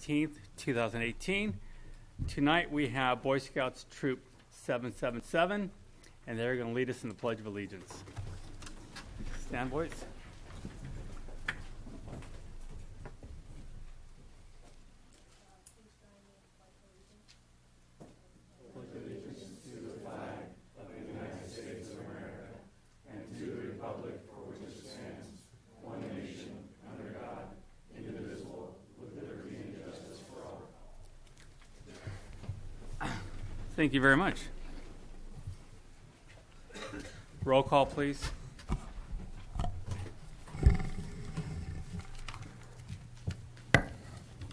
18th, 2018. Tonight we have Boy Scouts Troop 777, and they're going to lead us in the Pledge of Allegiance. Stand, boys. Thank you very much. Roll call, please.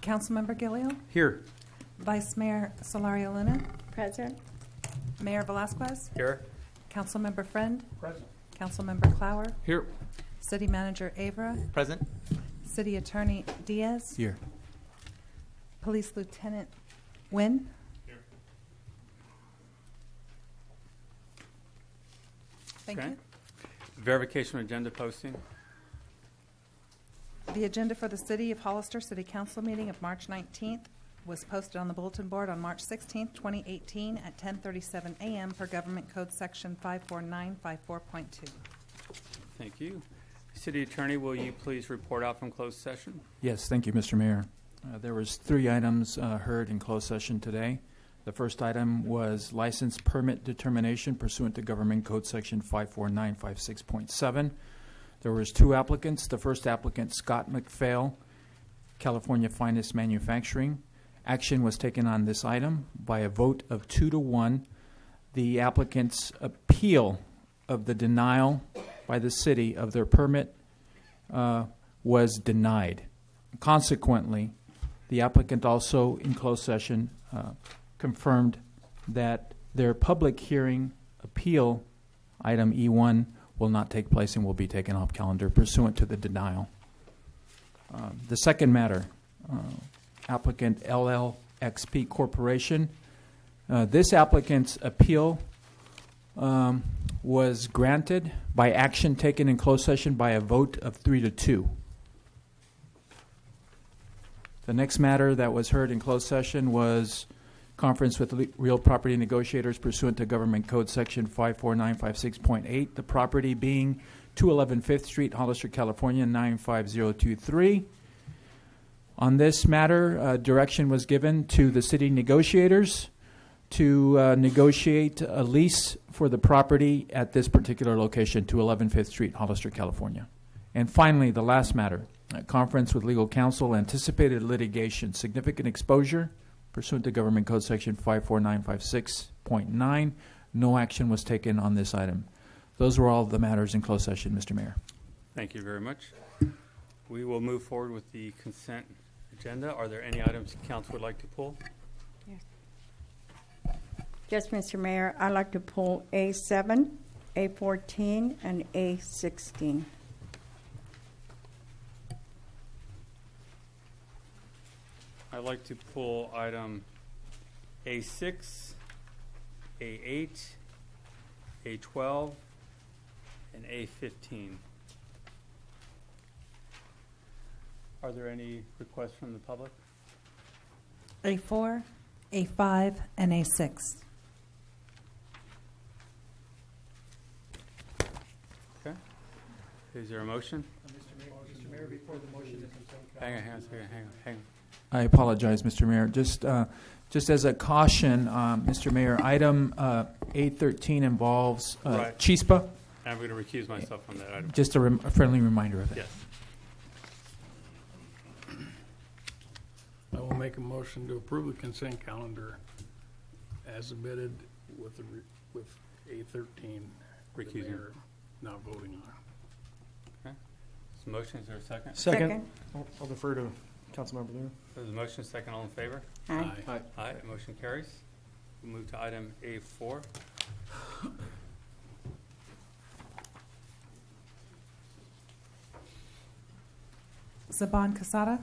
Councilmember Gilliam? Here. Vice Mayor Solario Luna? Present. Mayor Velasquez? Here. Councilmember Friend? Present. Councilmember Clower? Here. City Manager Avra? Present. City Attorney Diaz? Here. Police Lieutenant Nguyen? Thank you. Verification agenda posting. The agenda for the City of Hollister City Council meeting of March 19th was posted on the bulletin board on March 16th, 2018 at 10:37 a.m. per Government Code Section 54954.2. Thank you. City Attorney, will you please report out from closed session? Yes, thank you, Mr. Mayor. There was 3 items heard in closed session today. The first item was license permit determination pursuant to Government Code Section 54956.7. There was 2 applicants. The first applicant, Scott McPhail, California Finest Manufacturing. Action was taken on this item by a vote of 2-1. The applicant's appeal of the denial by the city of their permit was denied. Consequently, the applicant also in closed session confirmed that their public hearing appeal, item E1, will not take place and will be taken off calendar pursuant to the denial. The second matter, applicant LLXP Corporation. This applicant's appeal was granted by action taken in closed session by a vote of 3-2. The next matter that was heard in closed session was conference with real property negotiators pursuant to Government Code Section 54956.8, the property being 211 5th Street, Hollister, California, 95023. On this matter, direction was given to the city negotiators to negotiate a lease for the property at this particular location, 211 5th Street, Hollister, California. And finally, the last matter, a conference with legal counsel, anticipated litigation, significant exposure, pursuant to Government Code Section 54956.9, no action was taken on this item. Those were all the matters in closed session, Mr. Mayor. Thank you very much. We will move forward with the consent agenda. Are there any items the council would like to pull? Yes. Yes, Mr. Mayor, I'd like to pull A7, A14, and A16. I'd like to pull item A6, A8, A12, and A15. Are there any requests from the public? A4, A5, and A6. Okay. Is there a motion? Mr. Mayor, before the motion is Hang on. I apologize, Mr. Mayor. Just as a caution, Mr. Mayor, item A13 involves Right. Chispa. I'm going to recuse myself from that item. Just a friendly reminder of that. Yes. I will make a motion to approve the consent calendar as submitted with A13. Recusing. The mayor not voting on. Okay. So motion, is there a second? Second. I'll defer to Councilmember Luna. There's a motion, second, all in favor? Aye. Aye, motion carries. We'll move to item A4. Zaban Casada?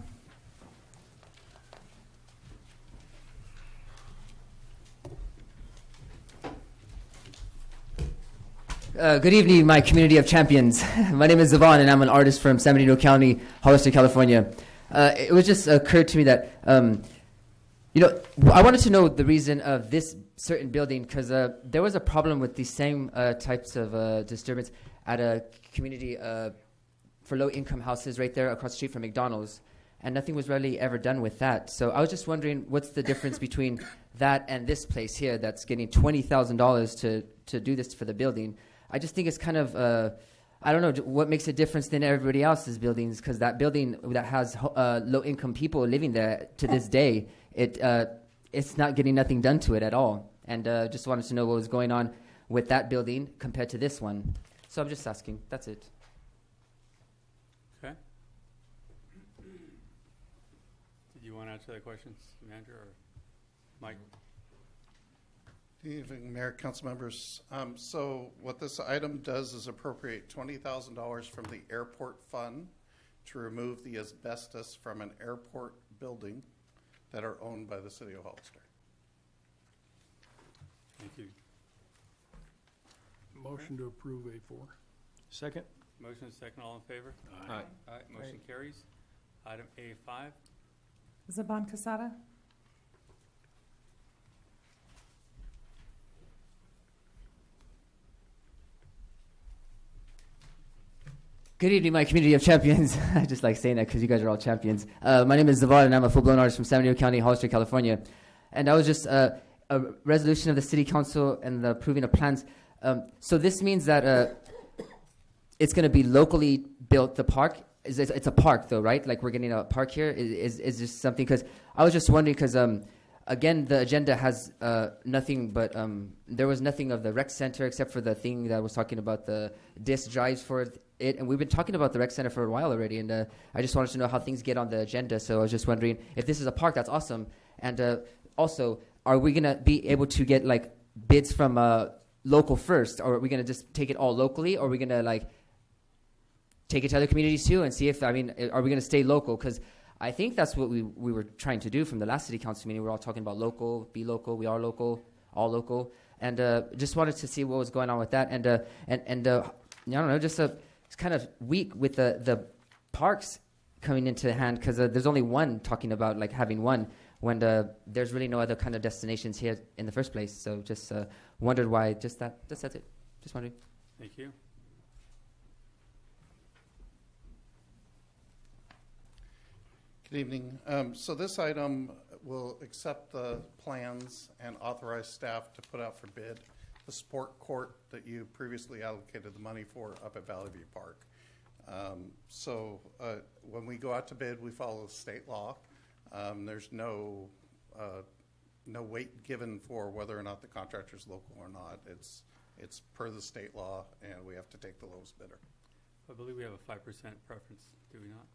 Good evening, my community of champions. My name is Zavon, and I'm an artist from San Bernardino County, Hollister, California. It was just occurred to me that, I wanted to know the reason of this certain building because there was a problem with these same types of disturbance at a community for low-income houses right there across the street from McDonald's, and nothing was really ever done with that. So I was just wondering what's the difference between that and this place here that's getting $20,000 to do this for the building. I just think it's kind of, I don't know, what makes it different than everybody else's buildings, because that building that has low-income people living there to this day, it's not getting nothing done to it at all. And just wanted to know what was going on with that building compared to this one. So I'm just asking. That's it. Okay. Did you want to answer that question, Manager or Mike? Good evening, Mayor, council members. So what this item does is appropriate $20,000 from the airport fund to remove the asbestos from an airport building that are owned by the city of Hollister. Thank you. Motion to approve A4. Second. Motion second, all in favor? Aye. Aye. Motion carries. Item A5. Zaban Casada. Good evening, my community of champions. I just like saying that because you guys are all champions. My name is Zavar, and I'm a full-blown artist from San Diego County, Hollister, California. And I was just a resolution of the city council and the approving of plans. So this means that it's going to be locally built, the park. It's a park, though, right? Like we're getting a park here. Is this something? Because I was just wondering, because again, the agenda has nothing but there was nothing of the rec center except for the thing that was talking about the disc drives for it. And we've been talking about the rec center for a while already. And I just wanted to know how things get on the agenda. So I was just wondering if this is a park, that's awesome. And also, are we going to be able to get like bids from local first? Or are we going to just take it all locally? Or are we going to like take it to other communities too and see if, are we going to stay local? Because I think that's what we were trying to do from the last city council meeting. We're all talking about local, be local, we are local, all local. And just wanted to see what was going on with that. And I don't know, just it's kind of weak with the parks coming into hand, because there's only one talking about like having one when there's really no other kind of destinations here in the first place. So just wondered why, just that's it. Just wondering. Thank you. Good evening. So this item will accept the plans and authorize staff to put out for bid the sport court that you previously allocated the money for up at Valley View Park. So when we go out to bid, we follow state law. There's no weight given for whether or not the contractor is local or not. It's per the state law, and we have to take the lowest bidder. I believe we have a 5% preference, do we not?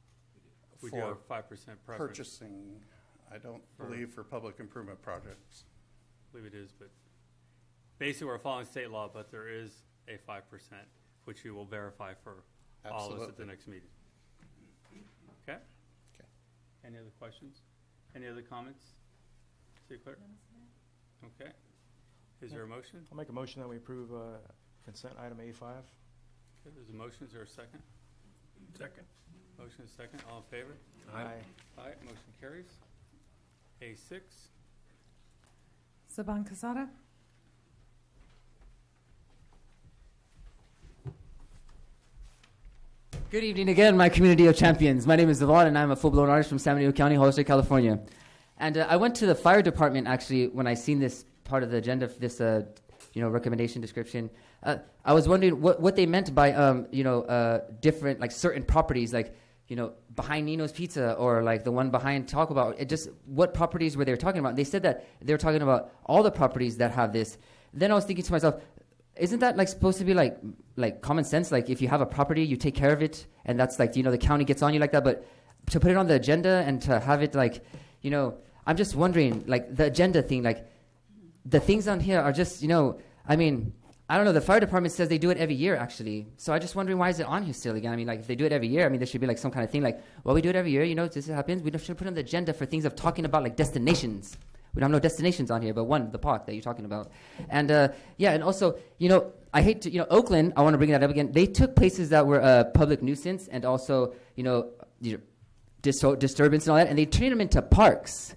We do For have a 5% preference. purchasing, I don't believe for public improvement projects. I believe it is, but basically we're following state law, but there is a 5%, which we will verify for all of us at the next meeting. Okay? Okay. Any other questions? Any other comments? City Clerk? Okay. Is there a motion? I'll make a motion that we approve consent item A5. Okay, there's a motion. Is there a second? Second. Motion is second. All in favor? Aye. Aye. Motion carries. A6. Zaban Casada. Good evening again, my community of champions. My name is Zavon, and I'm a full-blown artist from San Diego County, Hollister, California. And I went to the fire department, actually, when I seen this part of the agenda, this recommendation description. I was wondering what they meant by, different, like certain properties, like, behind Nino's Pizza or like the one behind Taco Bell. What properties were they talking about? And they said that they were talking about all the properties that have this. Then I was thinking to myself, isn't that like supposed to be like common sense? Like if you have a property, you take care of it, and that's like, the county gets on you like that. But to put it on the agenda and to have it like, I'm just wondering, like the agenda thing, like the things on here are just, I don't know. The fire department says they do it every year, actually. So I'm just wondering, why is it on here still again? Like if they do it every year, there should be like some kind of thing like, well, we do it every year. This happens. We should put it on the agenda for things of talking about like destinations. We don't have no destinations on here, but one, the park that you're talking about. And and also, I hate to, Oakland, I want to bring that up again. They took places that were a public nuisance and also, disturbance and all that, and they turn them into parks.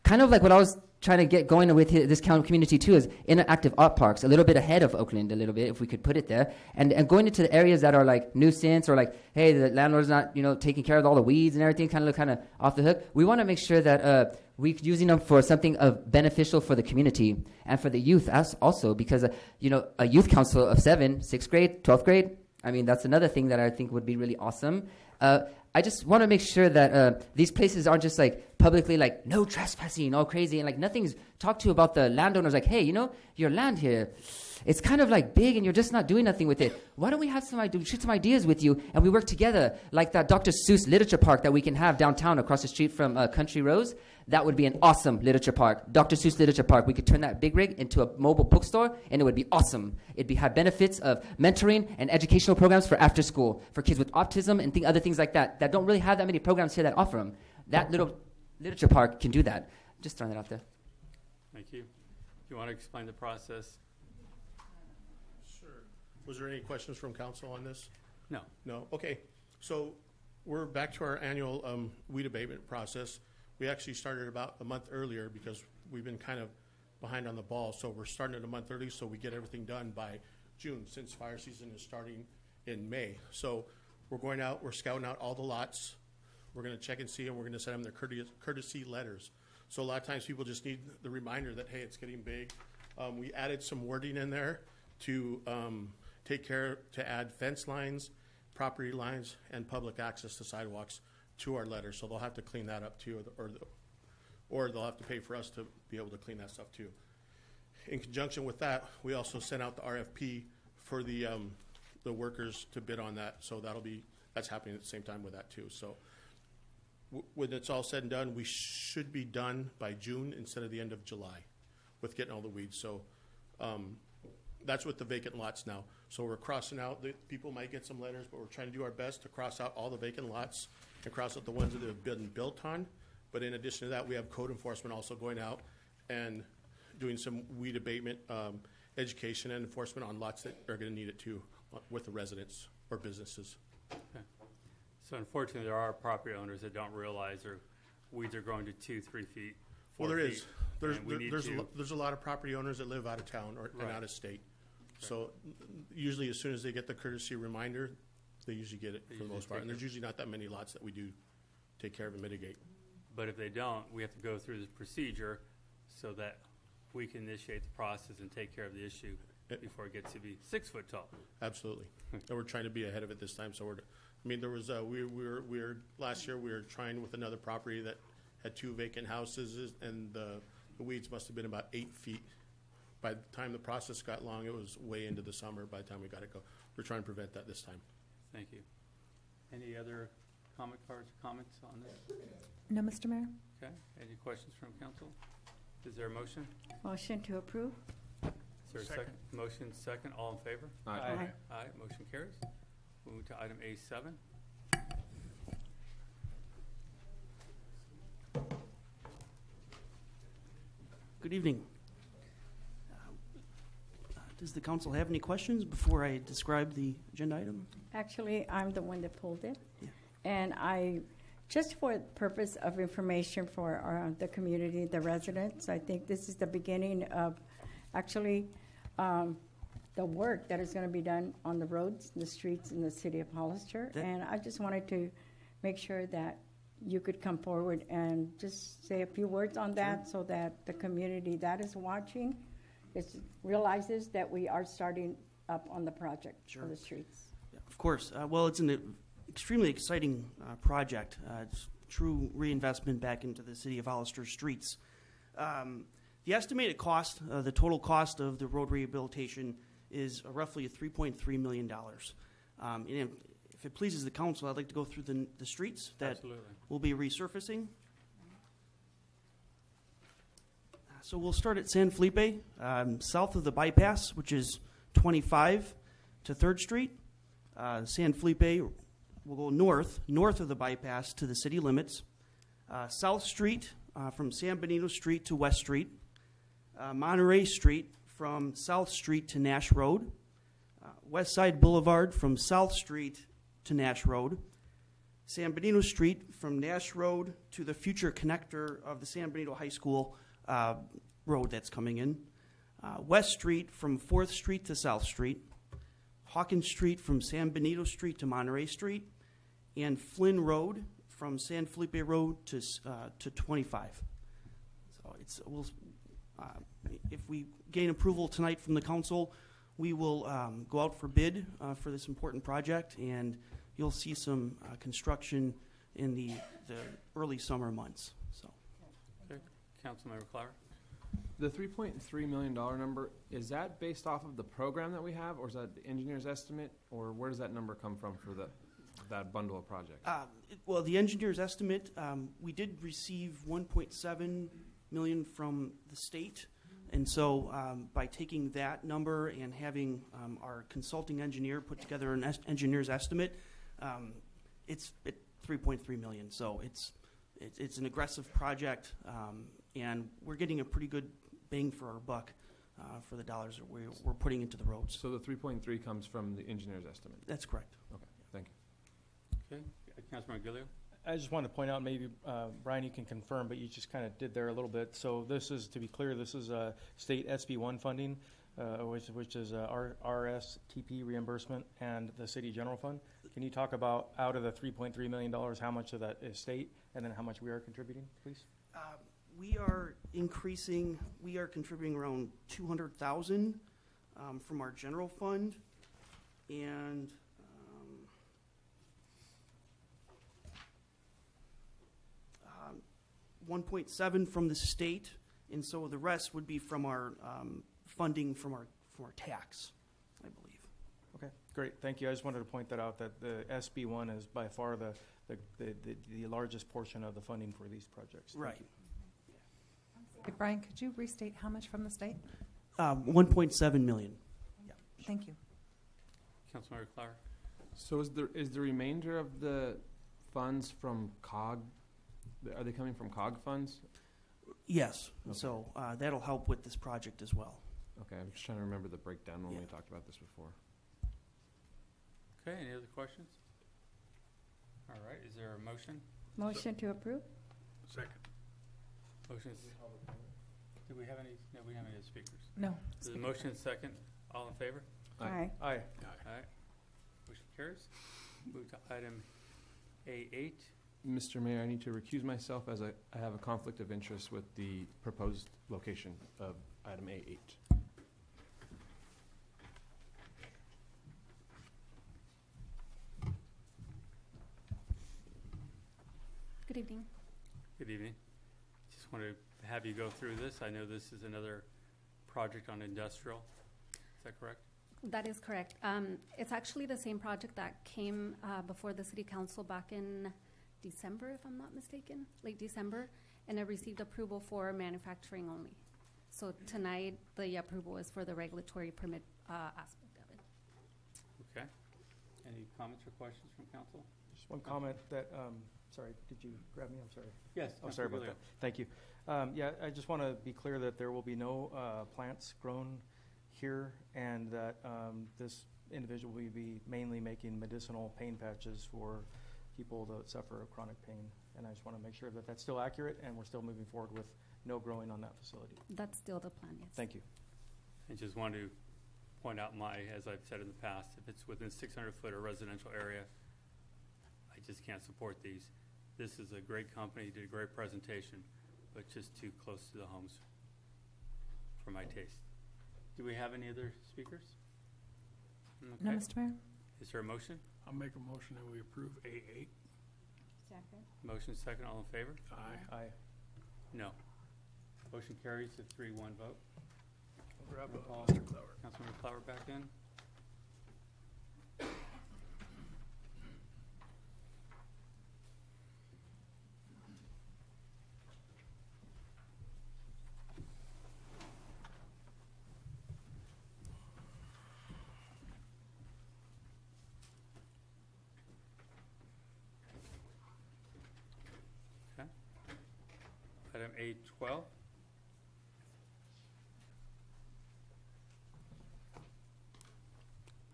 Kind of like what I was trying to get going with this community too is interactive art parks, a little bit ahead of Oakland, a little bit, if we could put it there, and going into the areas that are like nuisance or like, hey, the landlord's not taking care of all the weeds and everything, kind of off the hook. We want to make sure that we're using them for something beneficial for the community and for the youth also, because a youth council of 7, 6th grade, 12th grade, I mean, that's another thing that I think would be really awesome. I just want to make sure that these places aren't just like publicly like no trespassing, all crazy, and like nothing's talked to about the landowners. Like, hey, your land here, it's kind of like big, and you're just not doing nothing with it. Why don't we have shoot some ideas with you, and we work together, like that Dr. Seuss Literature Park that we can have downtown across the street from Country Rose. That would be an awesome literature park. Dr. Seuss Literature Park. We could turn that big rig into a mobile bookstore, and it would be awesome. It'd have benefits of mentoring and educational programs for after school, for kids with autism and other things like that don't really have that many programs here that offer them. That little literature park can do that. Just throwing that out there. Thank you. Do you want to explain the process? Sure. Was there any questions from council on this? No. No? Okay. So we're back to our annual weed abatement process. We actually started about a month earlier because we've been kind of behind on the ball. So we're starting it a month early so we get everything done by June, since fire season is starting in May. So we're going out, we're scouting out all the lots. We're going to check and see, and we're going to send them their courtesy letters. So a lot of times people just need the reminder that, hey, it's getting big. We added some wording in there to to add fence lines, property lines, and public access to sidewalks to our letter, so they'll have to clean that up too, or they'll have to pay for us to be able to clean that stuff too. In conjunction with that, we also sent out the RFP for the workers to bid on that, so that's happening at the same time with that too. So when it's all said and done, we should be done by June instead of the end of July with getting all the weeds. So that's with the vacant lots now. So we're crossing out, people might get some letters, but we're trying to do our best to cross out all the vacant lots and cross out the ones that have been built on. But in addition to that, we have code enforcement also going out and doing some weed abatement education and enforcement on lots that are going to need it too with the residents or businesses. Okay. So unfortunately, there are property owners that don't realize their weeds are growing to 2, 3 feet. Well, there is. There's There's a lot of property owners that live out of town and out of state. Right. So usually as soon as they get the courtesy reminder, they usually get it for the most part. And there's usually not that many lots that we do take care of and mitigate. But if they don't, we have to go through this procedure so that we can initiate the process and take care of the issue before it gets to be 6 foot tall. Absolutely. And we're trying to be ahead of it this time. So there was last year we were trying with another property that had 2 vacant houses, and the weeds must have been about 8 feet. By the time the process got long, it was way into the summer by the time we got it go. We're trying to prevent that this time. Thank you. Any other comments on this? No, Mr. Mayor. Okay. Any questions from council? Is there a motion? Motion to approve. Is there a second? Motion second. All in favor? Aye. Aye. Motion carries. Moving to item A7. Good evening. Does the council have any questions before I describe the agenda item? Actually, I'm the one that pulled it. Yeah. And I, just for the purpose of information for the community, the residents, I think this is the beginning of actually the work that is going to be done on the roads, the streets in the city of Hollister. And I just wanted to make sure that you could come forward and just say a few words on that, so that the community that is watching realizes that we are starting up on the project for the streets. Yeah, of course. Well, it's an extremely exciting project. It's true reinvestment back into the city of Hollister streets. The estimated cost, the total cost of the road rehabilitation is roughly $3.3 million. And if it pleases the council, I'd like to go through the streets that will be resurfacing. So we'll start at San Felipe, south of the bypass, which is 25 to 3rd Street. San Felipe will go north of the bypass to the city limits. South Street from San Benito Street to West Street. Monterey Street from South Street to Nash Road. West Side Boulevard from South Street to Nash Road. San Benito Street from Nash Road to the future connector of the San Benito High School road that's coming in. West Street from 4th Street to South Street. Hawkins Street from San Benito Street to Monterey Street. And Flynn Road from San Felipe Road to 25. So if we gain approval tonight from the council, we will go out for bid for this important project, and you'll see some construction in the early summer months. So, Okay. Councilmember Clower. The $3.3 million number, is that based off of the program that we have, or is that the engineer's estimate, or where does that number come from for that bundle of projects? Well, the engineer's estimate, we did receive $1.7 million from the state, and so by taking that number and having our consulting engineer put together an engineer's estimate, it's at $3.3 million. So it's an aggressive project, and we're getting a pretty good bang for our buck for the dollars that we're putting into the roads. So the 3.3 comes from the engineer's estimate? That's correct. Okay, thank you. Okay. Councilmember Gillio. I just wanted to point out, maybe, Brian, you can confirm, but you just kind of did there a little bit. So this is, to be clear, this is state SB1 funding, which is RSTP reimbursement and the city general fund. Can you talk about, out of the $3.3 million, how much of that is state, and then how much we are contributing, please? We are contributing around $200,000 from our general fund, and 1.7 from the state, and so the rest would be from our funding from our tax, I believe. Okay, great, thank you. I just wanted to point that out, that the SB1 is by far the largest portion of the funding for these projects. Thank Right. you. Okay, Brian, could you restate how much from the state? 1.7 million. Thank you. Councilmember Clower. So is the remainder of the funds from COG, are they coming from COG funds? Yes. Okay. So that'll help with this project as well. Okay, I'm just trying to remember the breakdown when we talked about this before. Okay, any other questions? All right, is there a motion? Motion to approve? Second. Motion. Do we have any? No, we don't have any speakers. No. There's a motion second. All in favor? Aye. Aye. All right. Motion carries. Move to item A8. Mr. Mayor, I need to recuse myself as I have a conflict of interest with the proposed location of item A8. Good evening. Good evening. Just want to have you go through this. I know this is another project on industrial. Is that correct? That is correct. It's actually the same project that came before the City Council back in December, if I'm not mistaken, late December, and it received approval for manufacturing only. So tonight, the approval is for the regulatory permit aspect of it. Okay. Any comments or questions from council? Just one comment that, sorry, did you grab me? I'm sorry. Yes. Oh, sorry about that. Thank you. Yeah, I just want to be clear that there will be no plants grown here, and that this individual will be mainly making medicinal pain patches for people that suffer of chronic pain. And I just want to make sure that that's still accurate, and we're still moving forward with no growing on that facility. That's still the plan, yes. Thank you. I just want to point out as I've said in the past, if it's within 600 foot of residential area, I just can't support these. This is a great company, did a great presentation, but just too close to the homes for my taste. Do we have any other speakers? Okay. No, Mr. Mayor? Is there a motion? I'll make a motion that we approve A8. Second. Motion second, all in favor? Aye. Aye. No. Motion carries a 3-1 vote. Grab Paul. Mr. Clower. Councilmember Clower back in. Okay. Item A12.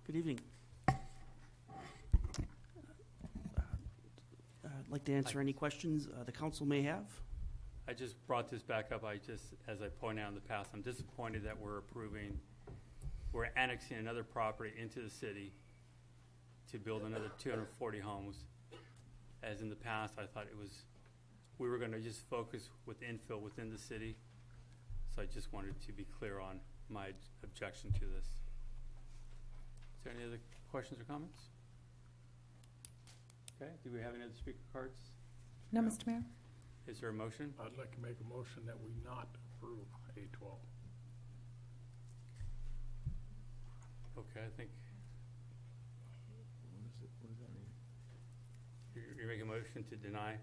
Good evening. I'd like to answer any questions the council may have. I just brought this back up. As I pointed out in the past, I'm disappointed that we're annexing another property into the city to build another 240 homes. As in the past, I thought we were going to just focus with infill within the city. So I just wanted to be clear on my objection to this. Is there any other questions or comments? Okay, do we have any other speaker cards? No, Mr. Mayor. Is there a motion? I'd like to make a motion that we not approve A12. Okay, I think What does that mean? you're making a motion to deny,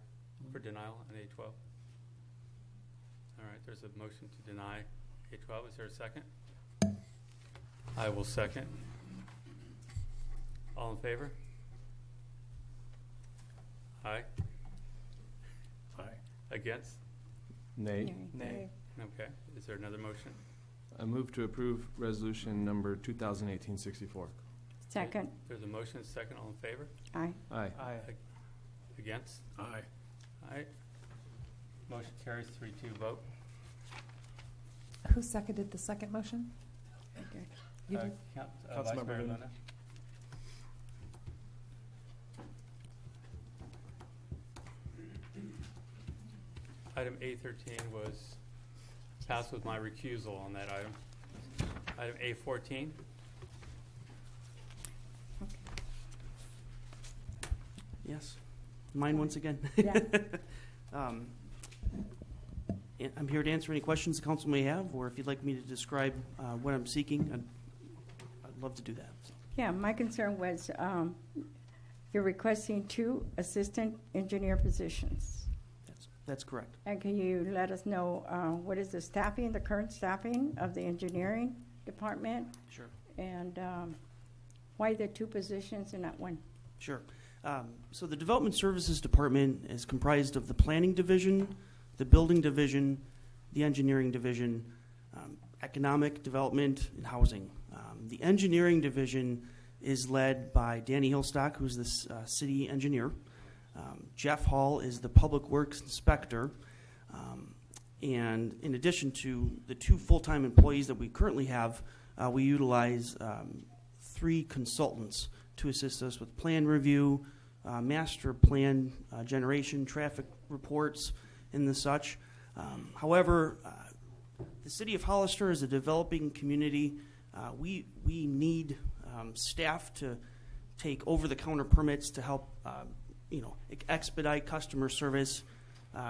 for denial on A12. All right, there's a motion to deny A12. Is there a second? I will second. All in favor? Aye. Aye. Against? Nay. Nay. Okay. Is there another motion? I move to approve resolution number 2018-64. Second. There's a motion, a second. All in favor? Aye. Aye. Against? Aye. Aye. Motion carries 3-2 vote. Who seconded the second motion? Okay. You did? Vice Councilmember Mayor Luna. Luna. Item A13 was passed with my recusal on that item. Item A14. Yes. Mine once again. Yeah. I'm here to answer any questions the council may have, or if you'd like me to describe what I'm seeking, I'd love to do that. So. Yeah, my concern was you're requesting 2 assistant engineer positions. That's correct. And can you let us know what is the current staffing of the engineering department? Sure. And why the 2 positions and not 1? Sure. So the Development Services Department is comprised of the Planning Division, the Building Division, the Engineering Division, Economic Development, and Housing. The Engineering Division is led by Danny Hillstock, who's the city engineer. Jeff Hall is the Public Works Inspector. And in addition to the 2 full-time employees that we currently have, we utilize 3 consultants to assist us with plan review, master plan generation, traffic reports, and the such. However, the city of Hollister is a developing community. We need staff to take over-the-counter permits to help expedite customer service,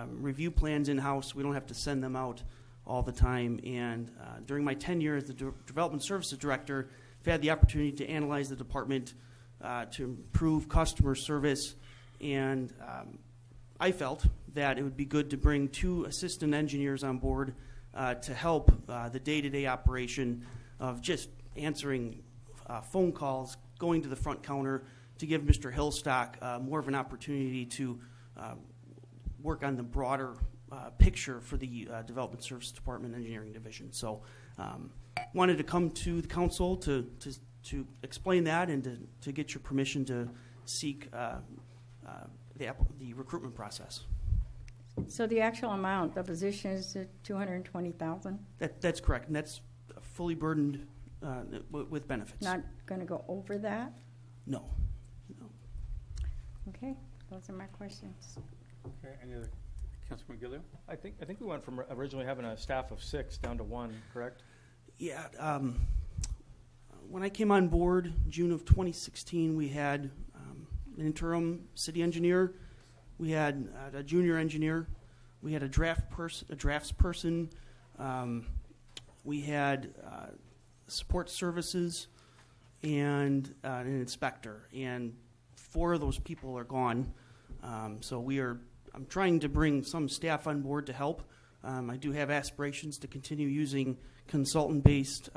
review plans in-house. We don't have to send them out all the time. And during my tenure as the Development Services Director, I've had the opportunity to analyze the department to improve customer service. And I felt that it would be good to bring 2 assistant engineers on board to help the day-to-day operation of just answering phone calls, going to the front counter, to give Mr. Hillstock more of an opportunity to work on the broader picture for the Development Services Department Engineering Division. So wanted to come to the council to explain that and to get your permission to seek the recruitment process. So the actual amount, the position is $220,000? That's correct, and that's fully burdened with benefits. Not going to go over that? No. Okay, those are my questions. Okay, any other? Councilman Gillio? I think we went from originally having a staff of 6 down to 1, correct? Yeah. When I came on board, June of 2016, we had an interim city engineer. We had a junior engineer. We had a draftsperson. We had support services and an inspector. And 4 of those people are gone. So I'm trying to bring some staff on board to help. I do have aspirations to continue using consultant-based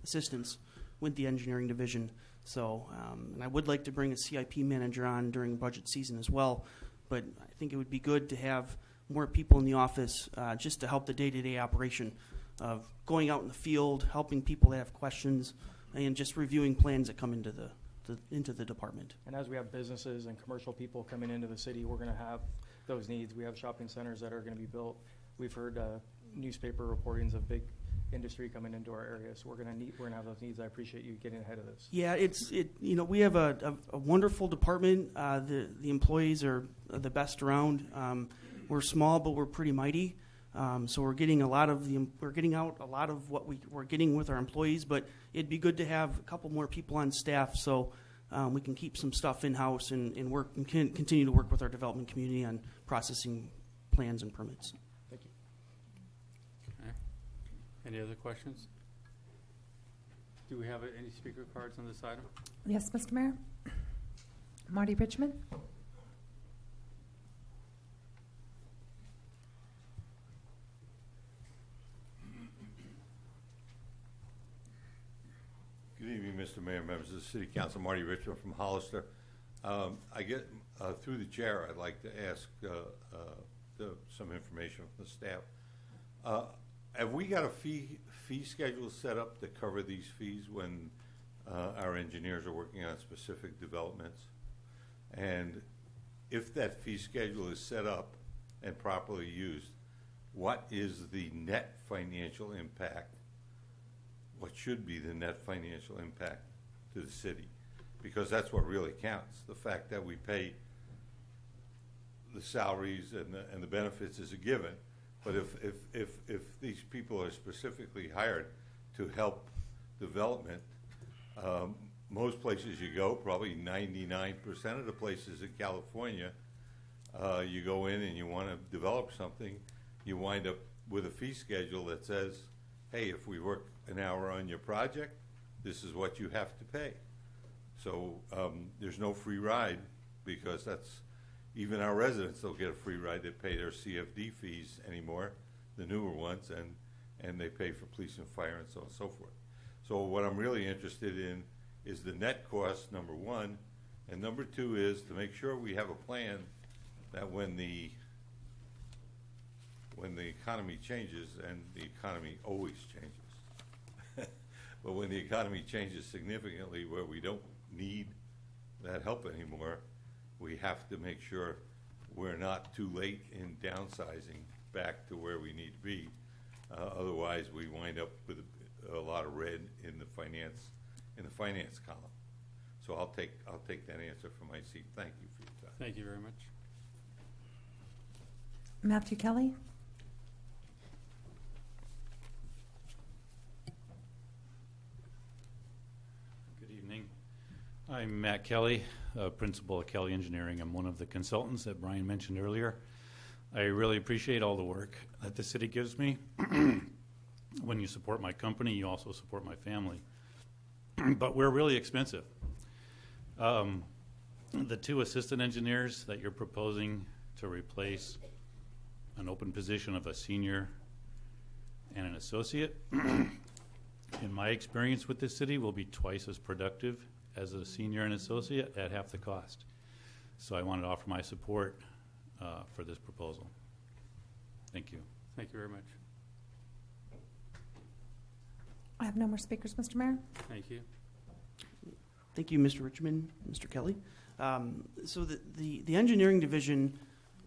assistance with the engineering division. So, and I would like to bring a CIP manager on during budget season as well. But I think it would be good to have more people in the office just to help the day-to-day operation of going out in the field, helping people that have questions, and just reviewing plans that come into the into the department. And as we have businesses and commercial people coming into the city, we're going to have those needs. We have shopping centers that are going to be built. We've heard newspaper reportings of big industry coming into our area, so we're going to have those needs. I appreciate you getting ahead of this. Yeah, we have a wonderful department. The employees are the best around. We're small, but we're pretty mighty. So we're getting out a lot of what we're getting with our employees. But it'd be good to have a couple more people on staff, so we can keep some stuff in house and work and continue to work with our development community on processing plans and permits. Thank you. Okay. Any other questions? Do we have any speaker cards on this item? Yes, Mr. Mayor. Marty Richmond. Good evening, Mr. Mayor, members of the City Council. Marty Richmond from Hollister. I get through the chair, I'd like to ask some information from the staff. Have we got a fee schedule set up to cover these fees when our engineers are working on specific developments? And if that fee schedule is set up and properly used, what is the net financial impact? What should be the net financial impact to the city? Because that's what really counts. The fact that we pay the salaries and the benefits is a given, but if these people are specifically hired to help development, most places you go, probably 99% of the places in California, you go in and you want to develop something, you wind up with a fee schedule that says, hey, if we work an hour on your project, this is what you have to pay. So there's no free ride, because that's, even our residents don't get a free ride. They pay their CFD fees anymore, the newer ones, and they pay for police and fire and so on and so forth. So what I'm really interested in is the net cost, number one, and number two is to make sure we have a plan that when the economy changes, and the economy always changes, but when the economy changes significantly where we don't need that help anymore, we have to make sure we're not too late in downsizing back to where we need to be. Otherwise, we wind up with a lot of red in the finance column. So I'll take that answer from my seat. Thank you for your time. Thank you very much. Matthew Kelly. Good evening. I'm Matt Kelly, principal at Kelly Engineering. I'm one of the consultants that Brian mentioned earlier. I really appreciate all the work that the city gives me. When you support my company, you also support my family. But we're really expensive. The two assistant engineers that you're proposing to replace an open position of a senior and an associate, in my experience with this city, will be twice as productive as a senior and associate at half the cost. So I wanted to offer my support for this proposal. Thank you. Thank you very much. I have no more speakers, Mr. Mayor. Thank you. Thank you, Mr. Richmond, Mr. Kelly. So the engineering division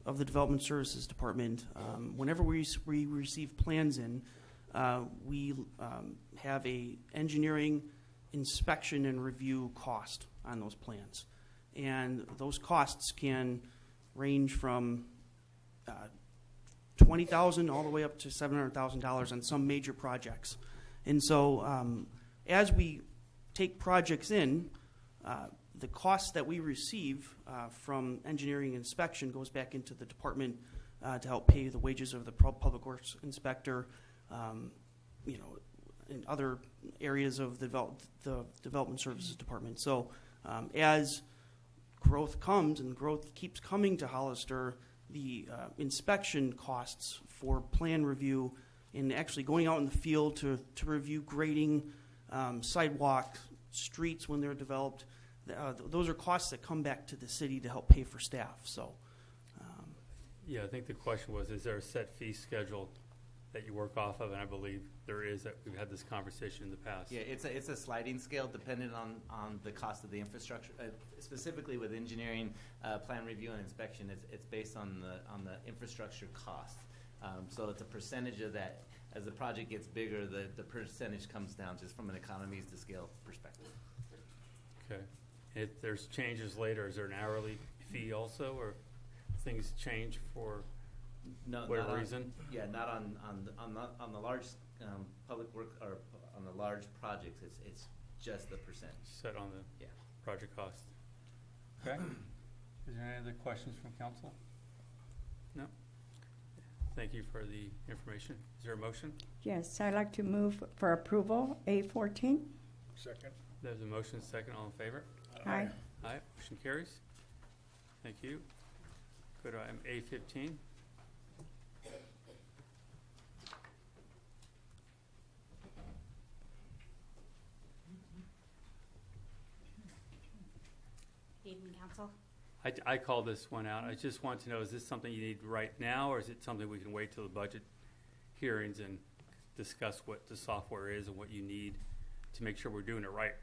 of the Development Services Department, whenever we receive plans in, we have a engineering inspection and review cost on those plans. And those costs can range from $20,000 all the way up to $700,000 on some major projects. And so as we take projects in, the cost that we receive from engineering inspection goes back into the department to help pay the wages of the public works inspector, in other areas of the development services department. So as growth comes and growth keeps coming to Hollister, the inspection costs for plan review and actually going out in the field to review grading, sidewalk, streets when they're developed, those are costs that come back to the city to help pay for staff. So, yeah, I think the question was, is there a set fee schedule that you work off of, and I believe there is, that we've had this conversation in the past. Yeah, it's a sliding scale dependent on the cost of the infrastructure. Specifically with engineering, plan review and inspection, it's based on the infrastructure cost. So it's a percentage of that. As the project gets bigger, the percentage comes down just from an economies to scale perspective. Okay. If there's changes later, is there an hourly fee also, or things change for whatever reason? Yeah, not on the large public work or on the large projects. It's just the percentage set on the project cost. Okay. Is there any other questions from council? No. Thank you for the information. Is there a motion? Yes, I'd like to move for approval, A14. Second. There's a motion, second. All in favor? Aye. Aye. Motion carries. Thank you. Go to item A15. Evening, Council. I call this one out. I just want to know, is this something you need right now, or is it something we can wait till the budget hearings and discuss what the software is and what you need to make sure we're doing it right?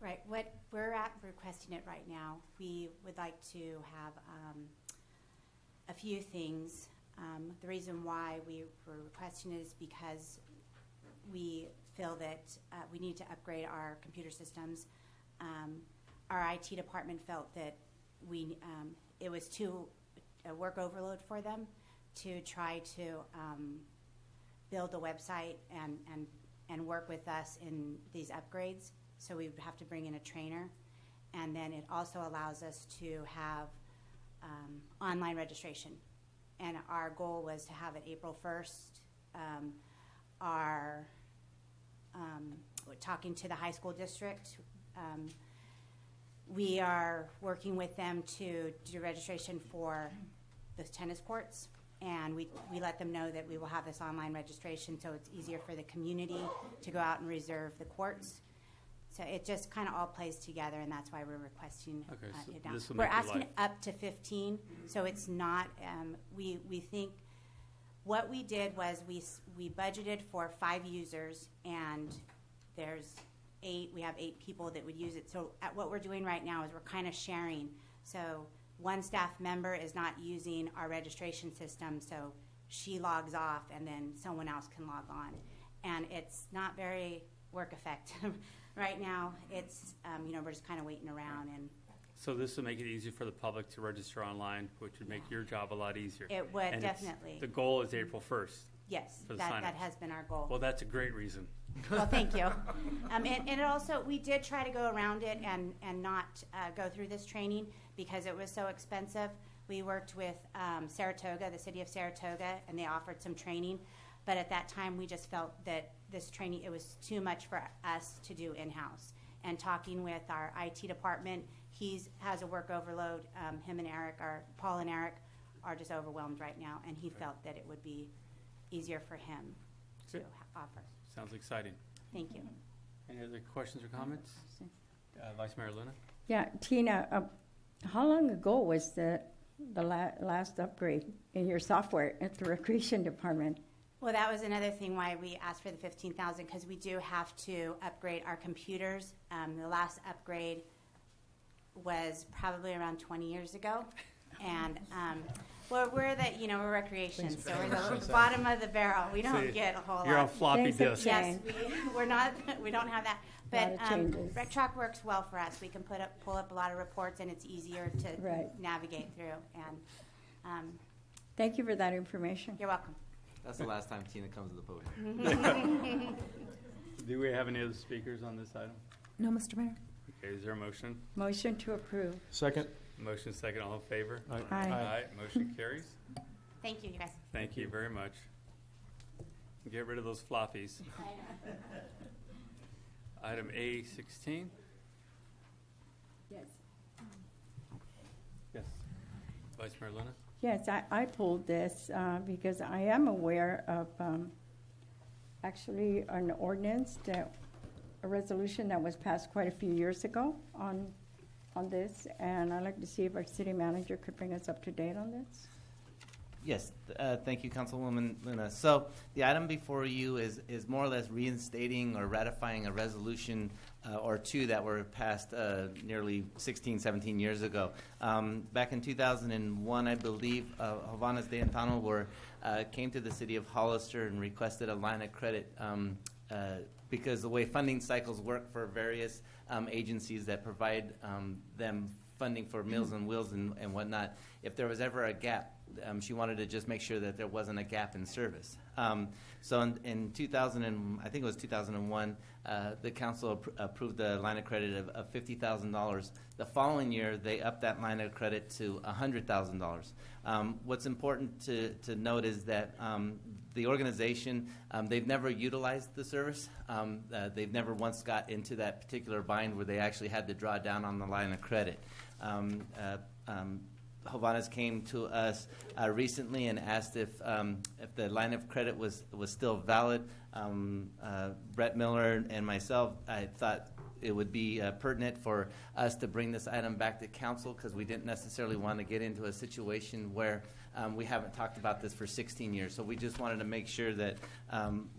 Right. What we're requesting it right now. We would like to have a few things. The reason why we were requesting it is because we feel that we need to upgrade our computer systems. Our IT department felt that it was too a work overload for them to try to build a website and work with us in these upgrades. So we would have to bring in a trainer. And then it also allows us to have online registration. And our goal was to have it April 1st. We're talking to the high school district. We are working with them to do registration for the tennis courts, and we let them know that we will have this online registration so it's easier for the community to go out and reserve the courts. So it just kind of all plays together, and that's why we're requesting it down. We're asking up to 15, so it's not, we think what we did was we budgeted for 5 users, and there's 8, we have 8 people that would use it. So what we're doing right now is we're kind of sharing. So one staff member is not using our registration system, so she logs off and then someone else can log on. And it's not very work effective. Right now, it's, we're just kind of waiting around. And so this will make it easier for the public to register online, which would make your job a lot easier. It would, and definitely. The goal is April 1st. Yes, that has been our goal. Well, that's a great reason. Well, thank you. And it also, we did try to go around it and not go through this training because it was so expensive. We worked with Saratoga, the city of Saratoga, and they offered some training. But at that time, we just felt that this training, it was too much for us to do in-house. And talking with our IT department, he has a work overload. Him and Eric, Paul and Eric, are just overwhelmed right now, and he felt that it would be easier for him to offer. Sounds exciting. Thank you. Any other questions or comments? Vice Mayor Luna? Yeah, Tina, how long ago was the last upgrade in your software at the Recreation Department? Well, that was another thing why we asked for the $15,000, because we do have to upgrade our computers. The last upgrade was probably around 20 years ago, and well, we're recreation, so we're the bottom of the barrel. We don't get a whole lot. You're on floppy disk. Yes, we're not. We don't have that. But RecTrock works well for us. We can pull up a lot of reports, and it's easier to navigate through. And thank you for that information. You're welcome. That's the last time Tina comes to the podium. Do we have any other speakers on this item? No, Mr. Mayor. Okay, is there a motion? Motion to approve. Second. Motion second, all in favor? Aye. Aye. Motion carries. Thank you, you guys. Thank you very much. Get rid of those floppies. Item A16. Yes. Yes. Vice Mayor Luna? Yes, I pulled this because I am aware of actually an ordinance, a resolution that was passed quite a few years ago on this, and I'd like to see if our city manager could bring us up to date on this. Yes, thank you, Councilwoman Luna. So the item before you is more or less reinstating or ratifying a resolution or two that were passed nearly 16, 17 years ago. Back in 2001, I believe, Jovanas de Antano came to the city of Hollister and requested a line of credit because the way funding cycles work for various agencies that provide them funding for Meals on Wheels and whatnot, if there was ever a gap, she wanted to just make sure that there wasn't a gap in service. So in 2000, I think it was 2001, the council approved a line of credit of $50,000. The following year, they upped that line of credit to $100,000. What's important to note is that the organization, they've never utilized the service. They've never once got into that particular bind where they actually had to draw down on the line of credit. Jovanas came to us recently and asked if the line of credit was still valid. Brett Miller and myself, I thought it would be pertinent for us to bring this item back to council because we didn't necessarily want to get into a situation where we haven't talked about this for 16 years. So we just wanted to make sure that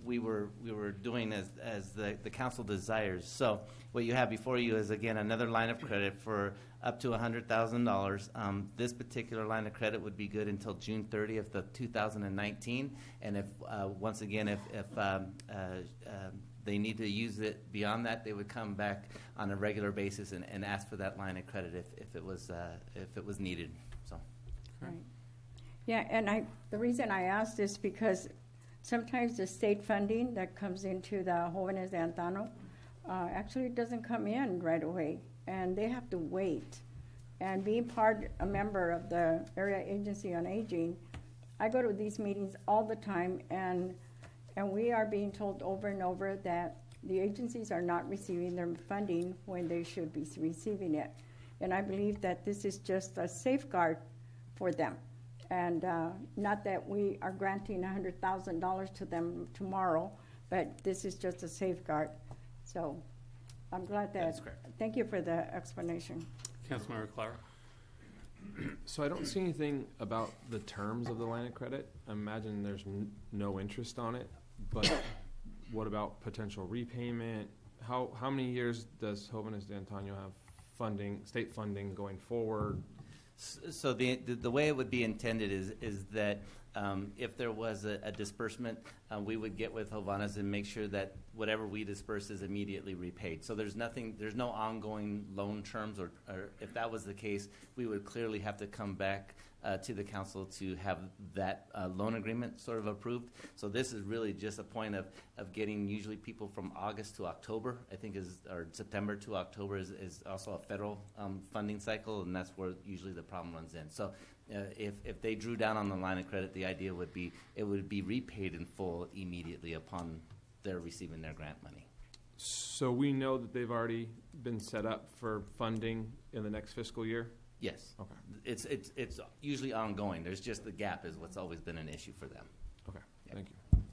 we were doing as the council desires. So what you have before you is, again, another line of credit for up to $100,000. This particular line of credit would be good until June 30th of 2019. And if once again, if they need to use it beyond that, they would come back on a regular basis and ask for that line of credit if it was needed. So. Right. Yeah, and the reason I asked is because sometimes the state funding that comes into the Jóvenes de Antano actually doesn't come in right away, and they have to wait. And being a member of the Area Agency on Aging, I go to these meetings all the time, and we are being told over and over that the agencies are not receiving their funding when they should be receiving it. And I believe that this is just a safeguard for them. And not that we are granting $100,000 to them tomorrow, but this is just a safeguard. So I'm glad that. That's correct. Thank you for the explanation. Councilmember Clara. So I don't see anything about the terms of the line of credit. I imagine there's no interest on it, but what about potential repayment? How many years does Jóvenes de Antano have funding, state funding going forward? So the way it would be intended is that if there was a disbursement, we would get with Jovanas and make sure that whatever we disperse is immediately repaid. So there's no ongoing loan terms, or if that was the case, we would clearly have to come back to the council to have that loan agreement sort of approved. So this is really just a point of getting usually people from August to October, I think or September to October is also a federal funding cycle, and that's where usually the problem runs in. So if they drew down on the line of credit, the idea would be it would be repaid in full immediately upon their receiving their grant money. So we know that they've already been set up for funding in the next fiscal year? Yes. Okay. It's usually ongoing. There's just the gap is what's always been an issue for them. Okay. Yep. Thank you.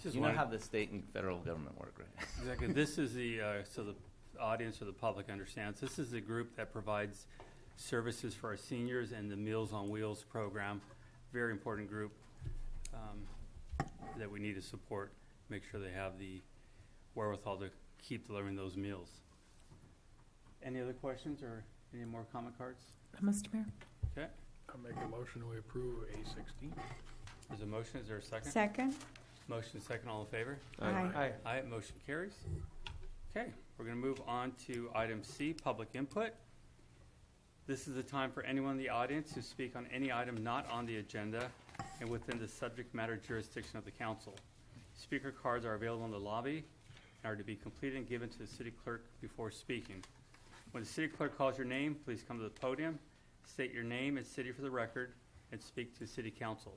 Just you know how the state and federal government work, right? Exactly. This is so the audience or the public understands. This is a group that provides services for our seniors and the Meals on Wheels program. Very important group that we need to support. Make sure they have the wherewithal to keep delivering those meals. Any other questions or any more comment cards? Mr. Mayor? Okay. I make a motion we approve A16. There's a motion. Is there a second? Second. Motion second. All in favor? Aye. Aye. Motion carries. Okay. We're going to move on to item C, public input. This is the time for anyone in the audience to speak on any item not on the agenda and within the subject matter jurisdiction of the council. Speaker cards are available in the lobby and are to be completed and given to the city clerk before speaking. When the city clerk calls your name, please come to the podium, state your name and city for the record, and speak to city council.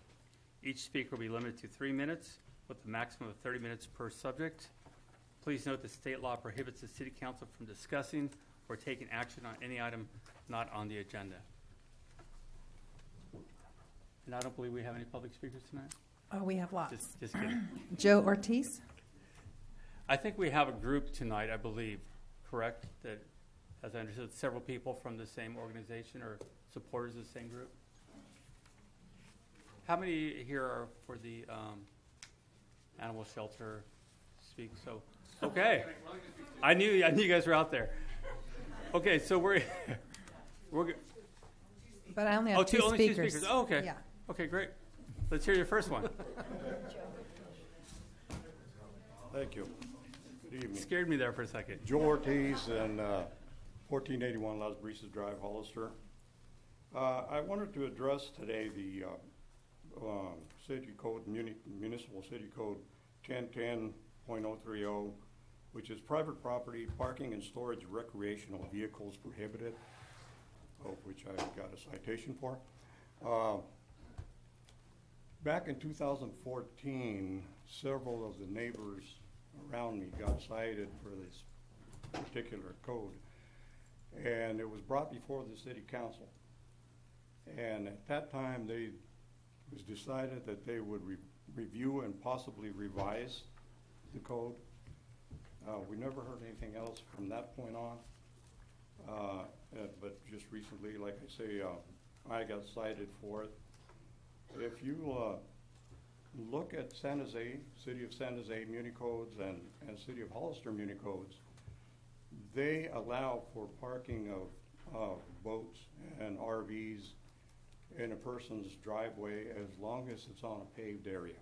Each speaker will be limited to 3 minutes with a maximum of 30 minutes per subject. Please note that state law prohibits the city council from discussing or taking action on any item not on the agenda. And I don't believe we have any public speakers tonight. Oh, we have lots. Just kidding. Joe Ortiz. I think we have a group tonight, I believe, correct? That, as I understood, several people from the same organization or supporters of the same group. How many here are for the animal shelter speak? So, okay. I knew you guys were out there. Okay, so we're But I only have two only speakers. two speakers. Oh, okay. Yeah. Okay, great. Let's hear your first one. Thank you. Good evening. Scared me there for a second. Joe Ortiz and 1481 Las Brisas Drive, Hollister. I wanted to address today the city code, municipal city code 1010.030, which is private property, parking and storage of recreational vehicles prohibited, of which I got a citation for. Back in 2014, several of the neighbors around me got cited for this particular code, and it was brought before the city council. And at that time, it was decided that they would review and possibly revise the code. We never heard anything else from that point on. But just recently, like I say, I got cited for it. If you look at San Jose, City of San Jose Muni Codes and City of Hollister Muni Codes, they allow for parking of boats and RVs in a person's driveway as long as it's on a paved area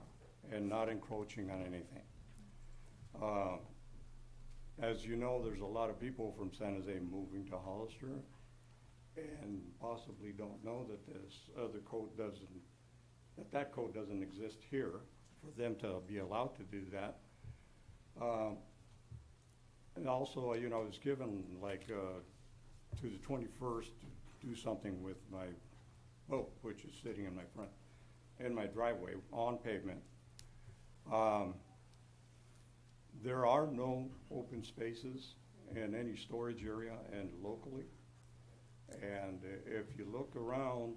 and not encroaching on anything. As you know, there's a lot of people from San Jose moving to Hollister and possibly don't know that this other code that code doesn't exist here for them to be allowed to do that. And also, I was given like to the 21st to do something with my boat, which is sitting in my driveway on pavement. There are no open spaces in any storage area and locally. And if you look around,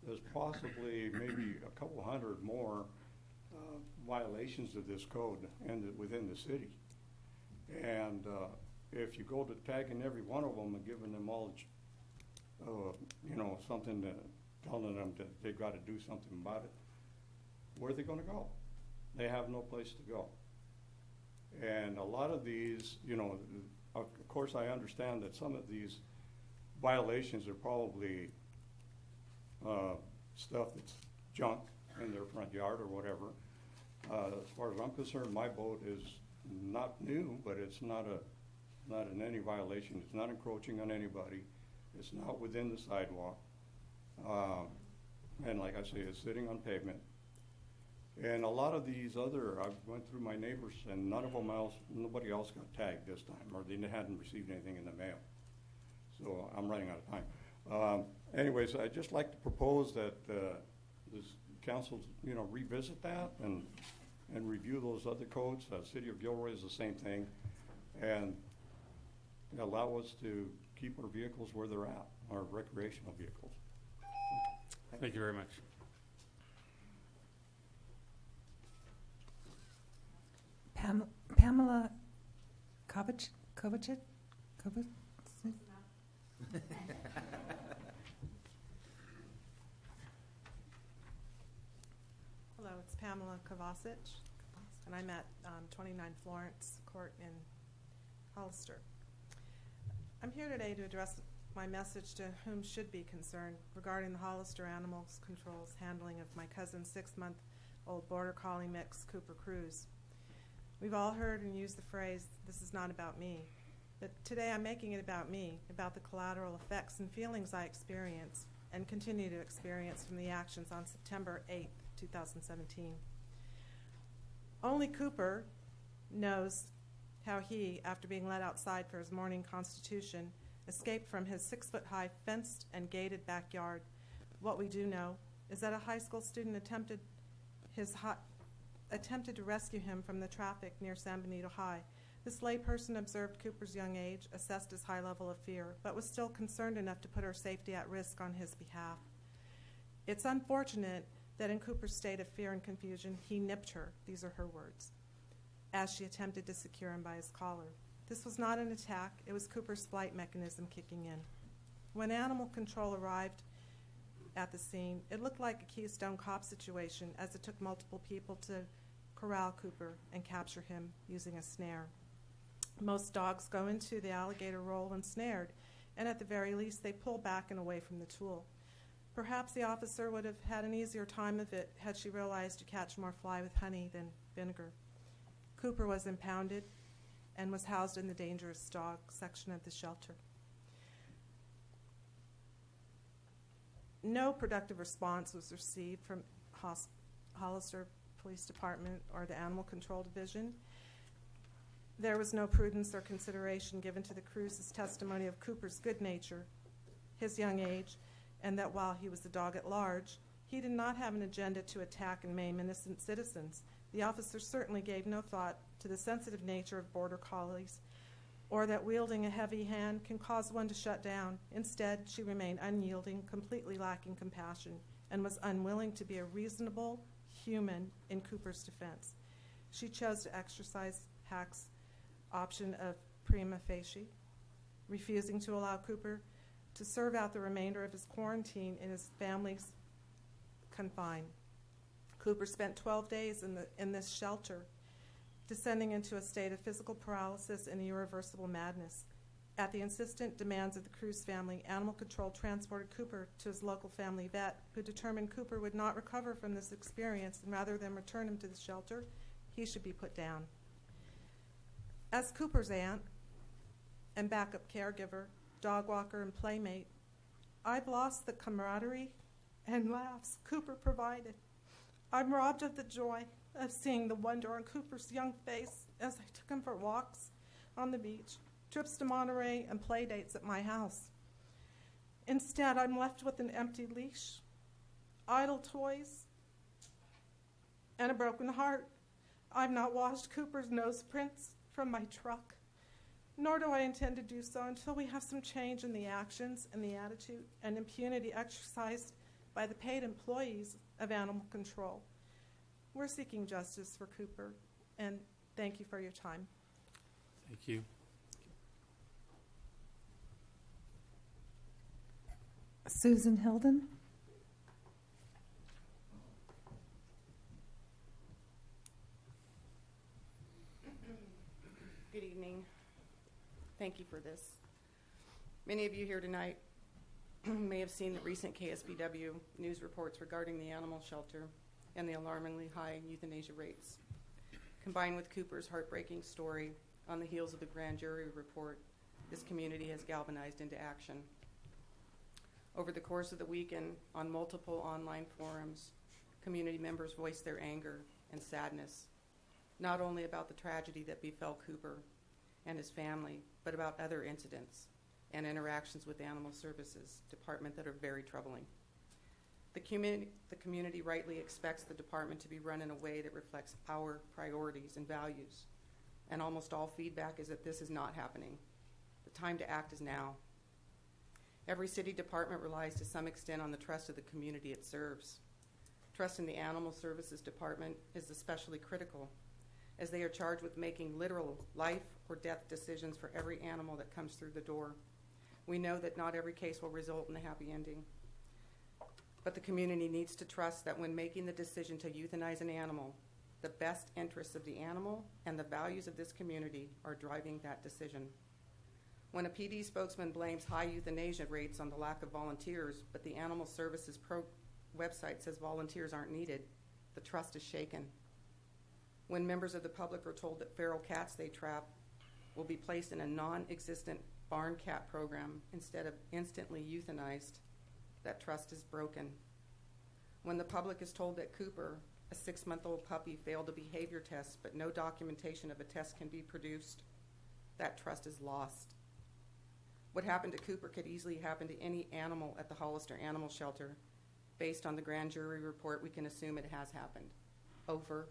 there's possibly maybe a couple hundred more violations of this code within the city. And if you go to tagging every one of them and giving them all, something telling them that they've got to do something about it, where are they going to go? They have no place to go. And a lot of these, of course I understand that some of these violations are probably stuff that's junk in their front yard or whatever. As far as I'm concerned, my boat is not new, but it's not in any violation. It's not encroaching on anybody. It's not within the sidewalk. And like I say, it's sitting on pavement. And a lot of these I went through my neighbors, and nobody else got tagged this time, or they hadn't received anything in the mail. So I'm running out of time. Anyways, I'd just like to propose that this council, revisit that and review those other codes. City of Gilroy is the same thing, and allow us to keep our vehicles where they're at, our recreational vehicles. Thank you very much. Pamela Kovacic? Hello, it's Pamela Kovacic, and I'm at 29 Florence Court in Hollister. I'm here today to address my message to whom should be concerned regarding the Hollister Animals Control's handling of my cousin's 6-month-old Border Collie mix, Cooper Cruz. We've all heard and used the phrase, "This is not about me." But today I'm making it about me, about the collateral effects and feelings I experience and continue to experience from the actions on September 8th, 2017. Only Cooper knows how he, after being let outside for his morning constitution, escaped from his 6-foot-high fenced and gated backyard. What we do know is that a high school student attempted to rescue him from the traffic near San Benito High. This layperson observed Cooper's young age, assessed his high level of fear, but was still concerned enough to put her safety at risk on his behalf. It's unfortunate that in Cooper's state of fear and confusion, he nipped her, these are her words, as she attempted to secure him by his collar. This was not an attack, it was Cooper's flight mechanism kicking in. When animal control arrived at the scene, it looked like a Keystone Cop situation, as it took multiple people to corral Cooper and capture him using a snare. Most dogs go into the alligator roll when snared, and at the very least they pull back and away from the tool. Perhaps the officer would have had an easier time of it had she realized to catch more fly with honey than vinegar. Cooper was impounded and was housed in the dangerous dog section of the shelter. No productive response was received from Hollister Police Department or the Animal Control Division. There was no prudence or consideration given to the Cruz's testimony of Cooper's good nature, his young age, and that while he was a dog at large, he did not have an agenda to attack and maim innocent citizens. The officer certainly gave no thought to the sensitive nature of border collies, or that wielding a heavy hand can cause one to shut down. Instead, she remained unyielding, completely lacking compassion, and was unwilling to be a reasonable human in Cooper's defense. She chose to exercise Hack's option of prima facie, refusing to allow Cooper to serve out the remainder of his quarantine in his family's confine. Cooper spent 12 days in this shelter, descending into a state of physical paralysis and irreversible madness. At the insistent demands of the Cruz family, Animal Control transported Cooper to his local family vet, who determined Cooper would not recover from this experience, and rather than return him to the shelter, he should be put down. As Cooper's aunt and backup caregiver, dog walker, and playmate, I've lost the camaraderie and laughs Cooper provided. I'm robbed of the joy of seeing the wonder on Cooper's young face as I took him for walks on the beach, trips to Monterey, and play dates at my house. Instead, I'm left with an empty leash, idle toys, and a broken heart. I've not washed Cooper's nose prints from my truck, nor do I intend to do so until we have some change in the actions and the attitude and impunity exercised by the paid employees of Animal Control. We're seeking justice for Cooper, and thank you for your time. Thank you. Susan Hilden. Good evening. Thank you for this. Many of you here tonight may have seen the recent KSBW news reports regarding the animal shelter and the alarmingly high euthanasia rates. Combined with Cooper's heartbreaking story on the heels of the grand jury report, this community has galvanized into action. Over the course of the weekend, on multiple online forums, community members voiced their anger and sadness, not only about the tragedy that befell Cooper and his family, but about other incidents and interactions with the Animal Services Department that are very troubling. The community rightly expects the department to be run in a way that reflects our priorities and values, and almost all feedback is that this is not happening. The time to act is now. Every city department relies to some extent on the trust of the community it serves. Trust in the Animal Services Department is especially critical, as they are charged with making literal life or death decisions for every animal that comes through the door. We know that not every case will result in a happy ending, but the community needs to trust that when making the decision to euthanize an animal, the best interests of the animal and the values of this community are driving that decision. When a PD spokesman blames high euthanasia rates on the lack of volunteers, but the Animal Services website says volunteers aren't needed, the trust is shaken. When members of the public are told that feral cats they trap will be placed in a non-existent barn cat program instead of instantly euthanized, that trust is broken. When the public is told that Cooper, a 6-month-old puppy, failed a behavior test but no documentation of a test can be produced, that trust is lost. What happened to Cooper could easily happen to any animal at the Hollister Animal Shelter. Based on the grand jury report, we can assume it has happened over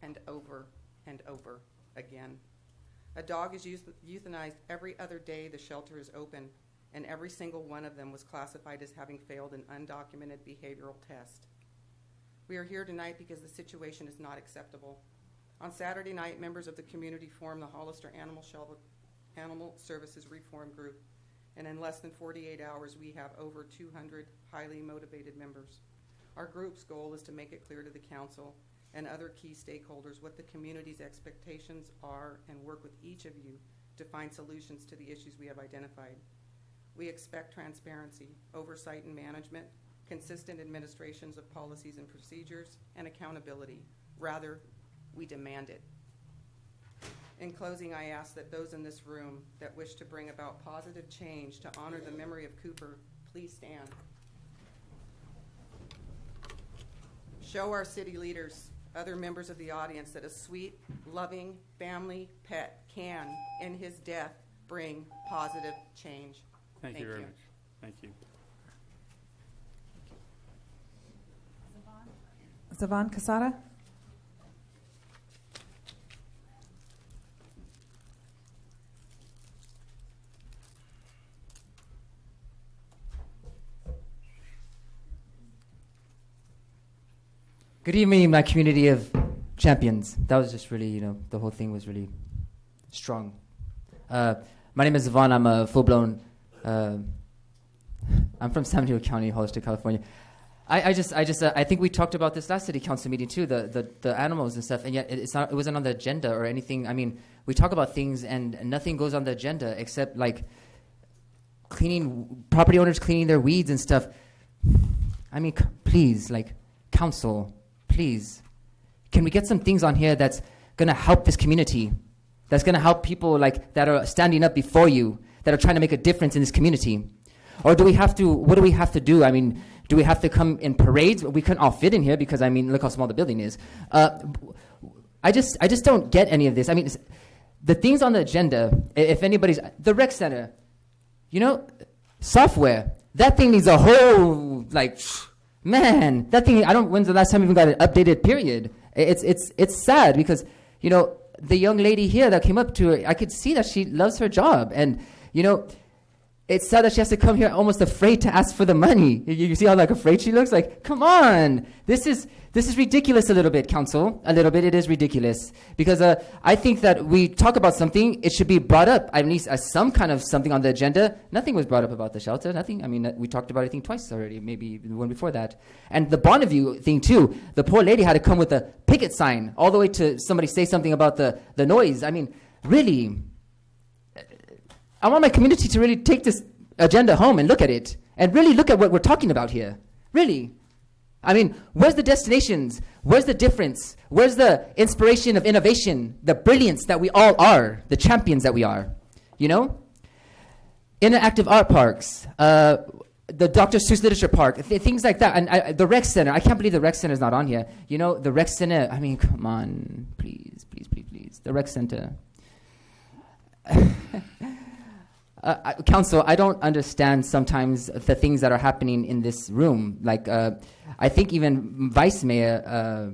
and over and over again. A dog is euthanized every other day the shelter is open, and every single one of them was classified as having failed an undocumented behavioral test. We are here tonight because the situation is not acceptable. On Saturday night, members of the community formed the Hollister Animal Services Reform Group and in less than 48 hours, we have over 200 highly motivated members. Our group's goal is to make it clear to the council and other key stakeholders what the community's expectations are and work with each of you to find solutions to the issues we have identified. We expect transparency, oversight and management, consistent administrations of policies and procedures, and accountability. Rather, we demand it. In closing, I ask that those in this room that wish to bring about positive change to honor the memory of Cooper, please stand. Show our city leaders, other members of the audience, that a sweet, loving family pet can, in his death, bring positive change. Thank you very much. Thank you. Zavon Casada. Good evening, my community of champions. That was just really, the whole thing was really strong. My name is Zavon. I'm a full-blown, I'm from San Diego County, Hollister, California. I think we talked about this last city council meeting too, the animals and stuff, and yet it wasn't on the agenda or anything. I mean, we talk about things and nothing goes on the agenda except like property owners cleaning their weeds and stuff. I mean, please, council, please, can we get some things on here that's gonna help this community, that's gonna help people that are standing up before you, that are trying to make a difference in this community? Or what do we have to do? I mean, do we have to come in parades? We couldn't all fit in here because, look how small the building is. I just don't get any of this. I mean, the things on the agenda, if anybody's, the rec center, software, that thing needs a whole, man, that thing, when's the last time we even got an updated period? It's sad because, the young lady here that came up to her, I could see that she loves her job. And, it's sad that she has to come here almost afraid to ask for the money. You see how afraid she looks? Come on. This is ridiculous a little bit, council. A little bit, it is ridiculous. Because I think that we talk about something, it should be brought up, at least as some kind of something on the agenda. Nothing was brought up about the shelter, nothing. We talked about it, I think, twice already, maybe the one before that. And the Bonneview thing, too. The poor lady had to come with a picket sign all the way to somebody say something about the noise. Really, I want my community to really take this agenda home and look at it and really look at what we're talking about here. Really. Where's the destinations? Where's the difference? Where's the inspiration of innovation, the brilliance that we all are, the champions that we are? Interactive art parks, the Dr. Seuss Literature Park, things like that. And the rec center, I can't believe the rec center is not on here. The rec center, come on, please, please, please, please. The rec center. Council, I don't understand sometimes the things that are happening in this room. I think even Vice Mayor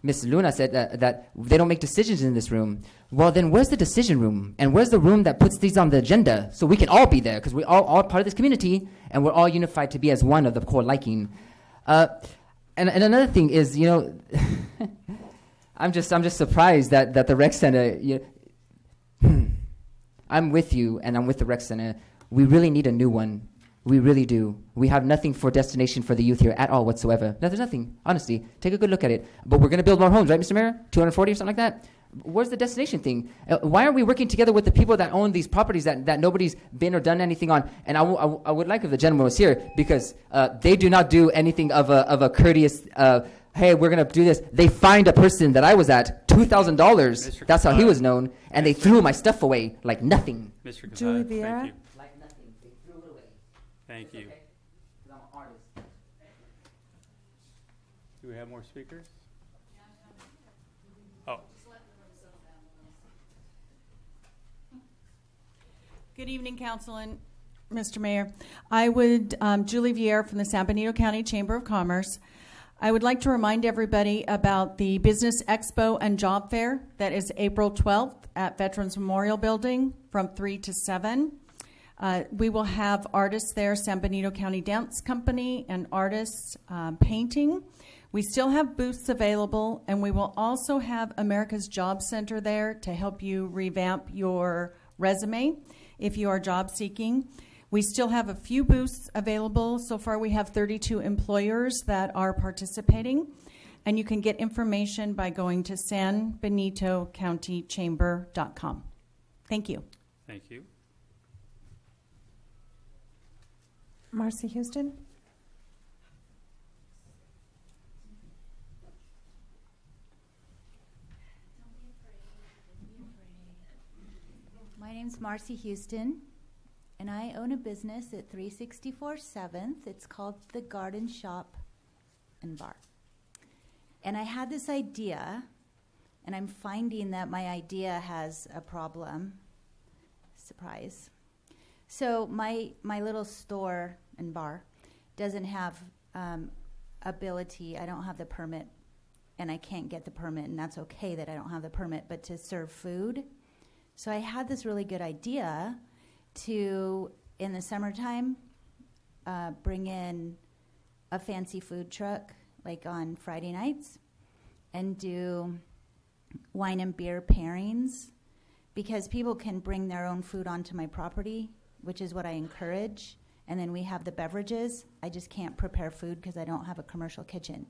Ms. Luna said that they don't make decisions in this room. Well, then where's the decision room? And where's the room that puts these on the agenda so we can all be there? Because we're all part of this community, and we're all unified to be as one of the core liking. And another thing is, I'm just surprised that the rec center... I'm with you, and I'm with the rec center. We really need a new one. We really do. We have nothing for destination for the youth here at all whatsoever. No, there's nothing. Honestly, take a good look at it. But we're going to build more homes, right, Mr. Mayor? 240 or something like that? Where's the destination thing? Why aren't we working together with the people that own these properties that nobody's been or done anything on? And I would like if the gentleman was here, because they do not do anything of a courteous... hey, we're going to do this. They fined a person that I was at $2,000. That's how he was known. And they threw my stuff away like nothing. Mr. Julie Kazai, Vieira. thank you. Like nothing. They threw it away. Thank you. Okay. 'Cause I'm an artist. Do we have more speakers? Oh. Good evening, Council and Mr. Mayor. I would, Julie Vieira from the San Benito County Chamber of Commerce. I would like to remind everybody about the Business Expo and Job Fair that is April 12th at Veterans Memorial Building from 3 to 7. We will have artists there, San Benito County Dance Company and artists painting. We still have booths available, and we will also have America's Job Center there to help you revamp your resume if you are job seeking. We still have a few booths available. So far, we have 32 employers that are participating. And you can get information by going to sanbenitocountychamber.com. Thank you. Thank you. Marcy Houston. My name's Marcy Houston, and I own a business at 364 7th. It's called The Garden Shop and Bar. And I had this idea, and I'm finding that my idea has a problem. Surprise. So my little store and bar doesn't have ability. I don't have the permit, and I can't get the permit, and that's okay that I don't have the permit, but to serve food. So I had this really good idea to, in the summertime, bring in a fancy food truck, like on Friday nights, and do wine and beer pairings, because people can bring their own food onto my property, which is what I encourage, and then we have the beverages. I just can't prepare food because I don't have a commercial kitchen.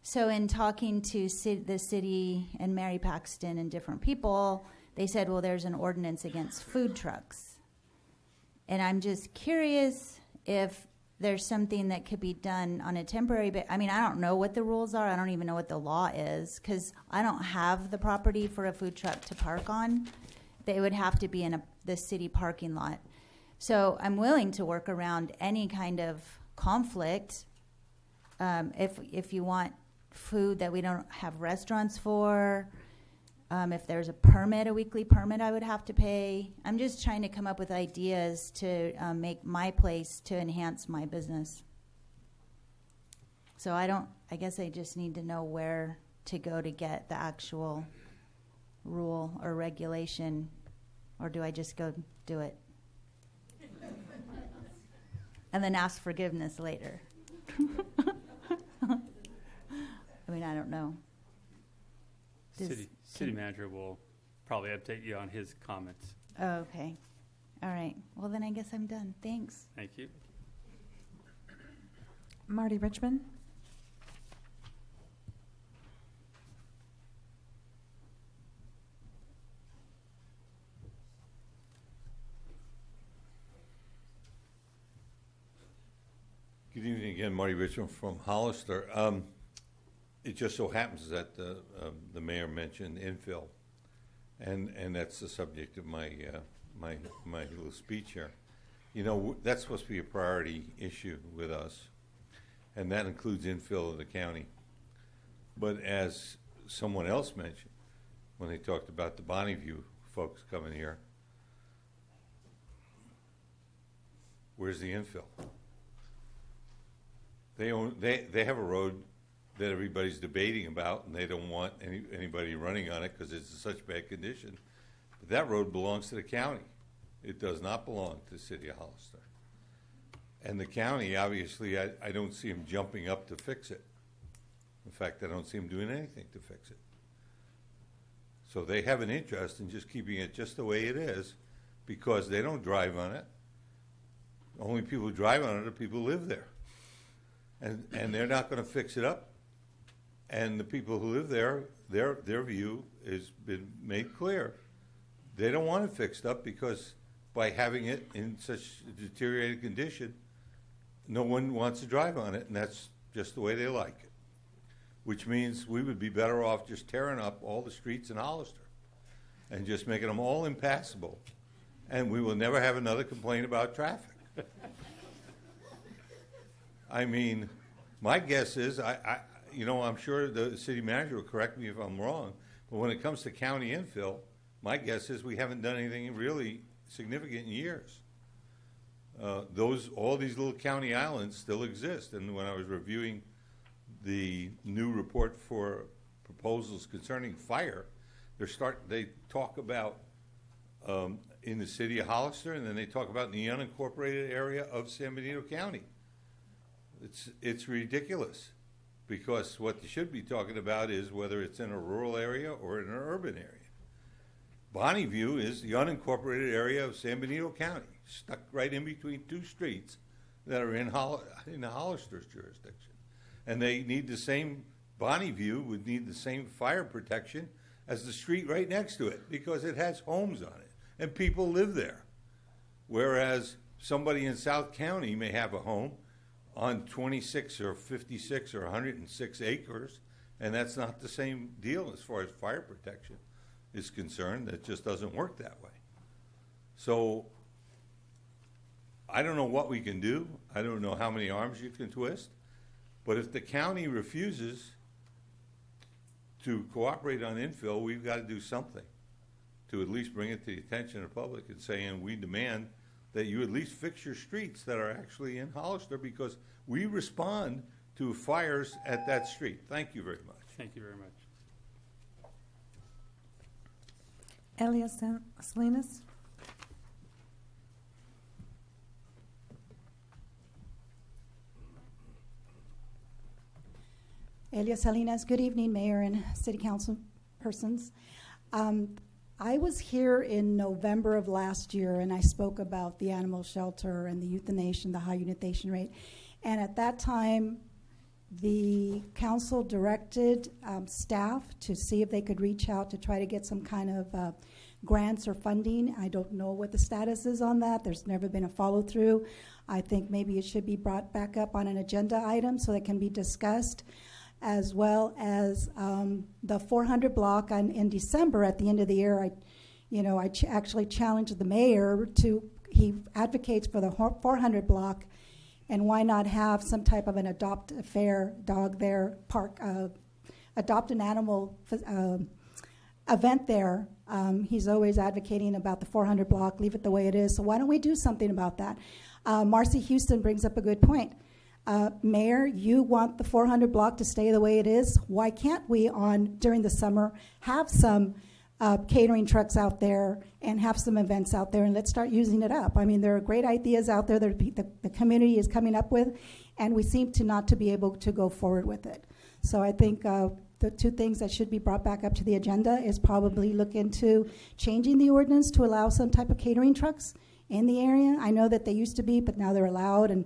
So in talking to the city and Mary Paxton and different people, they said, well, there's an ordinance against food trucks. And I'm just curious if there's something that could be done on a temporary basis. I mean, I don't know what the rules are. I don't even know what the law is, because I don't have the property for a food truck to park on. They would have to be in the city parking lot. So I'm willing to work around any kind of conflict. If you want food that we don't have restaurants for, if there's a permit, a weekly permit I would have to pay. I'm just trying to come up with ideas to make my place to enhance my business. So I guess I just need to know where to go to get the actual rule or regulation, or do I just go do it? And then ask forgiveness later. I mean, I don't know. City manager will probably update you on his comments. Oh, okay. All right. Well, then I guess I'm done. Thanks. Thank you. Marty Richmond. Good evening again, Marty Richmond from Hollister. It just so happens that the mayor mentioned infill, and that's the subject of my my little speech here. You know, that's supposed to be a priority issue with us, and that includes infill of the county. But as someone else mentioned, when they talked about the Bonneview folks coming here, where's the infill? They have a road that everybody's debating about, and they don't want anybody running on it because it's in such bad condition. But that road belongs to the county. It does not belong to the city of Hollister. And the county, obviously, I don't see them jumping up to fix it. In fact, I don't see them doing anything to fix it. So they have an interest in just keeping it just the way it is because they don't drive on it. The only people who drive on it are people who live there. And they're not going to fix it up. And the people who live there, their view has been made clear. They don't want it fixed up because by having it in such a deteriorated condition, no one wants to drive on it, and that's just the way they like it. Which means we would be better off just tearing up all the streets in Hollister and just making them all impassable, and we will never have another complaint about traffic. I mean, my guess is, I'm sure the city manager will correct me if I'm wrong, but when it comes to county infill, my guess is we haven't done anything really significant in years. All these little county islands still exist, and when I was reviewing the new report for proposals concerning fire, they talk about in the city of Hollister, and then they talk about in the unincorporated area of San Benito County. It's ridiculous, because what they should be talking about is whether it's in a rural area or in an urban area. Bonneview is the unincorporated area of San Benito County, stuck right in between two streets that are in the Hollister's jurisdiction. And they need the same, Bonneview would need the same fire protection as the street right next to it because it has homes on it and people live there. Whereas somebody in South County may have a home on 26 or 56 or 106 acres, and that's not the same deal as far as fire protection is concerned. It just doesn't work that way. So I don't know what we can do. I don't know how many arms you can twist. But if the county refuses to cooperate on infill, we've got to do something to at least bring it to the attention of the public and saying we demand that you at least fix your streets that are actually in Hollister because we respond to fires at that street. Thank you very much. Thank you very much. Elias Salinas. Elias Salinas, good evening, Mayor and City Council persons. I was here in November of last year and I spoke about the animal shelter and the euthanation, the high euthanation rate. And at that time, the council directed staff to see if they could reach out to try to get some kind of grants or funding. I don't know what the status is on that. There's never been a follow through. I think maybe it should be brought back up on an agenda item so that it can be discussed, as well as the 400 block in December at the end of the year. I actually challenged the mayor he advocates for the 400 block, and why not have some type of an adopt a fair dog there, adopt an animal event there. He's always advocating about the 400 block, leave it the way it is. So why don't we do something about that? Marcy Houston brings up a good point. Mayor, you want the 400 block to stay the way it is. Why can't we, during the summer, have some catering trucks out there and have some events out there, and let's start using it up? I mean, there are great ideas out there that the community is coming up with, and we seem to not to be able to go forward with it. So I think the two things that should be brought back up to the agenda is probably look into changing the ordinance to allow some type of catering trucks in the area. I know that they used to be, but now they're allowed, and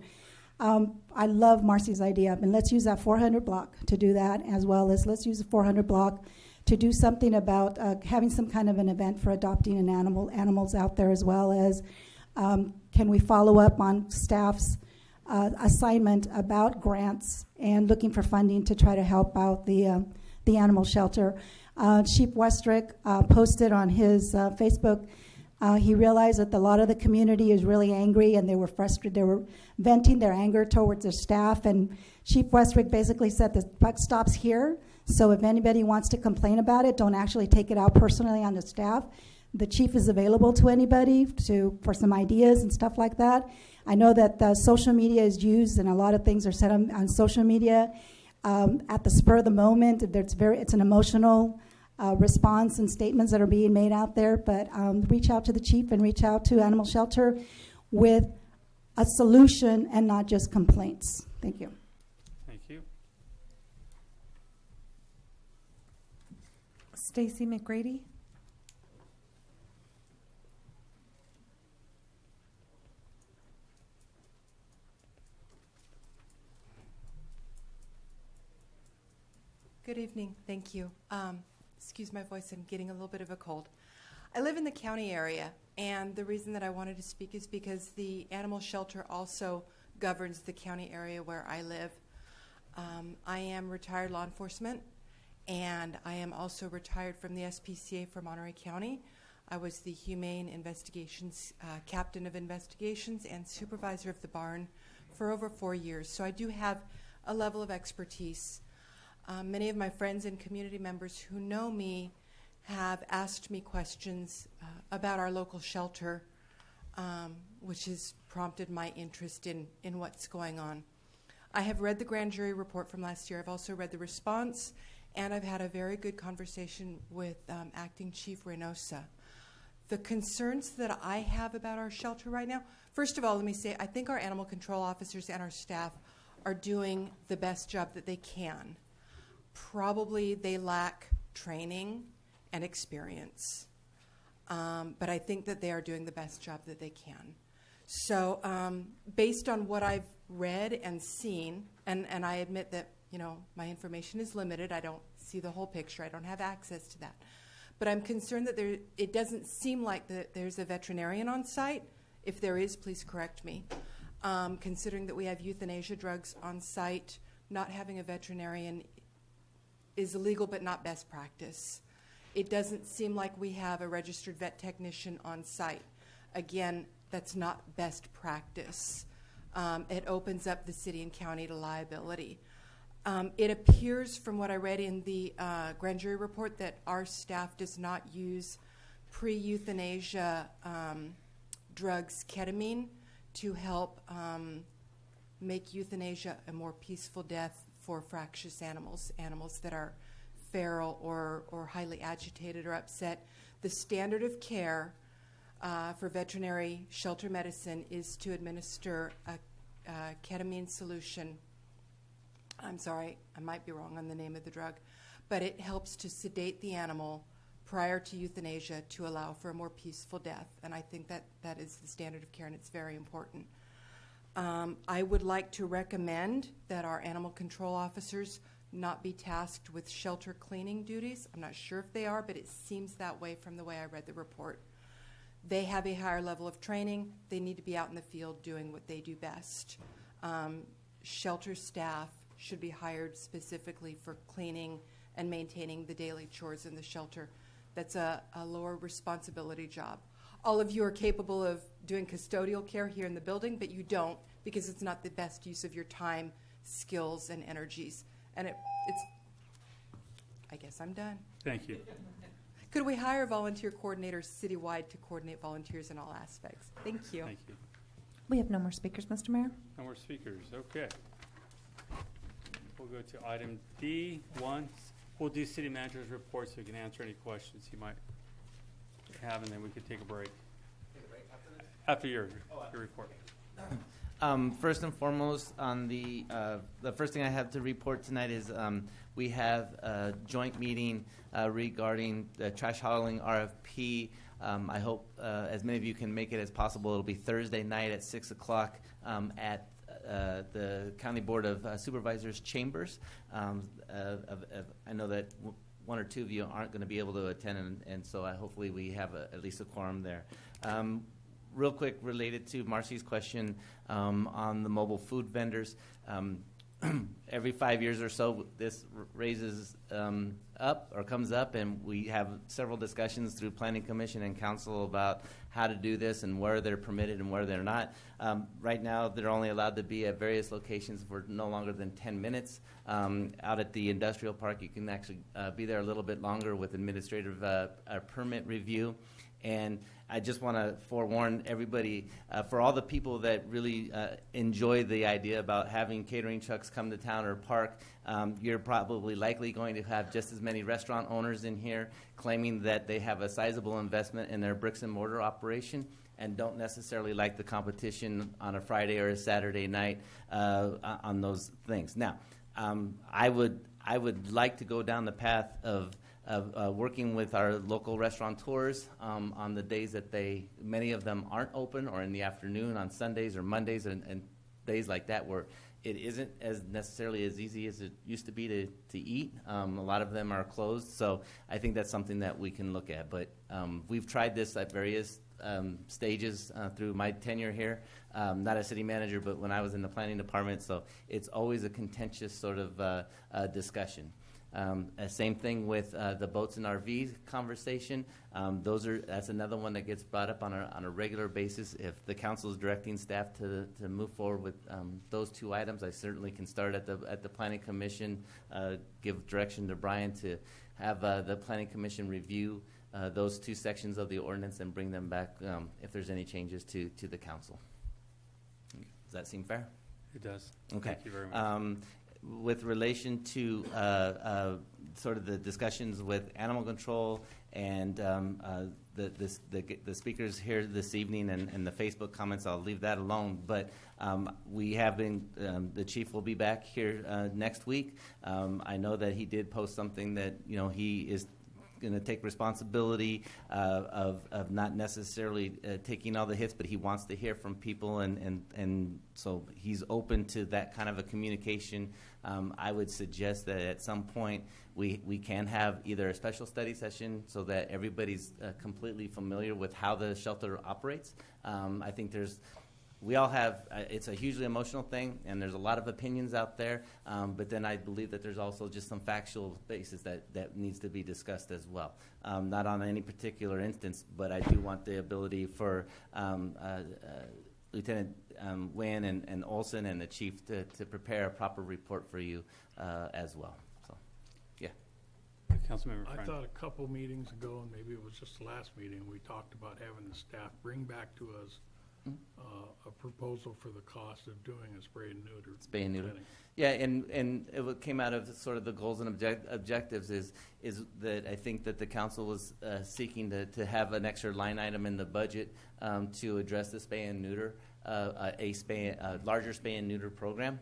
I love Marcy's idea, and let's use that 400 block to do that, as well as let's use the 400 block to do something about having some kind of an event for adopting an animals out there, as well as can we follow up on staff's assignment about grants and looking for funding to try to help out the animal shelter. Chief Westrick posted on his Facebook. He realized that a lot of the community is really angry and they were frustrated. They were venting their anger towards their staff. And Chief Westrick basically said the buck stops here. So if anybody wants to complain about it, don't actually take it out personally on the staff. The chief is available to anybody for some ideas and stuff like that. I know that social media is used and a lot of things are said on social media at the spur of the moment. It's an emotional response and statements that are being made out there, but reach out to the chief and reach out to Animal Shelter with a solution and not just complaints. Thank you. Thank you. Stacy McGrady. Good evening. Thank you. Excuse my voice, I'm getting a little bit of a cold. I live in the county area, and the reason that I wanted to speak is because the animal shelter also governs the county area where I live. I am retired law enforcement, and I am also retired from the SPCA for Monterey County. I was the Humane Investigations Captain of Investigations and Supervisor of the barn for over 4 years, so I do have a level of expertise. Many of my friends and community members who know me have asked me questions about our local shelter, which has prompted my interest in what's going on. I have read the grand jury report from last year. I've also read the response, and I've had a very good conversation with Acting Chief Reynosa. The concerns that I have about our shelter right now, first of all, let me say, I think our animal control officers and our staff are doing the best job that they can. Probably they lack training and experience, but I think that they are doing the best job that they can. So based on what I've read and seen, and I admit that, you know, my information is limited. I don't see the whole picture. I don't have access to that. But I'm concerned that it doesn't seem like that there's a veterinarian on site. If there is, please correct me. Considering that we have euthanasia drugs on site, not having a veterinarian is illegal but not best practice. It doesn't seem like we have a registered vet technician on site. Again, that's not best practice. It opens up the city and county to liability. It appears from what I read in the grand jury report that our staff does not use pre-euthanasia drugs, ketamine, to help make euthanasia a more peaceful death for fractious animals, animals that are feral or highly agitated or upset. The standard of care for veterinary shelter medicine is to administer a ketamine solution. I'm sorry, I might be wrong on the name of the drug, but it helps to sedate the animal prior to euthanasia to allow for a more peaceful death. And I think that that is the standard of care, and it's very important. I would like to recommend that our animal control officers not be tasked with shelter cleaning duties. I'm not sure if they are, but it seems that way from the way I read the report. They have a higher level of training. They need to be out in the field doing what they do best. Shelter staff should be hired specifically for cleaning and maintaining the daily chores in the shelter. That's a lower responsibility job. All of you are capable of doing custodial care here in the building, but you don't because it's not the best use of your time, skills, and energies. And it's, I guess I'm done. Thank you. Could we hire volunteer coordinators citywide to coordinate volunteers in all aspects? Thank you. Thank you. We have no more speakers, Mr. Mayor. No more speakers. Okay. We'll go to item D1. We'll do city manager's report so we can answer any questions you might have, and then we could take a break. After your report. First and foremost, on the first thing I have to report tonight is we have a joint meeting regarding the trash hauling RFP. I hope as many of you can make it as possible. It'll be Thursday night at 6 o'clock at the County Board of Supervisors chambers. I know that one or two of you aren't going to be able to attend, and so hopefully we have at least a quorum there. Real quick, related to Marcy's question on the mobile food vendors, every 5 years or so, this raises up or comes up, and we have several discussions through Planning Commission and Council about how to do this and where they're permitted and where they're not. Right now, they're only allowed to be at various locations for no longer than 10 minutes. Out at the industrial park, you can actually be there a little bit longer with administrative permit review. And I just want to forewarn everybody, for all the people that really enjoy the idea about having catering trucks come to town or park, you're probably likely going to have just as many restaurant owners in here claiming that they have a sizable investment in their bricks and mortar operation and don't necessarily like the competition on a Friday or a Saturday night on those things. Now, I would like to go down the path of working with our local restaurateurs on the days that many of them aren't open, or in the afternoon on Sundays or Mondays and days like that where it isn't as necessarily as easy as it used to be to eat. A lot of them are closed, so I think that's something that we can look at. But we've tried this at various stages through my tenure here, not as city manager, but when I was in the planning department, so it's always a contentious sort of discussion. Same thing with the boats and RVs conversation. That's another one that gets brought up on a regular basis. If the council is directing staff to move forward with those two items, I certainly can start at the Planning Commission, give direction to Brian to have the Planning Commission review those two sections of the ordinance and bring them back if there's any changes to the council. Does that seem fair? It does. Okay. Thank you very much. With relation to sort of the discussions with animal control and the speakers here this evening and the Facebook comments, I'll leave that alone. But we have been, the chief will be back here next week. I know that he did post something that he is going to take responsibility of not necessarily taking all the hits, but he wants to hear from people, and so he's open to that kind of a communication. I would suggest that at some point we can have either a special study session so that everybody's completely familiar with how the shelter operates. I think we all have, it's a hugely emotional thing, and there's a lot of opinions out there, but then I believe that there's also just some factual basis that needs to be discussed as well. Not on any particular instance, but I do want the ability for Lieutenant Nguyen and Olson and the chief to prepare a proper report for you as well. So, yeah. Councilmember I Friend. thought a couple meetings ago, and maybe it was just the last meeting, we talked about having the staff bring back to us a proposal for the cost of doing a spay and neuter. Spay and neuter. clinic. Yeah, and what came out of sort of the goals and objectives is that I think that the council was seeking to have an extra line item in the budget to address the spay and neuter, a larger spay and neuter program.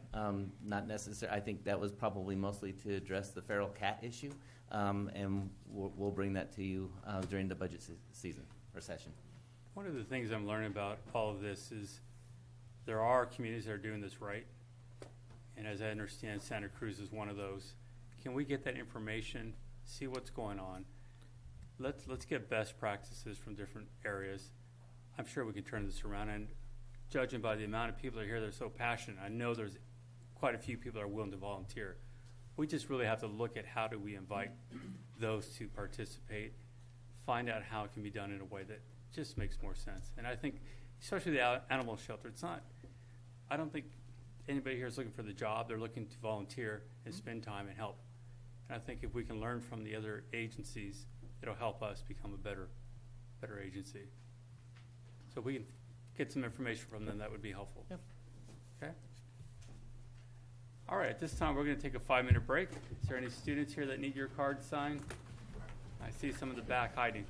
Not necessarily. I think that was probably mostly to address the feral cat issue, and we'll bring that to you during the budget season or session. One of the things I'm learning about all of this is there are communities that are doing this right, and as I understand, Santa Cruz is one of those. Can we get that information, see what's going on? Let's get best practices from different areas. I'm sure we can turn this around, and judging by the amount of people that are here that are so passionate, I know there's quite a few people that are willing to volunteer. We just really have to look at how do we invite those to participate, find out how it can be done in a way that just makes more sense. And I think, especially the animal shelter, I don't think anybody here is looking for the job. They're looking to volunteer and spend time and help. And I think if we can learn from the other agencies, it'll help us become a better agency. So if we can get some information from them, that would be helpful. Yep. Okay? All right, at this time, we're going to take a 5-minute break. Is there any students here that need your card signed? I see some in the back hiding.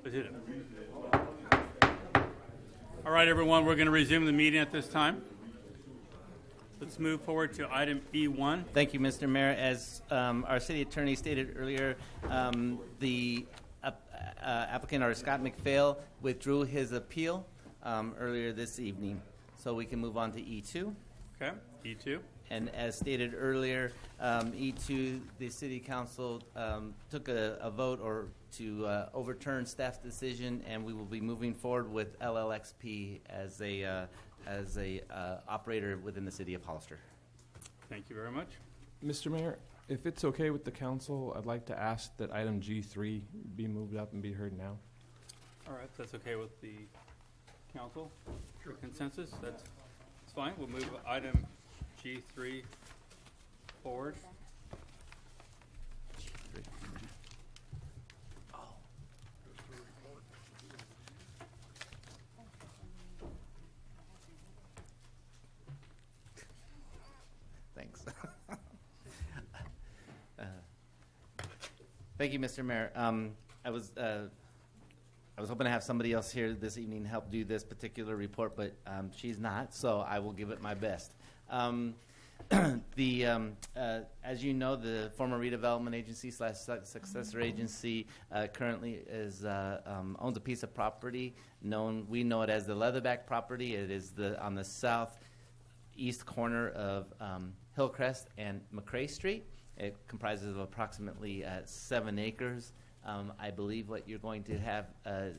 Let's hit it. All right, everyone, we're going to resume the meeting at this time. Let's move forward to item E1. Thank you, Mr. Mayor. As our city attorney stated earlier, the applicant, or Scott McPhail, withdrew his appeal earlier this evening. So we can move on to E2. Okay, E2. And as stated earlier, E2, the city council took a vote to overturn staff's decision, and we will be moving forward with LLXP as a operator within the city of Hollister. Thank you very much. Mr. Mayor, if it's okay with the council, I'd like to ask that item G3 be moved up and be heard now. All right, that's okay with the council? Sure. Consensus? That's fine. We'll move item G3 forward. Thanks. Thank you, Mr. Mayor. I was hoping to have somebody else here this evening help do this particular report, but she's not, so I will give it my best. As you know, the former redevelopment agency / successor agency currently owns a piece of property we know it as the Leatherback property. It is on the southeast corner of Hillcrest and McCrae Street. It comprises of approximately 7 acres. I believe what you're going to have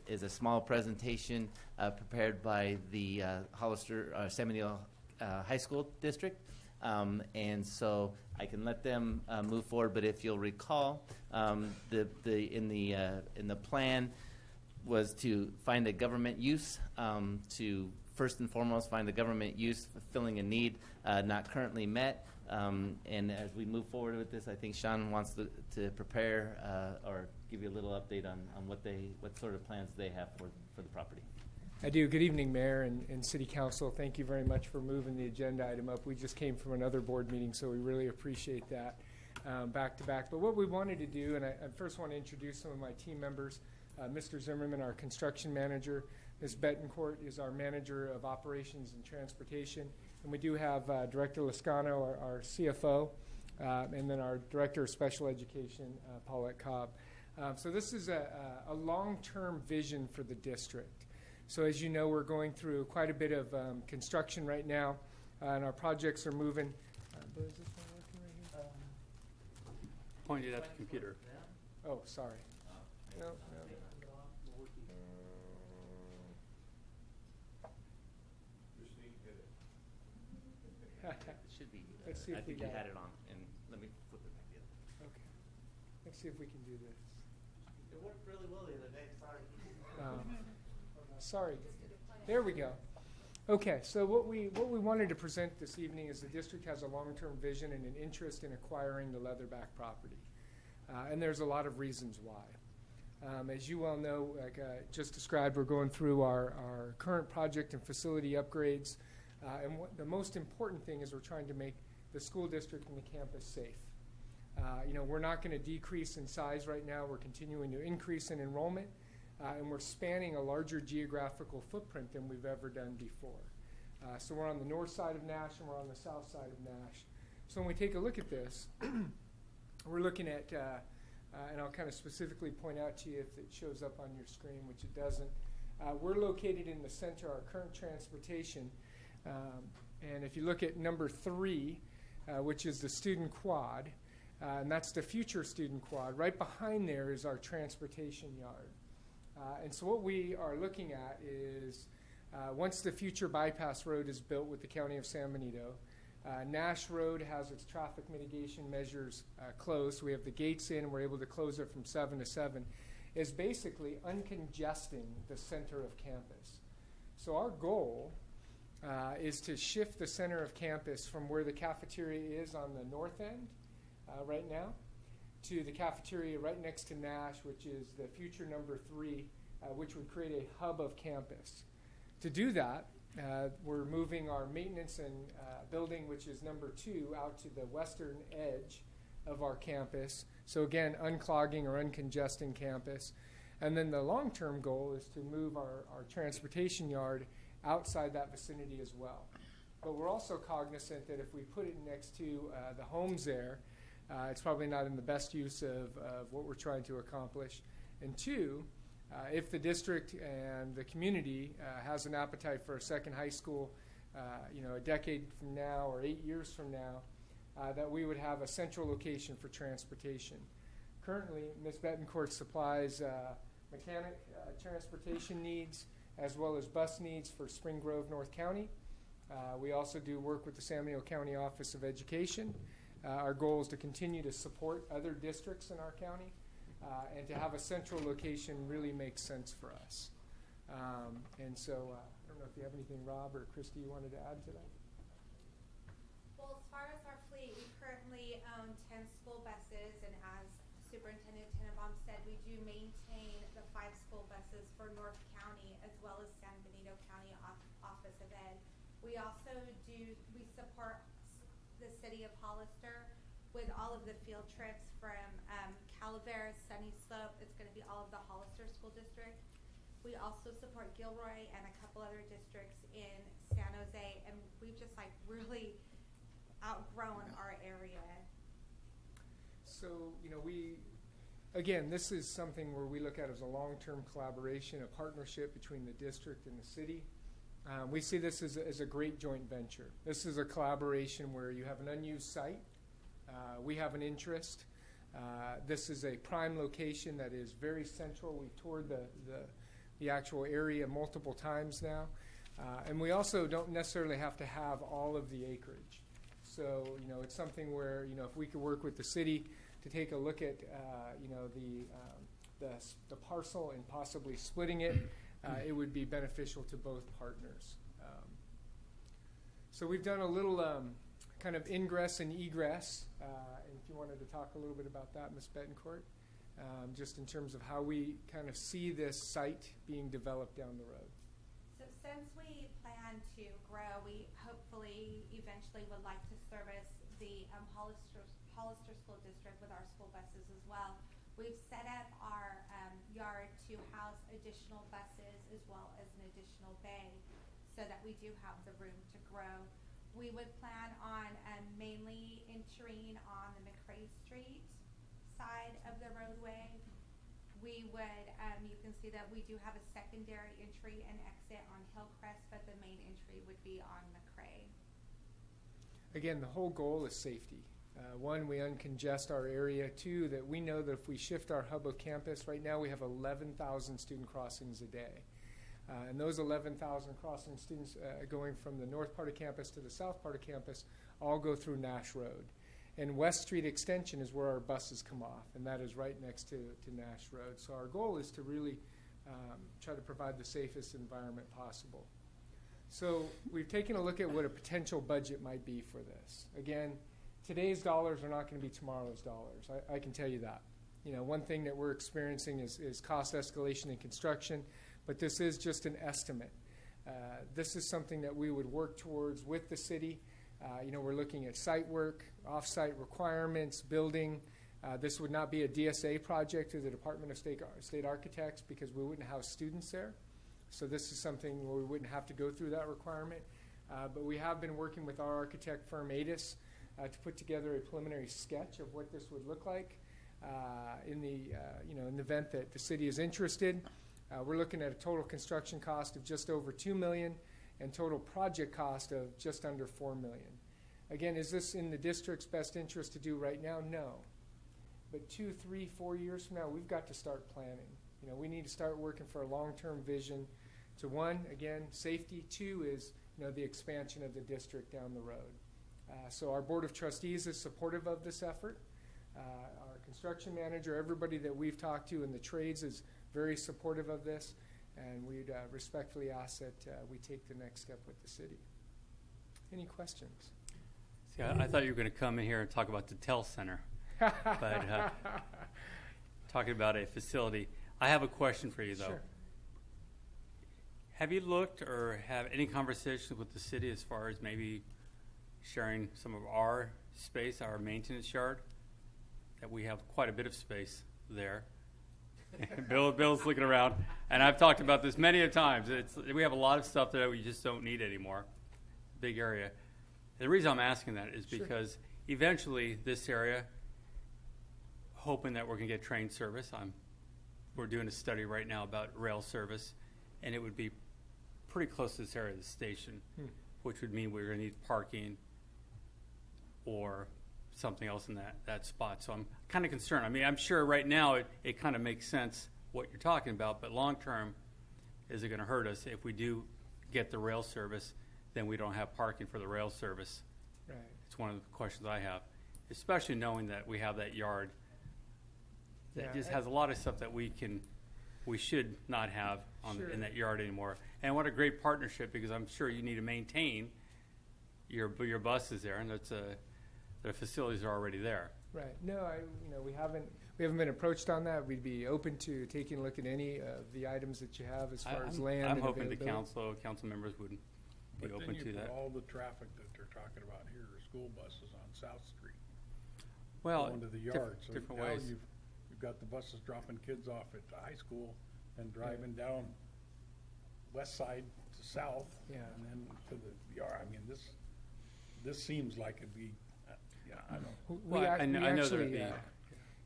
is a small presentation prepared by the Hollister San Benito High School District. And so I can let them move forward. But if you'll recall, in the plan was to find a government use, to first and foremost find a government use fulfilling a need not currently met. And as we move forward with this, I think Sean wants to prepare or give you a little update on what sort of plans they have for the property. I do. Good evening, Mayor and City Council. Thank you very much for moving the agenda item up. We just came from another board meeting, so we really appreciate that back to back. But what we wanted to do, and I first want to introduce some of my team members, Mr. Zimmerman, our construction manager. Ms. Betancourt is our manager of operations and transportation. And we do have Director Lascano, our CFO, and then our Director of Special Education, Paulette Cobb. So this is a long-term vision for the district. So as you know, we're going through quite a bit of construction right now, and our projects are moving. Is this one working right here? Pointed at the computer. Oh, sorry. No. It should be. Let's see if I think we you got had it on, and let me flip it back the other way. Okay. Let's see if we can do this. It worked really well the other day. Sorry. Sorry. There we go. Okay, so what we wanted to present this evening is the district has a long-term vision and an interest in acquiring the Leatherback property. And there's a lot of reasons why. As you well know, like just described, we're going through our current project and facility upgrades. And the most important thing is we're trying to make the school district and the campus safe. We're not going to decrease in size right now. We're continuing to increase in enrollment. And we're spanning a larger geographical footprint than we've ever done before. So we're on the north side of Nash and we're on the south side of Nash. So when we take a look at this, we're looking at, and I'll kind of specifically point out to you if it shows up on your screen, which it doesn't. We're located in the center, our current transportation. And if you look at number 3, which is the student quad, and that's the future student quad, right behind there is our transportation yard. And so what we are looking at is once the future bypass road is built with the County of San Benito, Nash Road has its traffic mitigation measures closed. We have the gates in and we're able to close it from 7 to 7, is basically uncongesting the center of campus. So our goal is to shift the center of campus from where the cafeteria is on the north end right now to the cafeteria right next to Nash, which is the future number 3, which would create a hub of campus. To do that, we're moving our maintenance and building, which is number 2, out to the western edge of our campus. So again, unclogging or uncongesting campus. And then the long-term goal is to move our transportation yard outside that vicinity as well. But we're also cognizant that if we put it next to the homes there, it's probably not in the best use of what we're trying to accomplish. And 2, if the district and the community has an appetite for a second high school, a decade from now or 8 years from now, that we would have a central location for transportation. Currently, Ms. Betancourt supplies mechanic transportation needs as well as bus needs for Spring Grove, North County. We also do work with the San Benito County Office of Education. Our goal is to continue to support other districts in our county, and to have a central location really makes sense for us. And so I don't know if you have anything, Rob or Christy, you wanted to add to that? Well, as far as our fleet, we currently own 10 school buses, and as Superintendent Tenenbaum said, we do maintain the 5 school buses for North County as well as San Benito County Office of Ed. We also we support the city of Hollister with all of the field trips from Calaveras, Sunny Slope. It's going to be all of the Hollister School District. We also support Gilroy and a couple other districts in San Jose, and we've just really outgrown our area. So, again, this is something where we look at as a long-term collaboration, a partnership between the district and the city. We see this as a great joint venture. This is a collaboration where you have an unused site. We have an interest. This is a prime location that is very central. We've toured the actual area multiple times now. And we also don't necessarily have to have all of the acreage. So, it's something where, if we could work with the city to take a look at, the parcel and possibly splitting it, it would be beneficial to both partners. So we've done a little kind of ingress and egress, and if you wanted to talk a little bit about that, Ms. Betancourt, just in terms of how we kind of see this site being developed down the road. So since we plan to grow, we hopefully eventually would like to service the Hollister School District with our school buses as well. We've set up our yard to house additional buses as well as an additional bay so that we do have the room to grow. We would plan on mainly entering on the McRae Street side of the roadway. We would, you can see that we do have a secondary entry and exit on Hillcrest, but the main entry would be on McRae. Again, the whole goal is safety. 1, we uncongest our area. 2, that we know that if we shift our hub of campus, right now we have 11,000 student crossings a day. And those 11,000 crossing students going from the north part of campus to the south part of campus all go through Nash Road. And West Street Extension is where our buses come off, and that is right next to Nash Road. So our goal is to really try to provide the safest environment possible. So we've taken a look at what a potential budget might be for this. Again, today's dollars are not going to be tomorrow's dollars. I can tell you that. One thing that we're experiencing is cost escalation in construction, but this is just an estimate. This is something that we would work towards with the city. We're looking at site work, off-site requirements, building. This would not be a DSA project through the Department of State Architects because we wouldn't house students there. So this is something where we wouldn't have to go through that requirement. But we have been working with our architect firm, ADIS, to put together a preliminary sketch of what this would look like in the event that the city is interested. We're looking at a total construction cost of just over $2 million and total project cost of just under $4 million. Again, is this in the district's best interest to do right now? No. But 2, 3, 4 years from now, we've got to start planning. We need to start working for a long-term vision to 1, again, safety. 2 is, the expansion of the district down the road. So our Board of Trustees is supportive of this effort. Our construction manager, everybody that we've talked to in the trades is very supportive of this, and we'd respectfully ask that we take the next step with the city. Any questions? See, I thought you were going to come in here and talk about the TEL Center, but talking about a facility. I have a question for you, though. Sure. Have you looked or have any conversations with the city as far as maybe sharing some of our space, our maintenance yard? That we have quite a bit of space there. Bill's looking around, and I've talked about this many a times. We have a lot of stuff that we just don't need anymore. Big area. The reason I'm asking that is because eventually this area, hoping that we're going to get train service. We're doing a study right now about rail service, and it would be pretty close to this area of the station, which would mean we're going to need parking or something else in that spot. So I'm kind of concerned. I mean, I'm sure right now it kind of makes sense what you're talking about, but long term, is it going to hurt us if we do get the rail service, then we don't have parking for the rail service? Right. It's one of the questions I have, especially knowing that we have that yard that just has a lot of stuff that we should not have in that yard anymore. And what a great partnership, because I'm sure you need to maintain your buses there, and the facilities are already there. Right. No, we haven't been approached on that. We'd be open to taking a look at any of the items that you have as far as land. I'm and hoping the availability. council members would be open to that. But all the traffic that they're talking about here are school buses on South Street. Well, going to the yard. So different now ways. You've got the buses dropping kids off at the high school and driving down west side to south, and then to the yard. I mean, this seems like it'd be. I know that it'd be.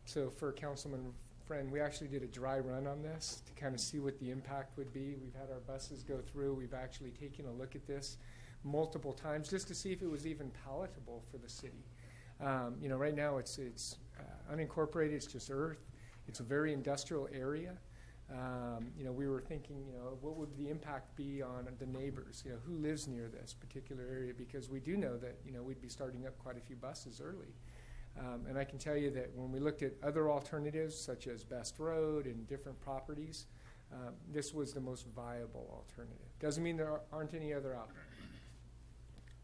So for Councilman Friend, we actually did a dry run on this to kind of see what the impact would be. We've had our buses go through. We've actually taken a look at this multiple times just to see if it was even palatable for the city. Right now it's unincorporated. It's just earth. It's a very industrial area. We were thinking, what would the impact be on the neighbors? Who lives near this particular area? Because we do know that, we'd be starting up quite a few buses early. And I can tell you that when we looked at other alternatives, such as Best Road and different properties, this was the most viable alternative. Doesn't mean there aren't any other out there.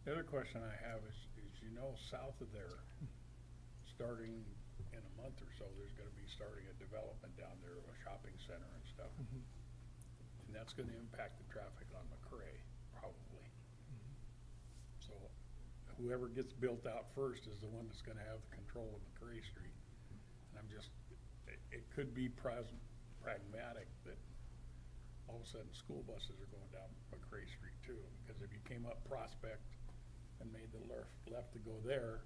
The other question I have is south of there, starting in a month or so, there's going to be starting a development down there of a shopping center and stuff. And that's going to impact the traffic on McCrae, probably. So whoever gets built out first is the one that's going to have the control of McCrae Street. And it could be pragmatic that all of a sudden school buses are going down McCrae Street too. Because if you came up Prospect and made the left to go there,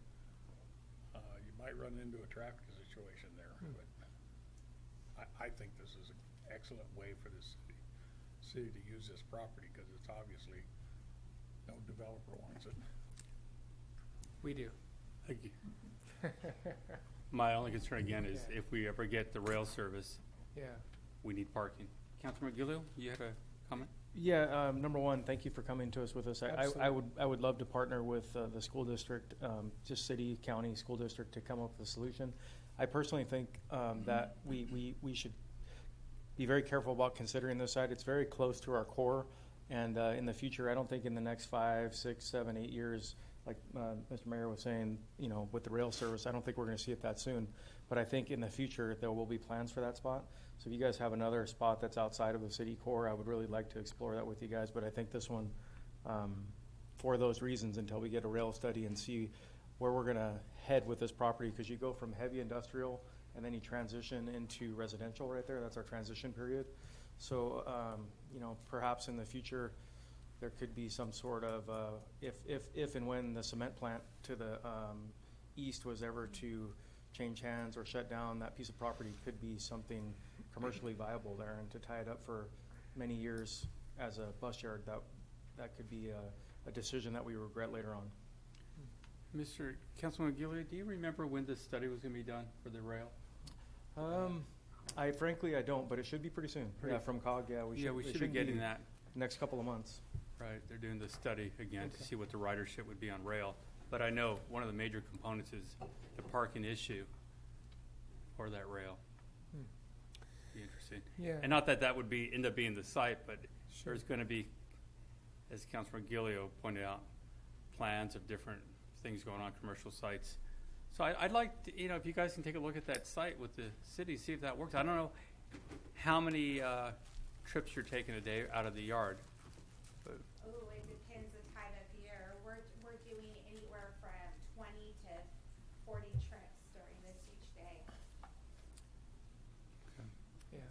you might run into a traffic situation there. But I think this is an excellent way for the city to use this property, because it's obviously no developer wants it. We do. Thank you. My only concern again is if we ever get the rail service, we need parking. Councilman Gilliu, you had a comment? Yeah, number one, thank you for coming to us with us. I would love to partner with the school district, just city, county, school district, to come up with a solution. I personally think that we should be very careful about considering this site. It's very close to our core, and in the future, I don't think in the next 5, 6, 7, 8 years, like Mr. Mayor was saying, with the rail service, I don't think we're going to see it that soon. But I think in the future, there will be plans for that spot. So if you guys have another spot that's outside of the city core, I would really like to explore that with you guys. But I think this one, for those reasons, until we get a rail study and see where we're going to head with this property, because you go from heavy industrial and then you transition into residential right there. That's our transition period. So, perhaps in the future, there could be some sort of, if and when the cement plant to the east was ever to change hands or shut down, that piece of property could be something commercially viable there, and to tie it up for many years as a bus yard, that could be a decision that we regret later on. Mr. Councilman Gilliu, do you remember when this study was going to be done for the rail? Frankly, I don't, but it should be pretty soon. From COG, we should be getting that next couple of months. Right, they're doing the study again to see what the ridership would be on rail. But I know one of the major components is the parking issue for that rail. Be interesting. Yeah. And not that would end up being the site, but there's going to be, as Councilman Gilliu pointed out, plans of different things going on commercial sites. So I'd like to, if you guys can take a look at that site with the city, see if that works. I don't know how many trips you're taking a day out of the yard. Oh, it depends the time of year. We're doing anywhere from 20 to 40 trips during this each day. Yeah.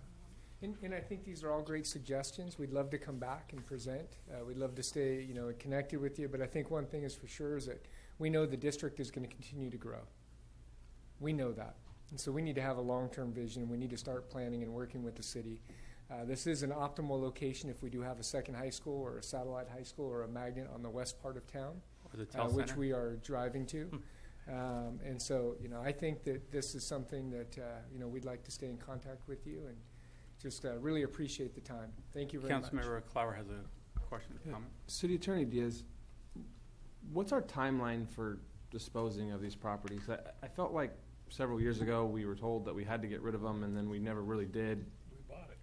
And I think these are all great suggestions. We'd love to come back and present. We'd love to stay, connected with you. But I think one thing is for sure is that we know the district is going to continue to grow. We know that. And so we need to have a long-term vision. We need to start planning and working with the city. This is an optimal location if we do have a second high school or a satellite high school or a magnet on the west part of town, Or the tel which center. we are driving to. And so, I think that this is something that, we'd like to stay in contact with you and just really appreciate the time. Thank you very much. Councilmember Clower has a question or comment. City Attorney Diaz, what's our timeline for disposing of these properties? I felt like several years ago we were told that we had to get rid of them, and then we never really did. We bought it.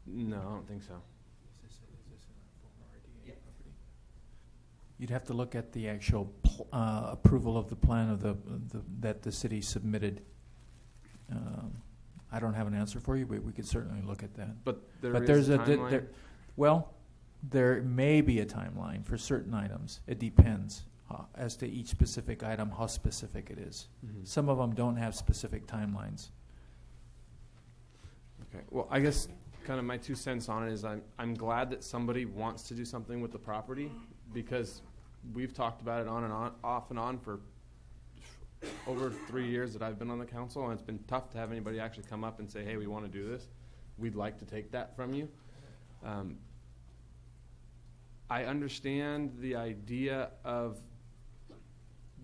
No, I don't think so. You'd have to look at the actual approval of the plan of that the city submitted. I don't have an answer for you, but we could certainly look at that. But there's a timeline? There may be a timeline for certain items. It depends as to each specific item, how specific it is. Mhm. Some of them don't have specific timelines. Okay. Well, I guess kind of my 2 cents on it is I'm glad that somebody wants to do something with the property, because we've talked about it on and on, off and on for over 3 years that I've been on the council, and it's been tough to have anybody actually come up and say, hey, we want to do this. We'd like to take that from you. I understand the idea of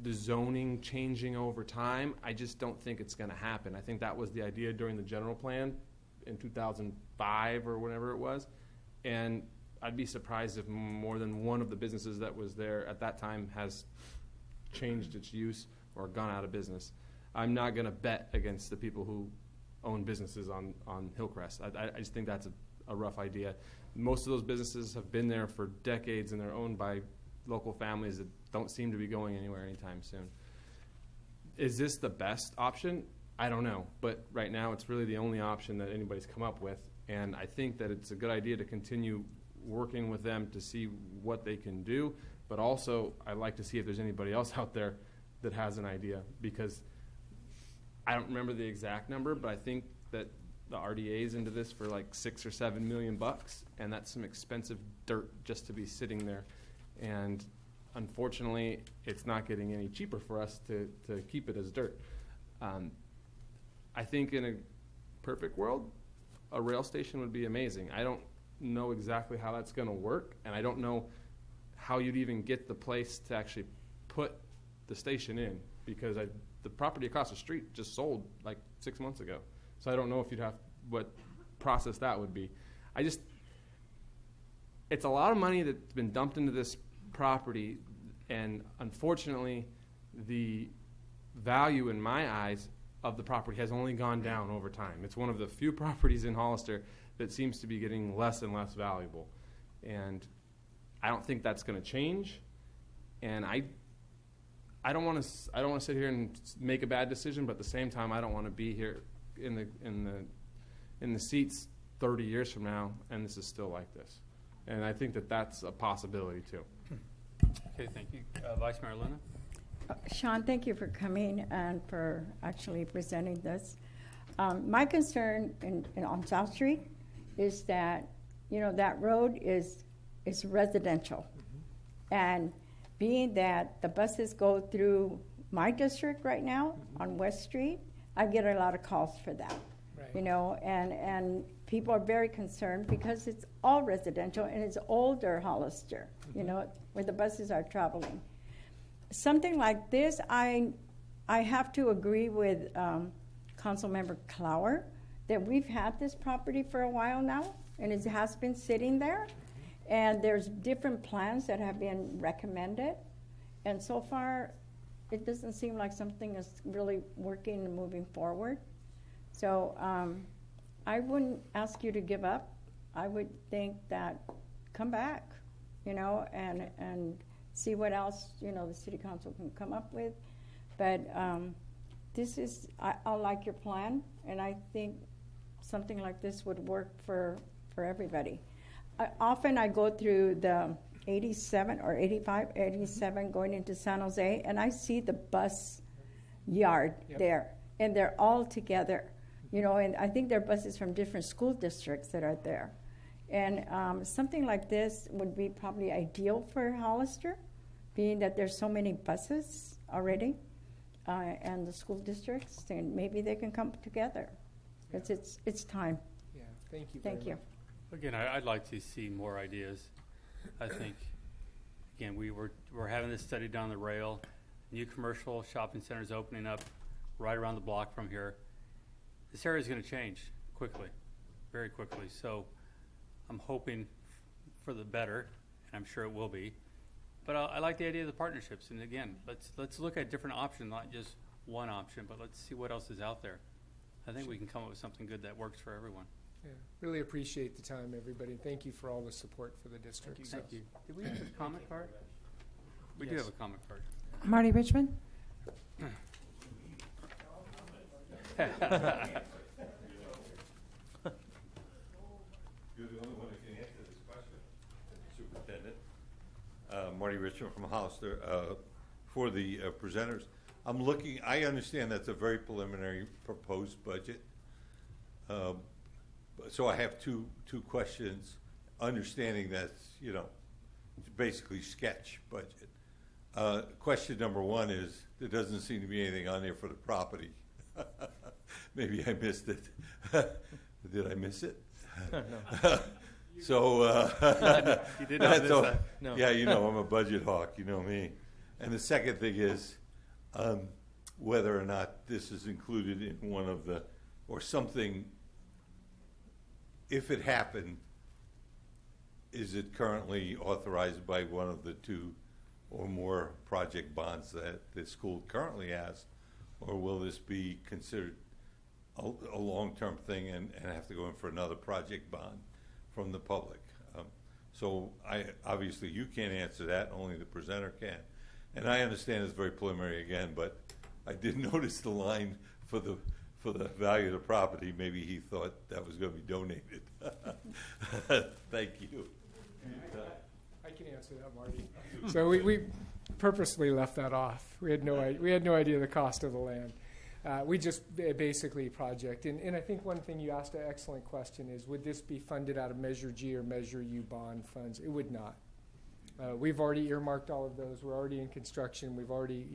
the zoning changing over time. I just don't think it's going to happen. I think that was the idea during the general plan in 2005 or whenever it was. And I'd be surprised if more than one of the businesses that was there at that time has changed its use or gone out of business. I'm not going to bet against the people who own businesses on Hillcrest. I just think that's a rough idea. Most of those businesses have been there for decades, and they're owned by local families that don't seem to be going anywhere anytime soon. Is this the best option? I don't know. But right now, it's really the only option that anybody's come up with. And I think that it's a good idea to continue working with them to see what they can do. But also, I'd like to see if there's anybody else out there that has an idea, because I don't remember the exact number, but I think that the RDA's into this for like $6 or $7 million, and that's some expensive dirt just to be sitting there. And unfortunately, it's not getting any cheaper for us to keep it as dirt. I think in a perfect world, a rail station would be amazing. I don't know exactly how that's going to work, and I don't know how you'd even get the place to actually put the station in, because the property across the street just sold like 6 months ago. So I don't know if you'd have what process that would be. It's a lot of money that's been dumped into this property, and unfortunately, the value in my eyes of the property has only gone down over time. It's one of the few properties in Hollister that seems to be getting less and less valuable, and I don't think that's going to change. And I don't want to sit here and make a bad decision, but at the same time, I don't want to be here in the seats 30 years from now, and this is still like this. And I think that that's a possibility too. Okay, thank you. Vice Mayor Luna? Sean, thank you for coming and for actually presenting this. My concern on South Street is that, that road is residential. And being that the buses go through my district right now on West Street, I get a lot of calls for that. Right. And people are very concerned because it's all residential and it's older Hollister, where the buses are traveling. Something like this, I have to agree with Councilmember Clower that we've had this property for a while now, and it has been sitting there, and there's different plans that have been recommended, and so far it doesn't seem like something is really working and moving forward. So I wouldn't ask you to give up. I would think that come back, and see what else, the city council can come up with. But I like your plan, and I think something like this would work for everybody. often I go through the 87 or 85, 87 going into San Jose, and I see the bus yard there, and they're all together, you know, and I think they're buses from different school districts that are there. And something like this would be probably ideal for Hollister, being that there's so many buses already, and the school districts, and maybe they can come together. It's time. Yeah, thank you. Thank you. Again, I'd like to see more ideas. I think, again, we're having this study down the rail. New commercial shopping centers opening up right around the block from here. This area is going to change quickly, very quickly. So I'm hoping for the better, and I'm sure it will be. But I like the idea of the partnerships. And again, let's look at different options, not just one option, but let's see what else is out there. I think we can come up with something good that works for everyone. Yeah, really appreciate the time, everybody. Thank you for all the support for the district. Thank you. Did we have a comment card? We do have a comment card. Marty Richmond? You're the only one that can answer this question, Superintendent. Marty Richmond from Hollister. For the presenters, I understand that's a very preliminary proposed budget. So I have two questions, understanding that's, you know, basically sketch budget. Question number one is, there doesn't seem to be anything on there for the property. Maybe I missed it. Did I miss it? No. So, you did not miss that. No. Yeah, you know, I'm a budget hawk, you know me. And the second thing is whether or not this is included in one of the, or something, if it happened, is it currently authorized by one of the two or more project bonds that the school currently has, or will this be considered a long-term thing and have to go in for another project bond from the public? So obviously you can't answer that, only the presenter can. And I understand it's very preliminary again, but I did notice the line for the value of the property. Maybe he thought that was going to be donated. Thank you. I can answer that, Marty. So we purposely left that off. We had no idea the cost of the land. We just basically project. And I think one thing you asked an excellent question is, would this be funded out of Measure G or Measure U bond funds? It would not. We've already earmarked all of those. We're already in construction. We've already,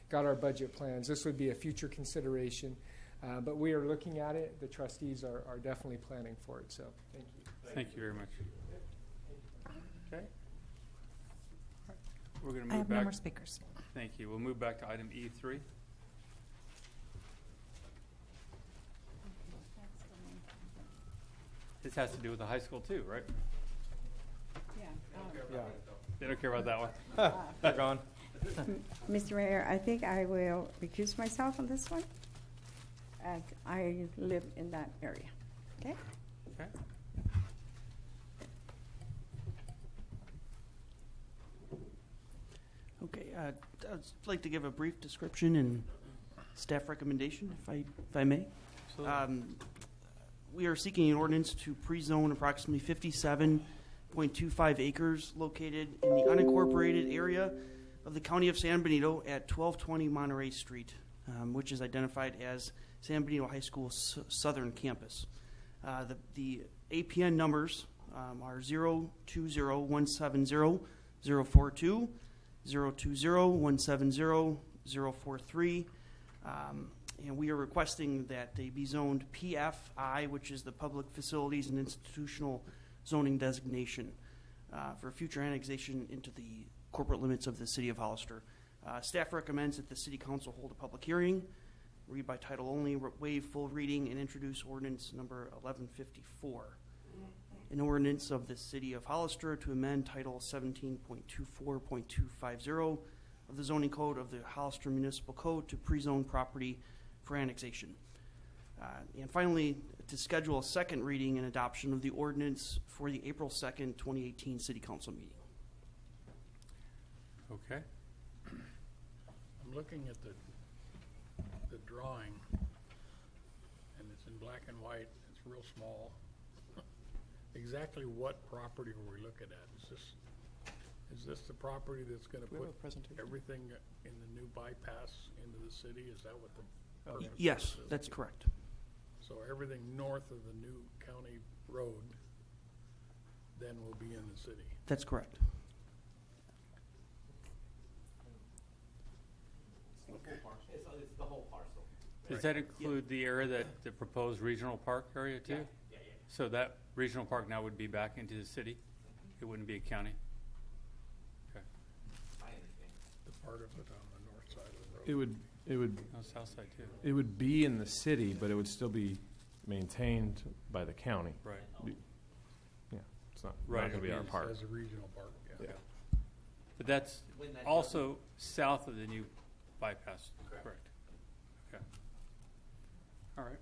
got our budget plans. This would be a future consideration. But we are looking at it. The trustees are definitely planning for it. So thank you. Thank you very much. Okay. We're going to move I have back. no more speakers. Thank you. We'll move back to item E3. This has to do with the high school too, right? Yeah. They don't care about that one. They're gone. Mr. Mayor, I think I will recuse myself on this one, as I live in that area. Okay? Okay. Okay, I'd like to give a brief description and staff recommendation, if I may. We are seeking an ordinance to pre-zone approximately 57.25 acres located in the unincorporated area of the County of San Benito at 1220 Monterey Street, which is identified as San Benito High School's southern campus. The APN numbers are 020-170-042, 020-170-043, and we are requesting that they be zoned PFI, which is the Public Facilities and Institutional Zoning Designation, for future annexation into the corporate limits of the City of Hollister. Staff recommends that the City Council hold a public hearing, read by title only, waive full reading, and introduce ordinance number 1154. An ordinance of the City of Hollister to amend Title 17.24.250 of the zoning code of the Hollister Municipal Code to pre-zone property for annexation. And finally, to schedule a second reading and adoption of the ordinance for the April 2nd, 2018 City Council meeting. Okay. I'm looking at the drawing, and it's in black and white. It's real small. exactly what property are we looking at? Is this the property that's gonna Do we have put a presentation? everything in the new bypass into the city? Is that what the purpose of Yes, this is? that's correct. So everything north of the new county road then will be in the city? That's correct. It's the whole parcel. Does that include the area that the proposed regional park area too? Yeah. So that regional park now would be back into the city? It wouldn't be a county? Okay. I understand. The part of it on the north side of the road? It would No, south side too. it would be in the city, but it would still be maintained by the county. Right. Yeah, it's not Right, going to be it'll our be park. As a regional park, yeah. But that's When that also south of the new bypass, correct? Okay. All right.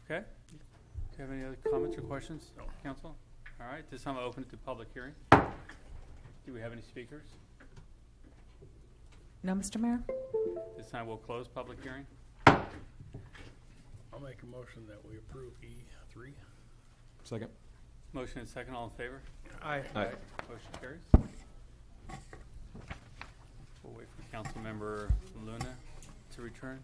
Okay. Do you have any other comments or questions, council? All right, this time I'll open it to public hearing. Do we have any speakers? No, Mr. Mayor? This time we'll close public hearing. I'll make a motion that we approve E3. Second. Motion and second, all in favor? Aye. Aye. Motion carries. We'll wait for Councilmember Luna to return.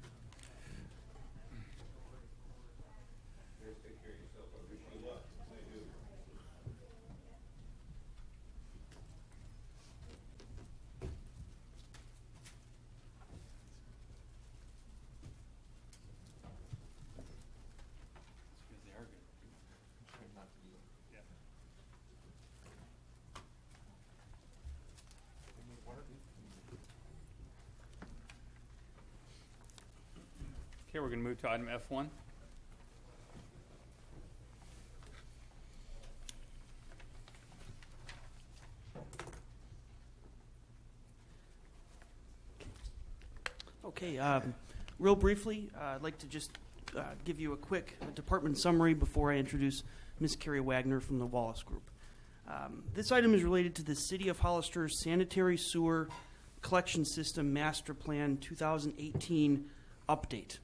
Okay, we're going to move to item F1. Okay, real briefly, I'd like to just give you a quick department summary before I introduce Ms. Carrie Wagner from the Wallace Group. This item is related to the City of Hollister Sanitary Sewer Collection System Master Plan 2018 update.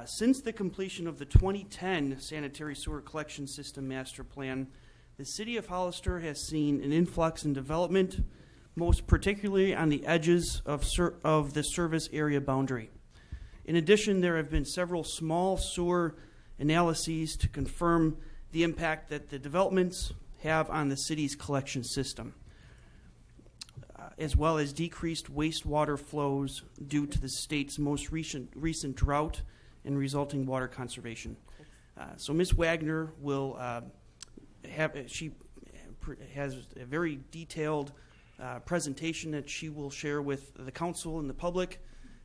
Since the completion of the 2010 Sanitary Sewer Collection System Master Plan, the City of Hollister has seen an influx in development, most particularly on the edges of the service area boundary. In addition, there have been several small sewer analyses to confirm the impact that the developments have on the city's collection system, as well as decreased wastewater flows due to the state's most recent drought and resulting water conservation. So Ms. Wagner will has a very detailed presentation that she will share with the council and the public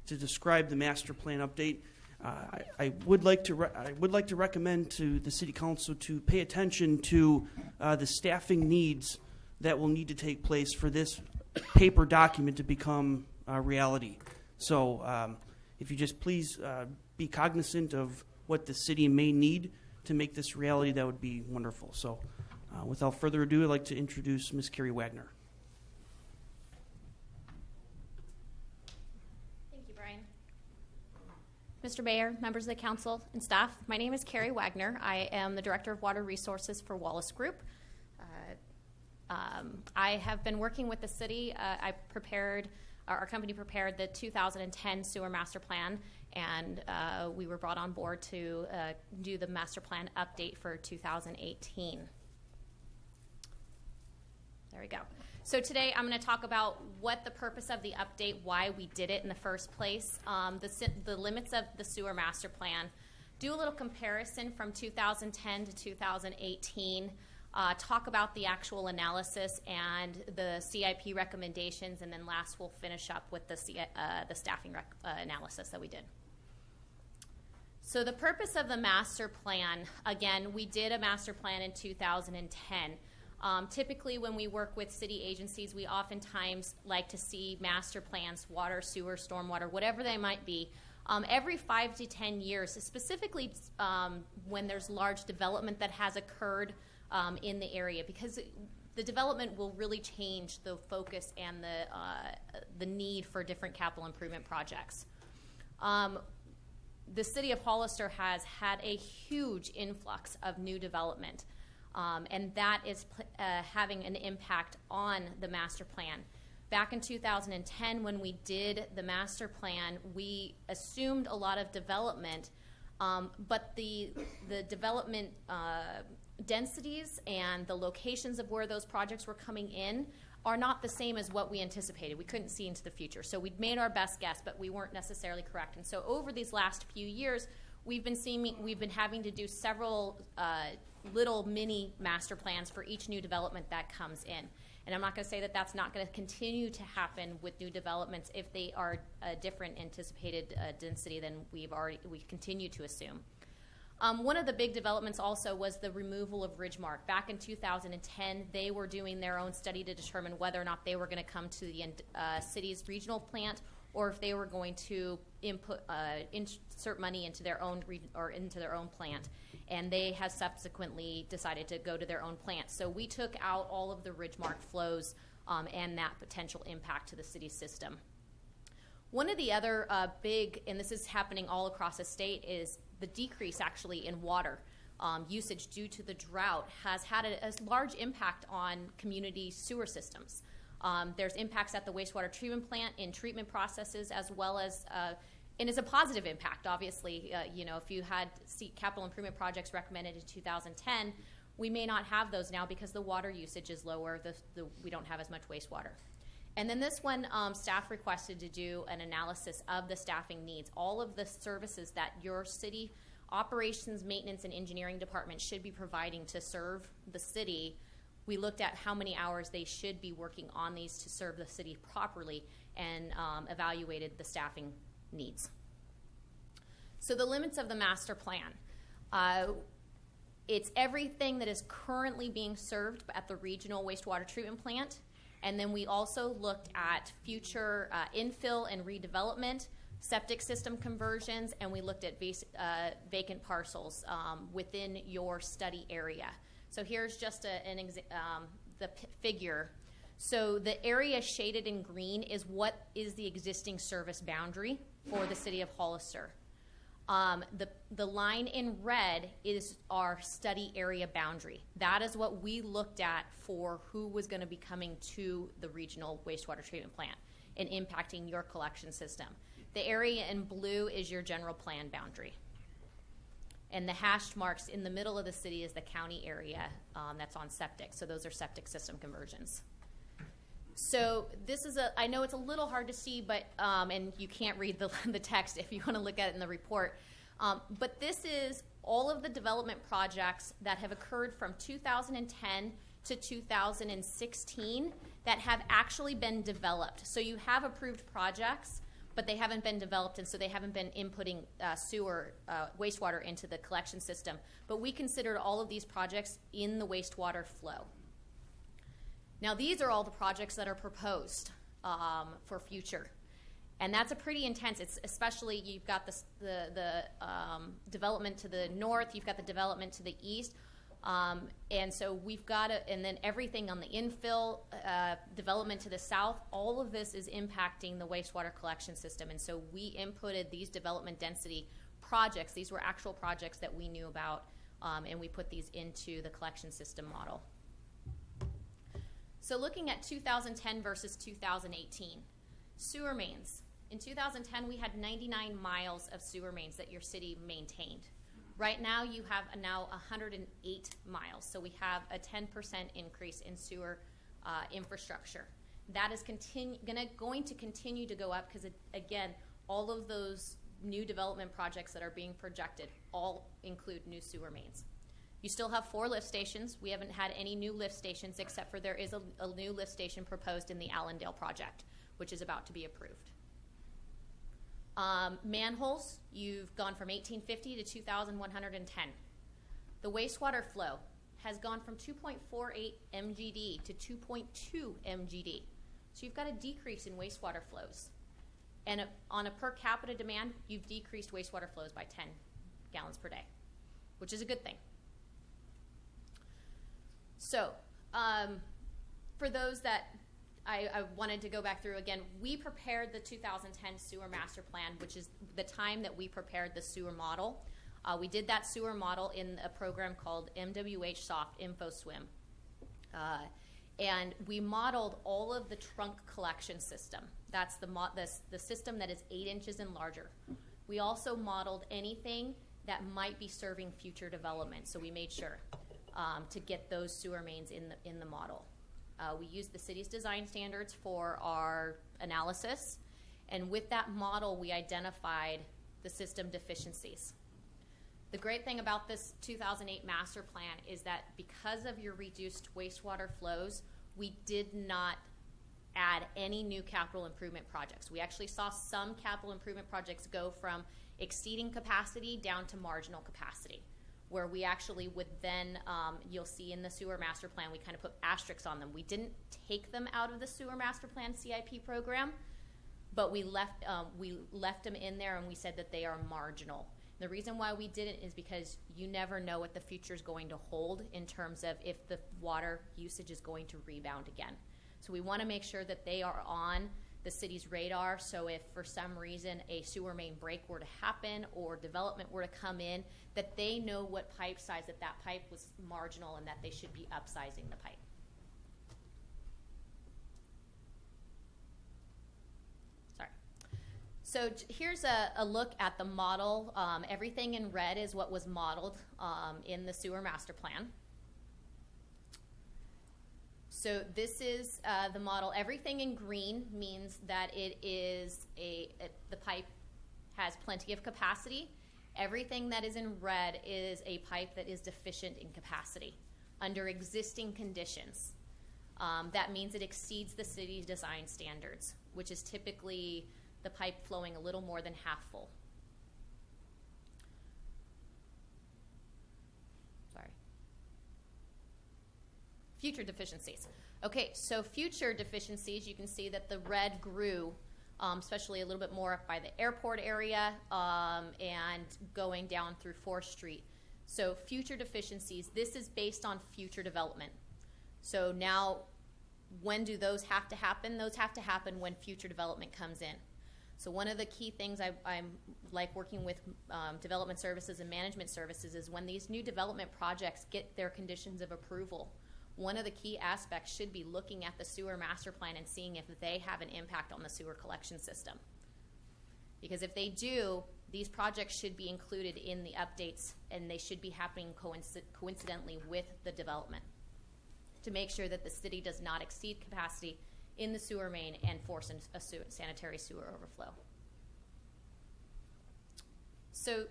to describe the master plan update. I would like to recommend to the city council to pay attention to the staffing needs that will need to take place for this paper document to become a reality. So if you just please be cognizant of what the city may need to make this reality, that would be wonderful. So without further ado, I'd like to introduce Ms. Carrie Wagner. Thank you, Brian. Mr. Mayor, members of the council, and staff, my name is Carrie Wagner. I am the Director of Water Resources for Wallace Group. I have been working with the city. Our company prepared the 2010 sewer master plan, and we were brought on board to do the master plan update for 2018. There we go. So today I'm going to talk about what the purpose of the update, why we did it in the first place, the limits of the sewer master plan, do a little comparison from 2010 to 2018, talk about the actual analysis and the CIP recommendations, and then last we'll finish up with the staffing analysis that we did. So the purpose of the master plan, again, we did a master plan in 2010. Typically, when we work with city agencies, we oftentimes like to see master plans, water, sewer, stormwater, whatever they might be, every 5 to 10 years, specifically when there's large development that has occurred in the area, because the development will really change the focus and the need for different capital improvement projects. the city of Hollister has had a huge influx of new development, and that is having an impact on the master plan. Back in 2010, when we did the master plan, we assumed a lot of development, but the development densities and the locations of where those projects were coming in are not the same as what we anticipated. We couldn't see into the future. So we'd made our best guess, but we weren't necessarily correct. And so over these last few years, we've been having to do several little mini master plans for each new development that comes in. And I'm not going to say that that's not going to continue to happen with new developments if they are a different anticipated density than we continue to assume. One of the big developments also was the removal of Ridgemark. Back in 2010, they were doing their own study to determine whether or not they were going to come to the city's regional plant, or if they were going to insert money into their own into their own plant. And they have subsequently decided to go to their own plant. So we took out all of the Ridgemark flows and that potential impact to the city system. One of the other big, and this is happening all across the state, is the decrease actually in water usage due to the drought has had a large impact on community sewer systems. There's impacts at the wastewater treatment plant in treatment processes, as well as, and it's a positive impact, obviously. If you had capital improvement projects recommended in 2010, we may not have those now because the water usage is lower. We don't have as much wastewater. And then this one, staff requested to do an analysis of the staffing needs. All of the services that your city operations, maintenance, and engineering department should be providing to serve the city. We looked at how many hours they should be working on these to serve the city properly, and evaluated the staffing needs. So the limits of the master plan. It's everything that is currently being served at the regional wastewater treatment plant. And then we also looked at future infill and redevelopment, septic system conversions, and we looked at vacant parcels within your study area. So here's just the figure. So the area shaded in green is what is the existing service boundary for the city of Hollister. The line in red is our study area boundary. That is what we looked at for who was going to be coming to the regional wastewater treatment plant and impacting your collection system. The area in blue is your general plan boundary. And the hashed marks in the middle of the city is the county area that's on septic. So those are septic system conversions. So this is I know it's a little hard to see, but and you can't read the text if you want to look at it in the report. But this is all of the development projects that have occurred from 2010 to 2016 that have actually been developed. So you have approved projects, but they haven't been developed, and so they haven't been inputting wastewater into the collection system. But we considered all of these projects in the wastewater flow. Now, these are all the projects that are proposed for future. And that's a pretty intense, especially you've got the development to the north, you've got the development to the east. And so we've got and then everything on the infill, development to the south, all of this is impacting the wastewater collection system. And so we inputted these development density projects. These were actual projects that we knew about, and we put these into the collection system model. So looking at 2010 versus 2018, sewer mains. In 2010, we had 99 miles of sewer mains that your city maintained. Right now, you have now 108 miles. So we have a 10% increase in sewer infrastructure. That is going to continue to go up because, again, all of those new development projects that are being projected all include new sewer mains. You still have 4 lift stations. We haven't had any new lift stations except for there is a new lift station proposed in the Allendale project, which is about to be approved. Manholes, you've gone from 1850 to 2,110. The wastewater flow has gone from 2.48 MGD to 2.2 MGD. So you've got a decrease in wastewater flows. And on a per capita demand, you've decreased wastewater flows by 10 gallons per day, which is a good thing. So for those that I wanted to go back through again. We prepared the 2010 sewer master plan, which is the time that we prepared the sewer model. We did that sewer model in a program called MWH Soft InfoSwim. And we modeled all of the trunk collection system. That's the system that is 8 inches and larger. We also modeled anything that might be serving future development, so we made sure to get those sewer mains in the model. We used the city's design standards for our analysis, and with that model, we identified the system deficiencies. The great thing about this 2008 master plan is that because of your reduced wastewater flows, we did not add any new capital improvement projects. We actually saw some capital improvement projects go from exceeding capacity down to marginal capacity, where we actually would then, you'll see in the sewer master plan, we kind of put asterisks on them. We didn't take them out of the sewer master plan CIP program, but we left them in there, and we said that they are marginal. The reason why we didn't is because you never know what the future is going to hold in terms of if the water usage is going to rebound again. So we want to make sure that they are on the city's radar, so if for some reason a sewer main break were to happen or development were to come in, that they know what pipe size, that pipe was marginal and that they should be upsizing the pipe. Sorry. So here's a look at the model. Everything in red is what was modeled in the sewer master plan. So this is the model. Everything in green means that it is the pipe has plenty of capacity. Everything that is in red is a pipe that is deficient in capacity under existing conditions. That means it exceeds the city's design standards, which is typically the pipe flowing a little more than half full. Future deficiencies. Okay, so future deficiencies, you can see that the red grew, especially a little bit more up by the airport area and going down through 4th Street. So future deficiencies, this is based on future development. So now, when do those have to happen? Those have to happen when future development comes in. So one of the key things I'm like working with development services and management services is when these new development projects get their conditions of approval, one of the key aspects should be looking at the sewer master plan and seeing if they have an impact on the sewer collection system. Because if they do, these projects should be included in the updates, and they should be happening coincidentally with the development to make sure that the city does not exceed capacity in the sewer main and force a sanitary sewer overflow. So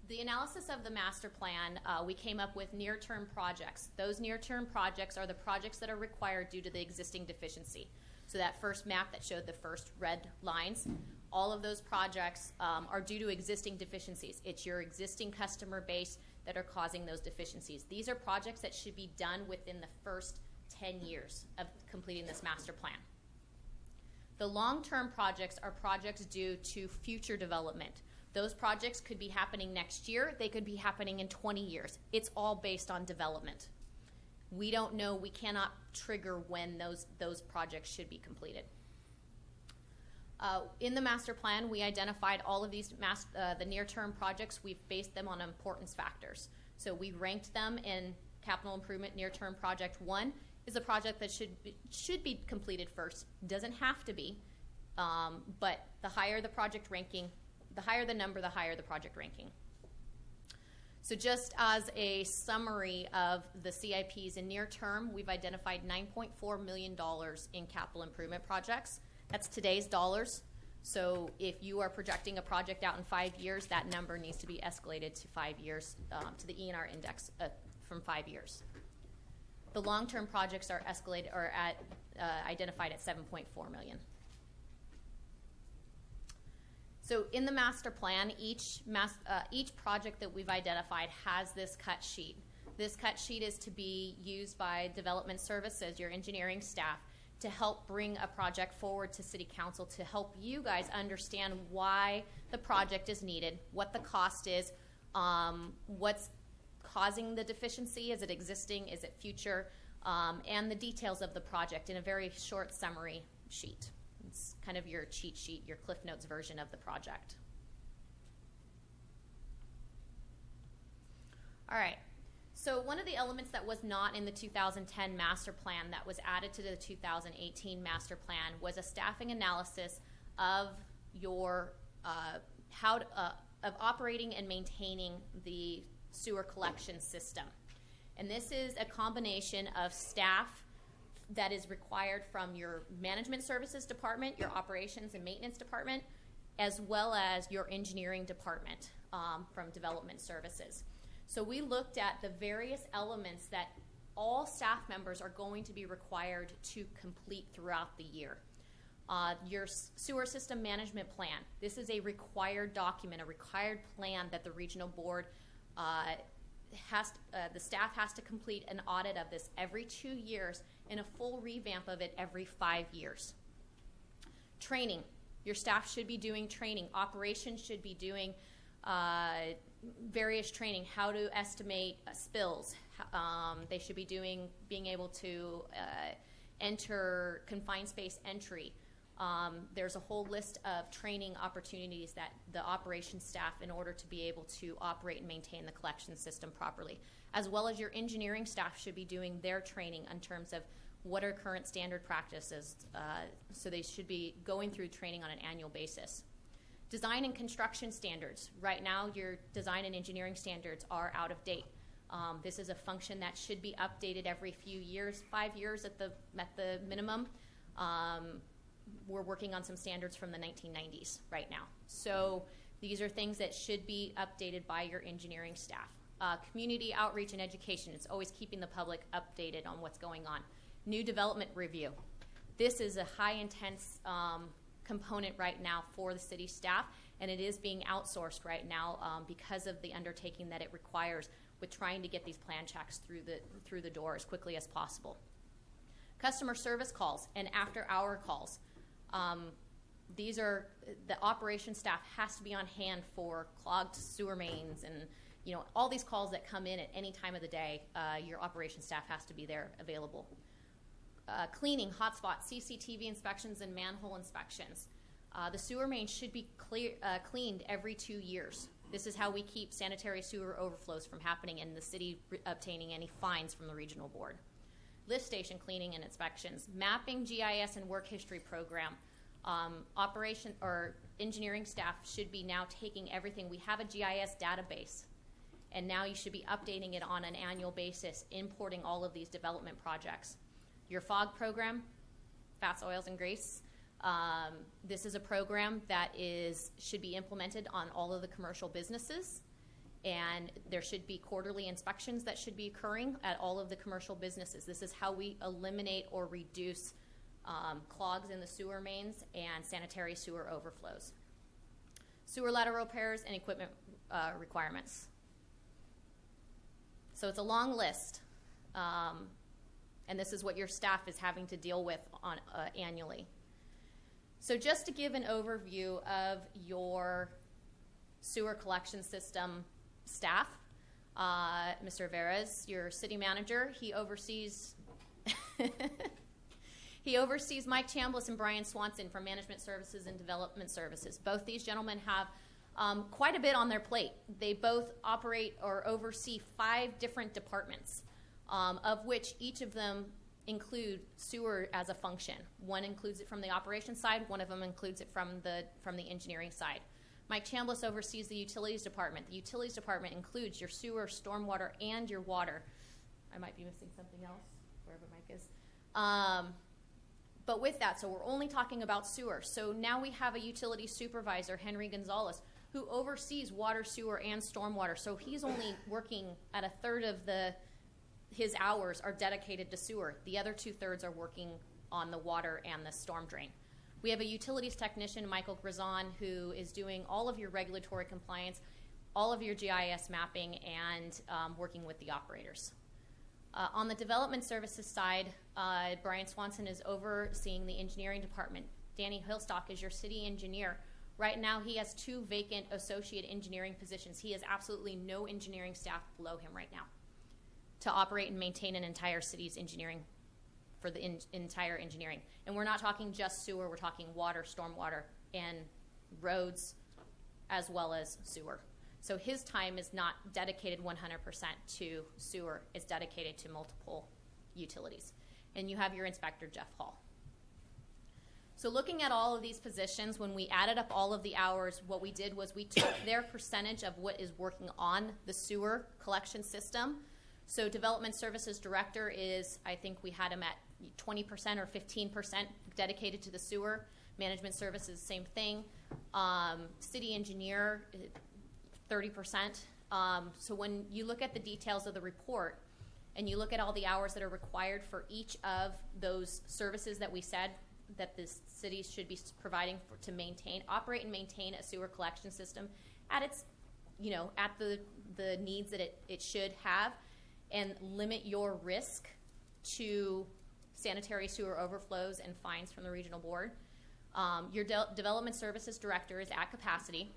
the analysis of the master plan, we came up with near-term projects. Those near-term projects are the projects that are required due to the existing deficiency. So that first map that showed the first red lines, all of those projects are due to existing deficiencies. It's your existing customer base that are causing those deficiencies. These are projects that should be done within the first 10 years of completing this master plan. The long-term projects are projects due to future development. Those projects could be happening next year. They could be happening in 20 years. It's all based on development. We don't know. We cannot trigger when those projects should be completed. In the master plan, we identified all of these the near-term projects. We've based them on importance factors. So we ranked them in capital improvement near-term project 1 is a project that should be completed first. Doesn't have to be, but the higher the project ranking, the higher the number, the higher the project ranking. So just as a summary of the CIPs in near term, we've identified $9.4 million in capital improvement projects. That's today's dollars. So if you are projecting a project out in 5 years, that number needs to be escalated to 5 years, to the E&R index from 5 years. The long-term projects are escalated or identified at $7.4 million. So in the master plan, each project that we've identified has this cut sheet. This cut sheet is to be used by development services, your engineering staff, to help bring a project forward to City Council to help you guys understand why the project is needed, what the cost is, what's causing the deficiency, is it existing, is it future, and the details of the project in a very short summary sheet. It's kind of your cheat sheet, your Cliff Notes version of the project. All right. So one of the elements that was not in the 2010 master plan that was added to the 2018 master plan was a staffing analysis of your of operating and maintaining the sewer collection system. And this is a combination of staff that is required from your management services department, your operations and maintenance department, as well as your engineering department from development services. So we looked at the various elements that all staff members are going to be required to complete throughout the year. Your sewer system management plan. This is a required document, a required plan that the regional board the staff has to complete an audit of this every 2 years and a full revamp of it every 5 years. Training. Your staff should be doing training. Operations should be doing various training, how to estimate spills. They should be being able to enter confined space entry. There's a whole list of training opportunities that the operations staff, in order to be able to operate and maintain the collection system properly, as well as your engineering staff should be doing their training in terms of what are current standard practices. So they should be going through training on an annual basis. Design and construction standards. Right now, your design and engineering standards are out of date. This is a function that should be updated every few years, 5 years at the minimum. We're working on some standards from the 1990s right now. So these are things that should be updated by your engineering staff. Community outreach and education. It's always keeping the public updated on what's going on. New development review. This is a high intense component right now for the city staff, and it is being outsourced right now because of the undertaking that it requires with trying to get these plan checks through the door as quickly as possible. Customer service calls and after-hour calls. These are the operations staff has to be on hand for clogged sewer mains and all these calls that come in at any time of the day. Your operations staff has to be there available. Cleaning, hotspots, CCTV inspections, and manhole inspections. The sewer main should be cleaned every 2 years. This is how we keep sanitary sewer overflows from happening and the city obtaining any fines from the regional board. Lift station cleaning and inspections. Mapping, GIS, and work history program. Operation or engineering staff should be now taking everything. We have a GIS database, and now you should be updating it on an annual basis, importing all of these development projects. Your FOG program, fats, oils, and grease. This is a program that should be implemented on all of the commercial businesses, and there should be quarterly inspections that should be occurring at all of the commercial businesses. This is how we eliminate or reduce clogs in the sewer mains and sanitary sewer overflows. Sewer lateral repairs and equipment requirements. So it's a long list. And this is what your staff is having to deal with annually. So just to give an overview of your sewer collection system staff, Mr. Veras, your city manager, he oversees Mike Chambliss and Brian Swanson from Management Services and Development Services. Both these gentlemen have quite a bit on their plate. They both operate or oversee 5 different departments, of which each of them include sewer as a function. One includes it from the operations side, one of them includes it from the engineering side. Mike Chambliss oversees the utilities department. The utilities department includes your sewer, stormwater, and your water. I might be missing something else, wherever Mike is. But with that, so we're only talking about sewer. So now we have a utility supervisor, Henry Gonzalez, who oversees water, sewer, and stormwater. So he's only working at a third of his hours are dedicated to sewer. The other 2/3 are working on the water and the storm drain. We have a utilities technician, Michael Grazon, who is doing all of your regulatory compliance, all of your GIS mapping, and working with the operators. On the development services side, Brian Swanson is overseeing the engineering department. Danny Hillstock is your city engineer. Right now, he has 2 vacant associate engineering positions. He has absolutely no engineering staff below him right now. to operate and maintain an entire city's engineering, for the entire engineering. And we're not talking just sewer, we're talking water, stormwater, and roads, as well as sewer. So his time is not dedicated 100% to sewer, it's dedicated to multiple utilities. And you have your inspector, Jeff Hall. So looking at all of these positions, when we added up all of the hours, what we did was we took their percentage of what is working on the sewer collection system. So development services director is, I think we had him at 20% or 15% dedicated to the sewer. Management services, same thing. City engineer, 30%. So when you look at the details of the report and you look at all the hours that are required for each of those services that we said that the city should be providing to maintain, operate and maintain a sewer collection system at its, at the needs that it should have, and limit your risk to sanitary sewer overflows and fines from the regional board. Your development services director is at capacity.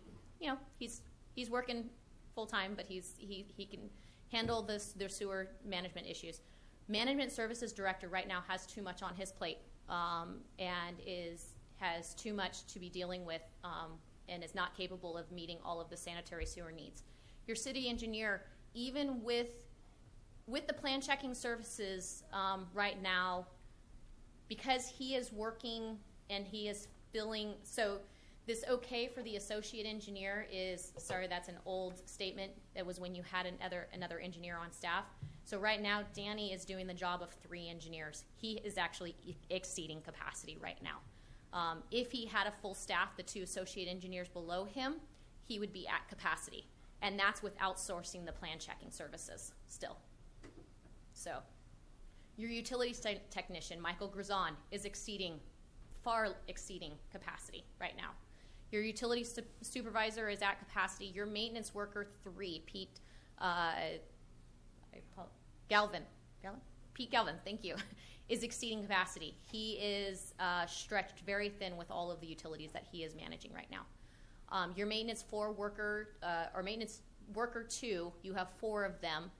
He's working full time, but he can handle their sewer management issues. Management services director right now has too much on his plate, and has too much to be dealing with, and is not capable of meeting all of the sanitary sewer needs. Your city engineer, even with the plan checking services right now, because he is working and he is filling, so this okay for the associate engineer is, sorry, that's an old statement. That was when you had another engineer on staff. So right now, Danny is doing the job of 3 engineers. He is actually exceeding capacity right now. If he had a full staff, the 2 associate engineers below him, he would be at capacity. And that's with outsourcing the plan checking services still. So your utilities technician, Michael Grazon, is far exceeding capacity right now. Your utility supervisor is at capacity. Your maintenance worker 3, Pete Galvin, thank you, is exceeding capacity. He is stretched very thin with all of the utilities that he is managing right now. Your maintenance 4 worker, or maintenance worker 2, you have 4 of them.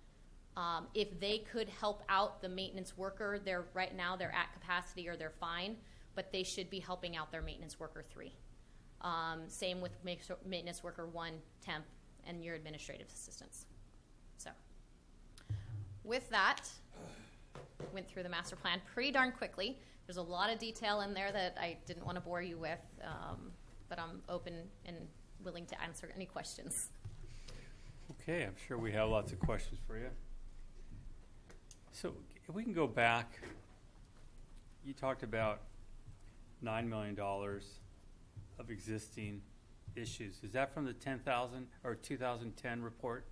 If they could help out the maintenance worker, right now they're at capacity or they're fine, but they should be helping out their maintenance worker 3. Same with maintenance worker 1 temp and your administrative assistants. So with that, went through the master plan pretty darn quickly. There's a lot of detail in there that I didn't want to bore you with, but I'm open and willing to answer any questions. Okay, I'm sure we have lots of questions for you. So if we can go back, you talked about $9 million of existing issues. Is that from the 10,000 or 2010 report?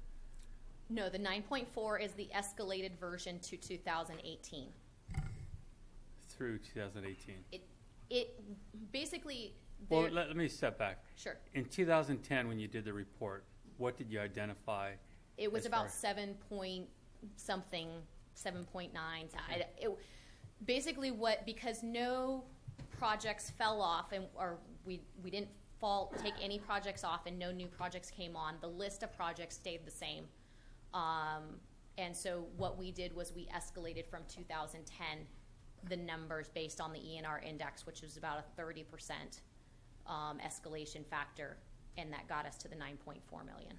No, the 9.4 is the escalated version to 2018. Through 2018. It basically. Well, let me step back. Sure. In 2010, when you did the report, what did you identify? It was about 7 point something, 7.9. Basically, because no projects fell off, or we didn't take any projects off, and no new projects came on. The list of projects stayed the same. And so what we did was we escalated from 2010 the numbers based on the ENR index, which was about a 30% escalation factor, and that got us to the 9.4 million.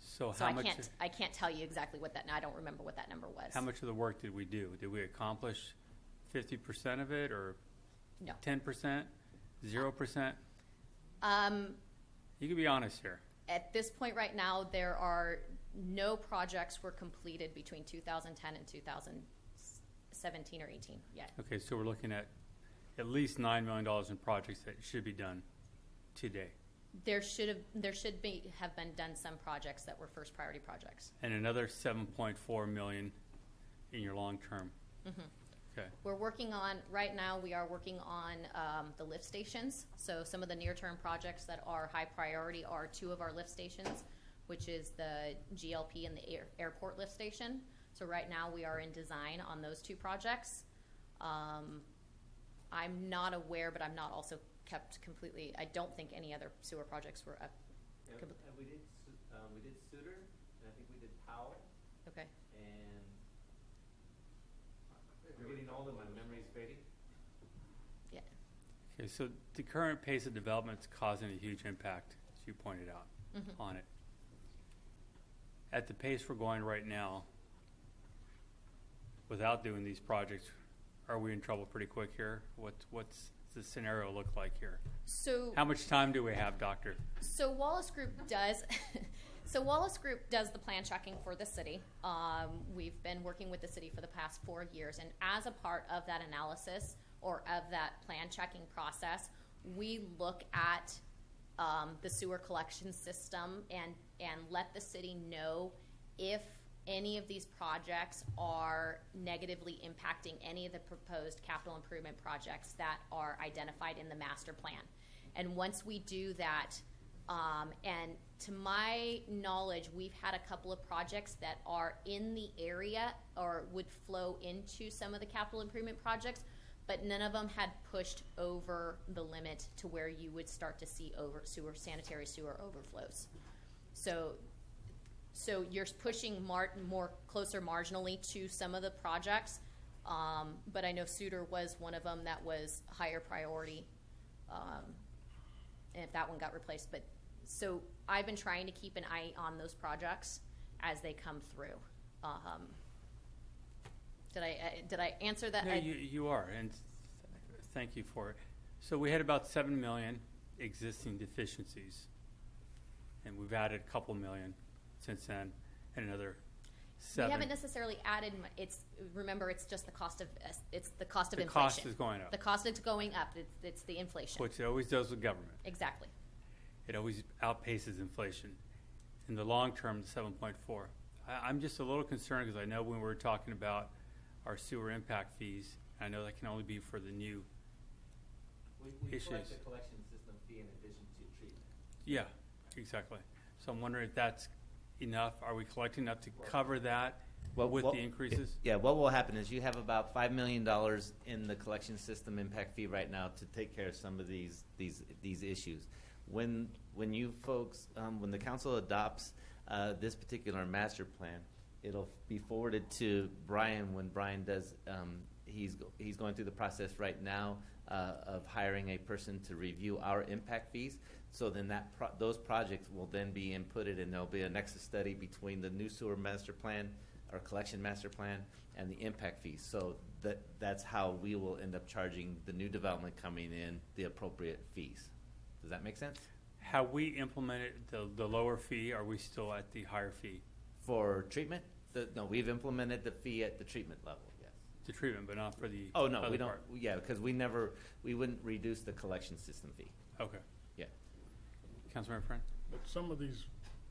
So how much? I can't tell you exactly what that. I don't remember what that number was. How much of the work did we do? Did we accomplish 50% of it, or no? 10%, 0%? You can be honest here. At this point right now, there are no projects were completed between 2010 and 2017 or 18 yet. Okay, so we're looking at least $9 million in projects that should be done today. There should have been done some projects that were first priority projects. And another 7.4 million in your long term. Mm-hmm. Okay. We're working on, right now we are working on the lift stations. So some of the near term projects that are high priority are 2 of our lift stations, which is the GLP and the airport lift station. So right now we are in design on those 2 projects. I'm not aware, but I'm not also kept completely. I don't think any other sewer projects were up. Yeah, we did Suter, and I think we did Powell. Okay. And Okay, so the current pace of development is causing a huge impact, as you pointed out, on it. At the pace we're going right now, without doing these projects, are we in trouble pretty quick here? What's the scenario look like here? So how much time do we have, Doctor? So Wallace Group does. So Wallace Group does the plan checking for the city. We've been working with the city for the past 4 years, and as a part of that analysis or of that plan checking process, we look at the sewer collection system and let the city know if any of these projects are negatively impacting any of the proposed capital improvement projects that are identified in the master plan. And once we do that, and to my knowledge, we've had a couple of projects that are in the area or would flow into some of the capital improvement projects, but none of them had pushed over the limit to where you would start to see sanitary sewer overflows. So you're pushing more closer marginally to some of the projects, but I know Suter was one of them that was higher priority, and if that one got replaced. But so I've been trying to keep an eye on those projects as they come through. Did I answer that? No, you are, and thank you for it. So we had about 7 million existing deficiencies, and we've added a couple million since then, and another 7. We haven't necessarily added. Remember, it's just the cost of inflation. The cost is going up. The cost is going up. It's the inflation. Which it always does with government. Exactly. It always outpaces inflation. In the long term, the 7.4. I'm just a little concerned because I know when we're talking about our sewer impact fees, I know that can only be for the new we issues. collect the collection system fee in addition to treatment. Yeah, exactly. So I'm wondering if that's enough. Are we collecting enough to cover that with the increases? Yeah, what will happen is you have about $5 million in the collection system impact fee right now to take care of some of these issues. When you folks, when the council adopts this particular master plan, it'll be forwarded to Brian when Brian does. He's going through the process right now of hiring a person to review our impact fees. So then those projects will then be inputted, and there'll be a nexus study between the new sewer master plan or collection master plan and the impact fees. So that's how we will end up charging the new development coming in the appropriate fees. Does that make sense? Have we implemented the lower fee? Are we still at the higher fee? For treatment? No, we've implemented the fee at the treatment level, yes. The treatment, but not for the Oh, no, other we don't. part. Yeah, because we wouldn't reduce the collection system fee. Okay. Yeah. Councilmember Friend? But some of these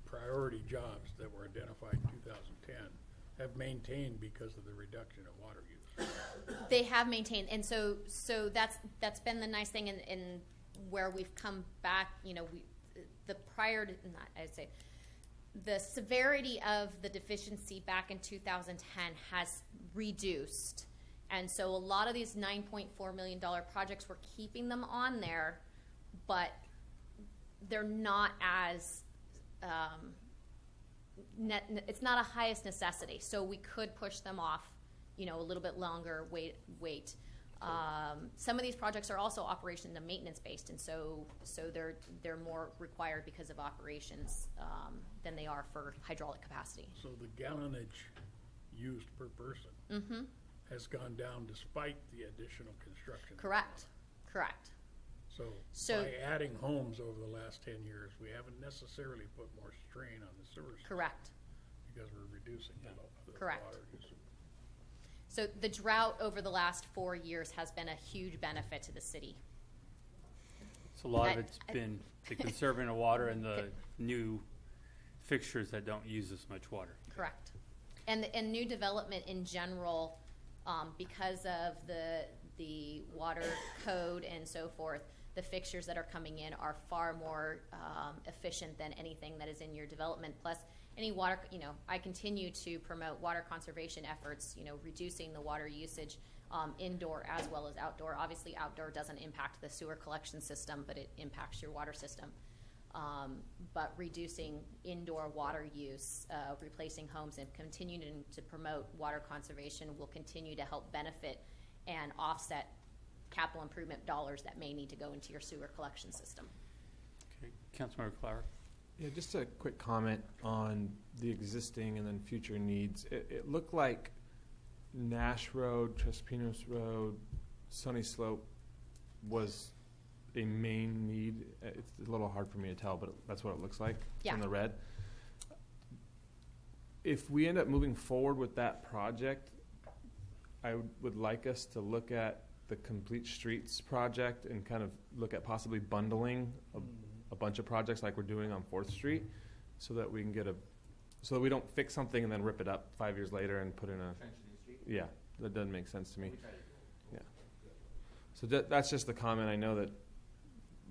priority jobs that were identified in 2010 have maintained because of the reduction of water use. They have maintained, and so that's been the nice thing in where we've come back. You know, the severity of the deficiency back in 2010 has reduced, and so a lot of these $9.4 million projects, we're keeping them on there, but they're not as it's not a highest necessity, so we could push them off, a little bit longer. Wait. Some of these projects are also operation and maintenance based, and so they're more required because of operations than they are for hydraulic capacity. So the gallonage used per person has gone down despite the additional construction. Correct. So by adding homes over the last 10 years, we haven't necessarily put more strain on the sewer system. Correct. Because we're reducing the Correct. water use. So the drought over the last 4 years has been a huge benefit to the city. So a lot of it's been the conserving of water and the new fixtures that don't use as much water. Correct. And new development in general, because of the water code and so forth, the fixtures that are coming in are far more efficient than anything that is in your development. Plus, any water, I continue to promote water conservation efforts, reducing the water usage indoor as well as outdoor. Obviously, outdoor doesn't impact the sewer collection system, but it impacts your water system. But reducing indoor water use, replacing homes, and continuing to promote water conservation will continue to help benefit and offset capital improvement dollars that may need to go into your sewer collection system. Okay, Councilmember Clower. Yeah, just a quick comment on the existing and then future needs. It looked like Nash Road, Trespinos Road, Sunny Slope was a main need. It's a little hard for me to tell, but that's what it looks like Yeah. in the red. If we end up moving forward with that project, I would like us to look at the Complete Streets project and kind of look at possibly bundling a bunch of projects like we're doing on 4th Street, so that we can get so that we don't fix something and then rip it up 5 years later and put in a. Yeah, that doesn't make sense to me. Yeah. So that's just the comment. I know that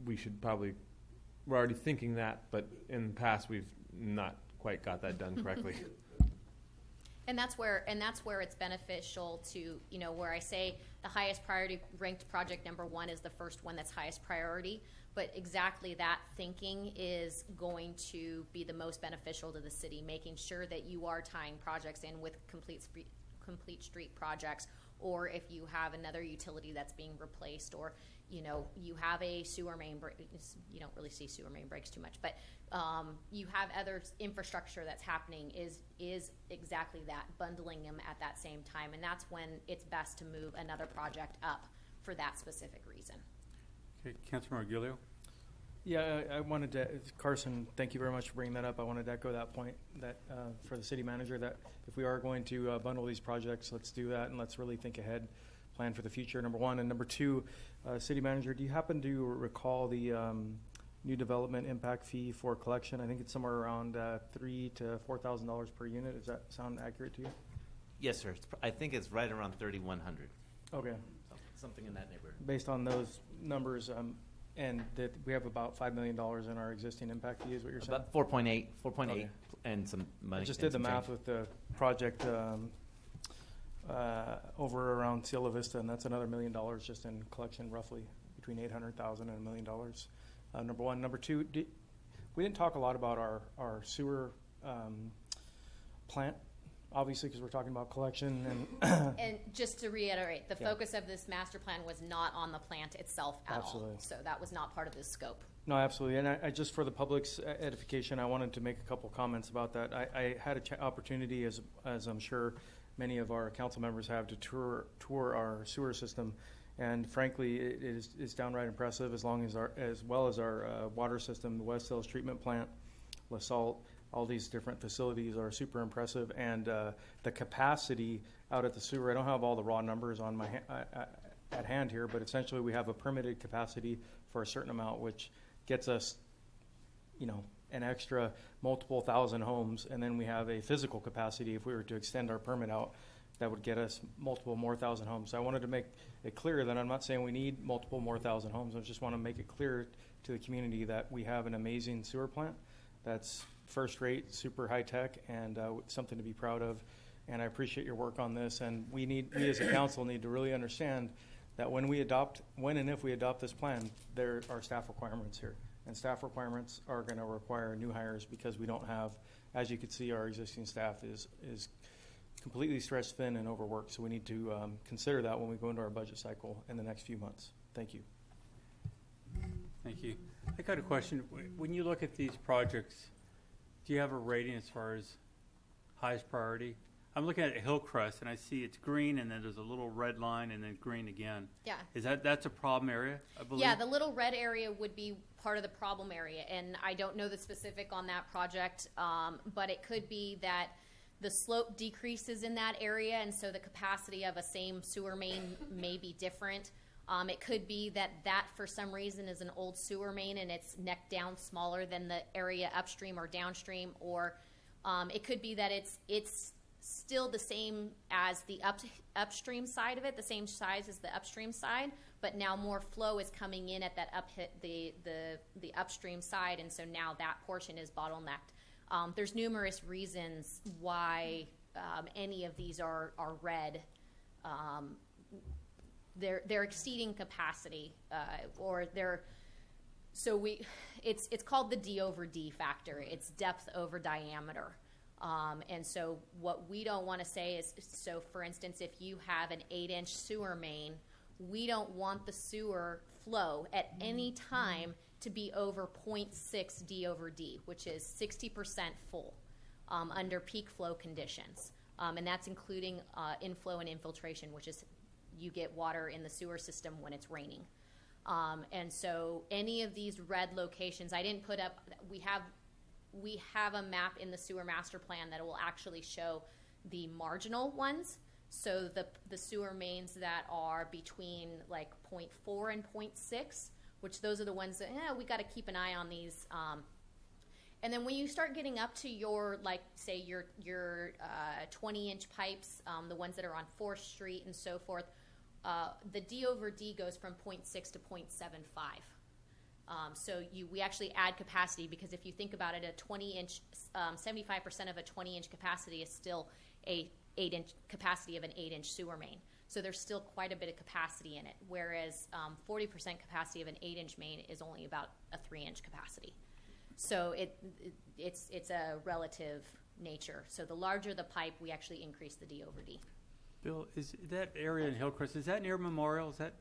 we should probably, we're already thinking that, but in the past we've not quite got that done correctly. And that's where it's beneficial to, you know, where I say the highest priority ranked project number 1 is the first one that's highest priority, but exactly that thinking is going to be the most beneficial to the city, making sure that you are tying projects in with complete street projects, or if you have another utility that's being replaced, or, you know, you have a sewer main break. You don't really see sewer main breaks too much, but you have other infrastructure that's happening is exactly that, bundling them at that same time, and that's when it's best to move another project up for that specific reason. Okay, Councilmember Gilio. Yeah, I wanted to, Carson, thank you very much for bringing that up. I wanted to echo that point that for the city manager, that if we are going to bundle these projects, let's do that, and let's really think ahead, plan for the future, number 1. And number 2, city manager, do you happen to recall the new development impact fee for collection? I think it's somewhere around $3,000 to $4,000 per unit. Does that sound accurate to you? Yes, sir. I think it's right around 3,100. Okay. Something in that neighborhood. Based on those numbers, and that we have about $5 million in our existing impact fee, is what you're saying? About 4.8, Okay. and some money. I just did the math with the project over around Cielo Vista, and that's another $1 million just in collection, roughly between $800,000 and $1 million. Number 1. Number 2, we didn't talk a lot about our sewer plant, obviously, because we're talking about collection. And just to reiterate, the Yeah. focus of this master plan was not on the plant itself at Absolutely. all. So that was not part of the scope. No, absolutely. And I just for the public's edification, I wanted to make a couple comments about that. I had an opportunity, as I'm sure many of our council members have, to tour our sewer system. And frankly, it is downright impressive, as well as our water system, the West Hills Treatment Plant, La Salle. All these different facilities are super impressive, and the capacity out at the sewer, I don't have all the raw numbers on my at hand here, but essentially we have a permitted capacity for a certain amount, which gets us, you know, an extra multiple thousand homes, and then we have a physical capacity if we were to extend our permit out that would get us multiple more thousand homes. So I wanted to make it clear that I'm not saying we need multiple more thousand homes. I just want to make it clear to the community that we have an amazing sewer plant that's first rate, super high tech, and something to be proud of. And I appreciate your work on this. And we as a council need to really understand that when and if we adopt this plan, there are staff requirements here. And staff requirements are going to require new hires, because we don't have, as you can see, our existing staff is completely stretched thin and overworked. So we need to consider that when we go into our budget cycle in the next few months. Thank you. Thank you. I got a question. When you look at these projects, do you have a rating as far as highest priority? I'm looking at Hillcrest, and I see it's green, and then there's a little red line, and then green again. Yeah. That's a problem area, I believe? Yeah, the little red area would be part of the problem area, and I don't know the specific on that project, but it could be that the slope decreases in that area, and so the capacity of a same sewer main may be different. It could be that for some reason is an old sewer main and it's neck down smaller than the area upstream or downstream, or it could be that it's still the same as the upstream side of it, the same size as the upstream side, but now more flow is coming in at that the upstream side, and so now that portion is bottlenecked. There's numerous reasons why any of these are red. They're exceeding capacity, or they're it's called the D over D factor. It's depth over diameter. And so what we don't want to say is, so for instance, if you have an 8-inch sewer main we don't want the sewer flow at any time to be over 0.6 D over D, which is 60% full under peak flow conditions. And that's including inflow and infiltration, which is you get water in the sewer system when it's raining. And so any of these red locations, I didn't put up, we have a map in the sewer master plan that will actually show the marginal ones. So the sewer mains that are between like 0.4 and 0.6, which those are the ones that, we got to keep an eye on these. And then when you start getting up to your, like, say, your 20-inch pipes, the ones that are on 4th Street and so forth, the D over D goes from 0.6 to 0.75. So we actually add capacity, because if you think about it, a 20-inch, 75% of a 20-inch capacity is still a 8-inch capacity of an 8-inch sewer main. So there's still quite a bit of capacity in it, whereas 40% capacity of an 8-inch main is only about a 3-inch capacity. So it's a relative nature. So the larger the pipe, we actually increase the D over D. Bill, is that area in Hillcrest, is that near Memorial? Is that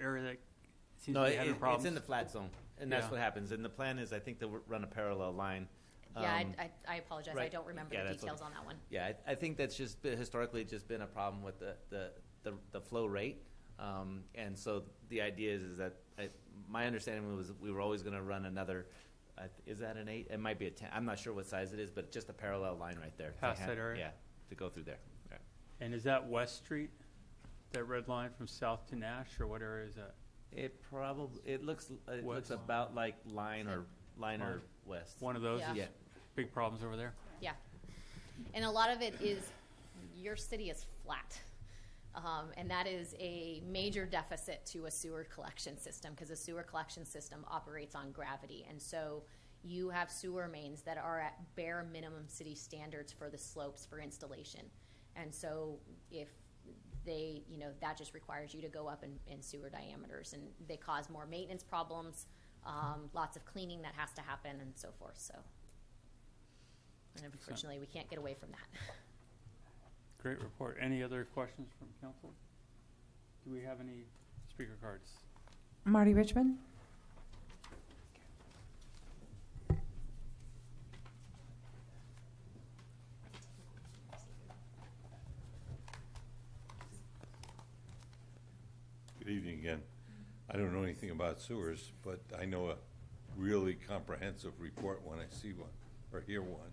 area that seems to be having problems? It's in the flat zone, and that's what happens. And the plan is, I think, to run a parallel line. Yeah, I apologize. Right. I don't remember the details on that one. Yeah, I think that's just historically just been a problem with the flow rate. And so the idea is that my understanding was we were always going to run another. Is that an 8? It might be a 10. I'm not sure what size it is, but just a parallel line right there. Past that area? Yeah, to go through there. Yeah. And is that West Street, that red line from south to Nash, or what area is that? It looks about like Line or West. One of those Yeah. is big problems over there? Yeah. And a lot of it is your city is flat. And that is a major deficit to a sewer collection system, because a sewer collection system operates on gravity. And so you have sewer mains that are at bare minimum city standards for the slopes for installation. And so if they, that just requires you to go up in sewer diameters, and they cause more maintenance problems, lots of cleaning that has to happen, and so forth. So, and unfortunately, we can't get away from that. Great report. Any other questions from council? Do we have any speaker cards? Marty Richmond. Good evening again. I don't know anything about sewers, but I know a really comprehensive report when I see one or hear one.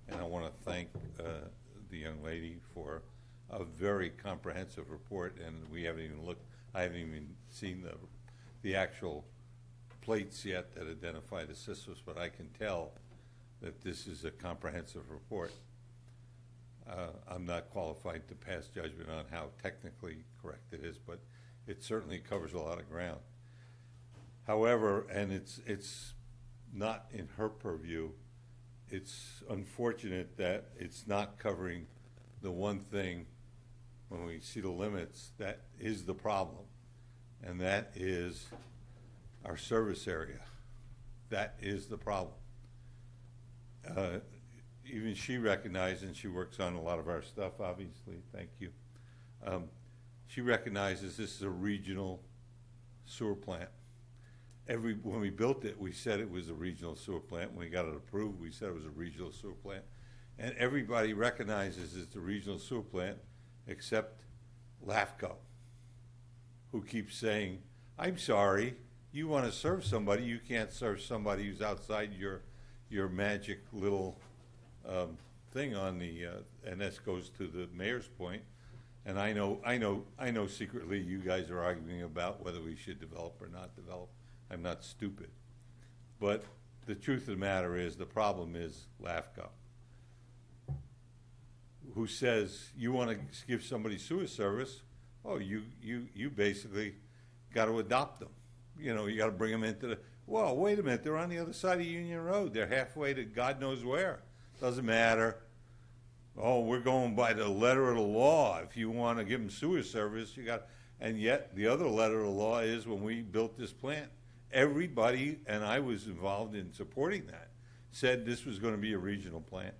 And I want to thank the young lady for a very comprehensive report, and we haven't even looked, I haven't even seen the actual plates yet that identify the systems, but I can tell that this is a comprehensive report. I'm not qualified to pass judgment on how technically correct it is, but it certainly covers a lot of ground. However, and it's not in her purview, it's unfortunate that it's not covering the one thing when we see the limits that is the problem, and that is our service area. That is the problem. Even she recognizes, and she works on a lot of our stuff, obviously, thank you. She recognizes this is a regional sewer plant. When we built it, we said it was a regional sewer plant. When we got it approved, we said it was a regional sewer plant. And everybody recognizes it's a regional sewer plant except LAFCO, who keeps saying, I'm sorry, you want to serve somebody, you can't serve somebody who's outside your magic little thing on the, and this goes to the mayor's point. And I know secretly you guys are arguing about whether we should develop or not develop. I'm not stupid. But the truth of the matter is the problem is LAFCO, who says you want to give somebody sewer service, you basically got to adopt them. You got to bring them into the, well, wait a minute, they're on the other side of Union Road. They're halfway to God knows where. Doesn't matter. Oh, we're going by the letter of the law. If you want to give them sewer service, you got, and yet the other letter of the law is when we built this plant, everybody, and I was involved in supporting that, said this was going to be a regional plant.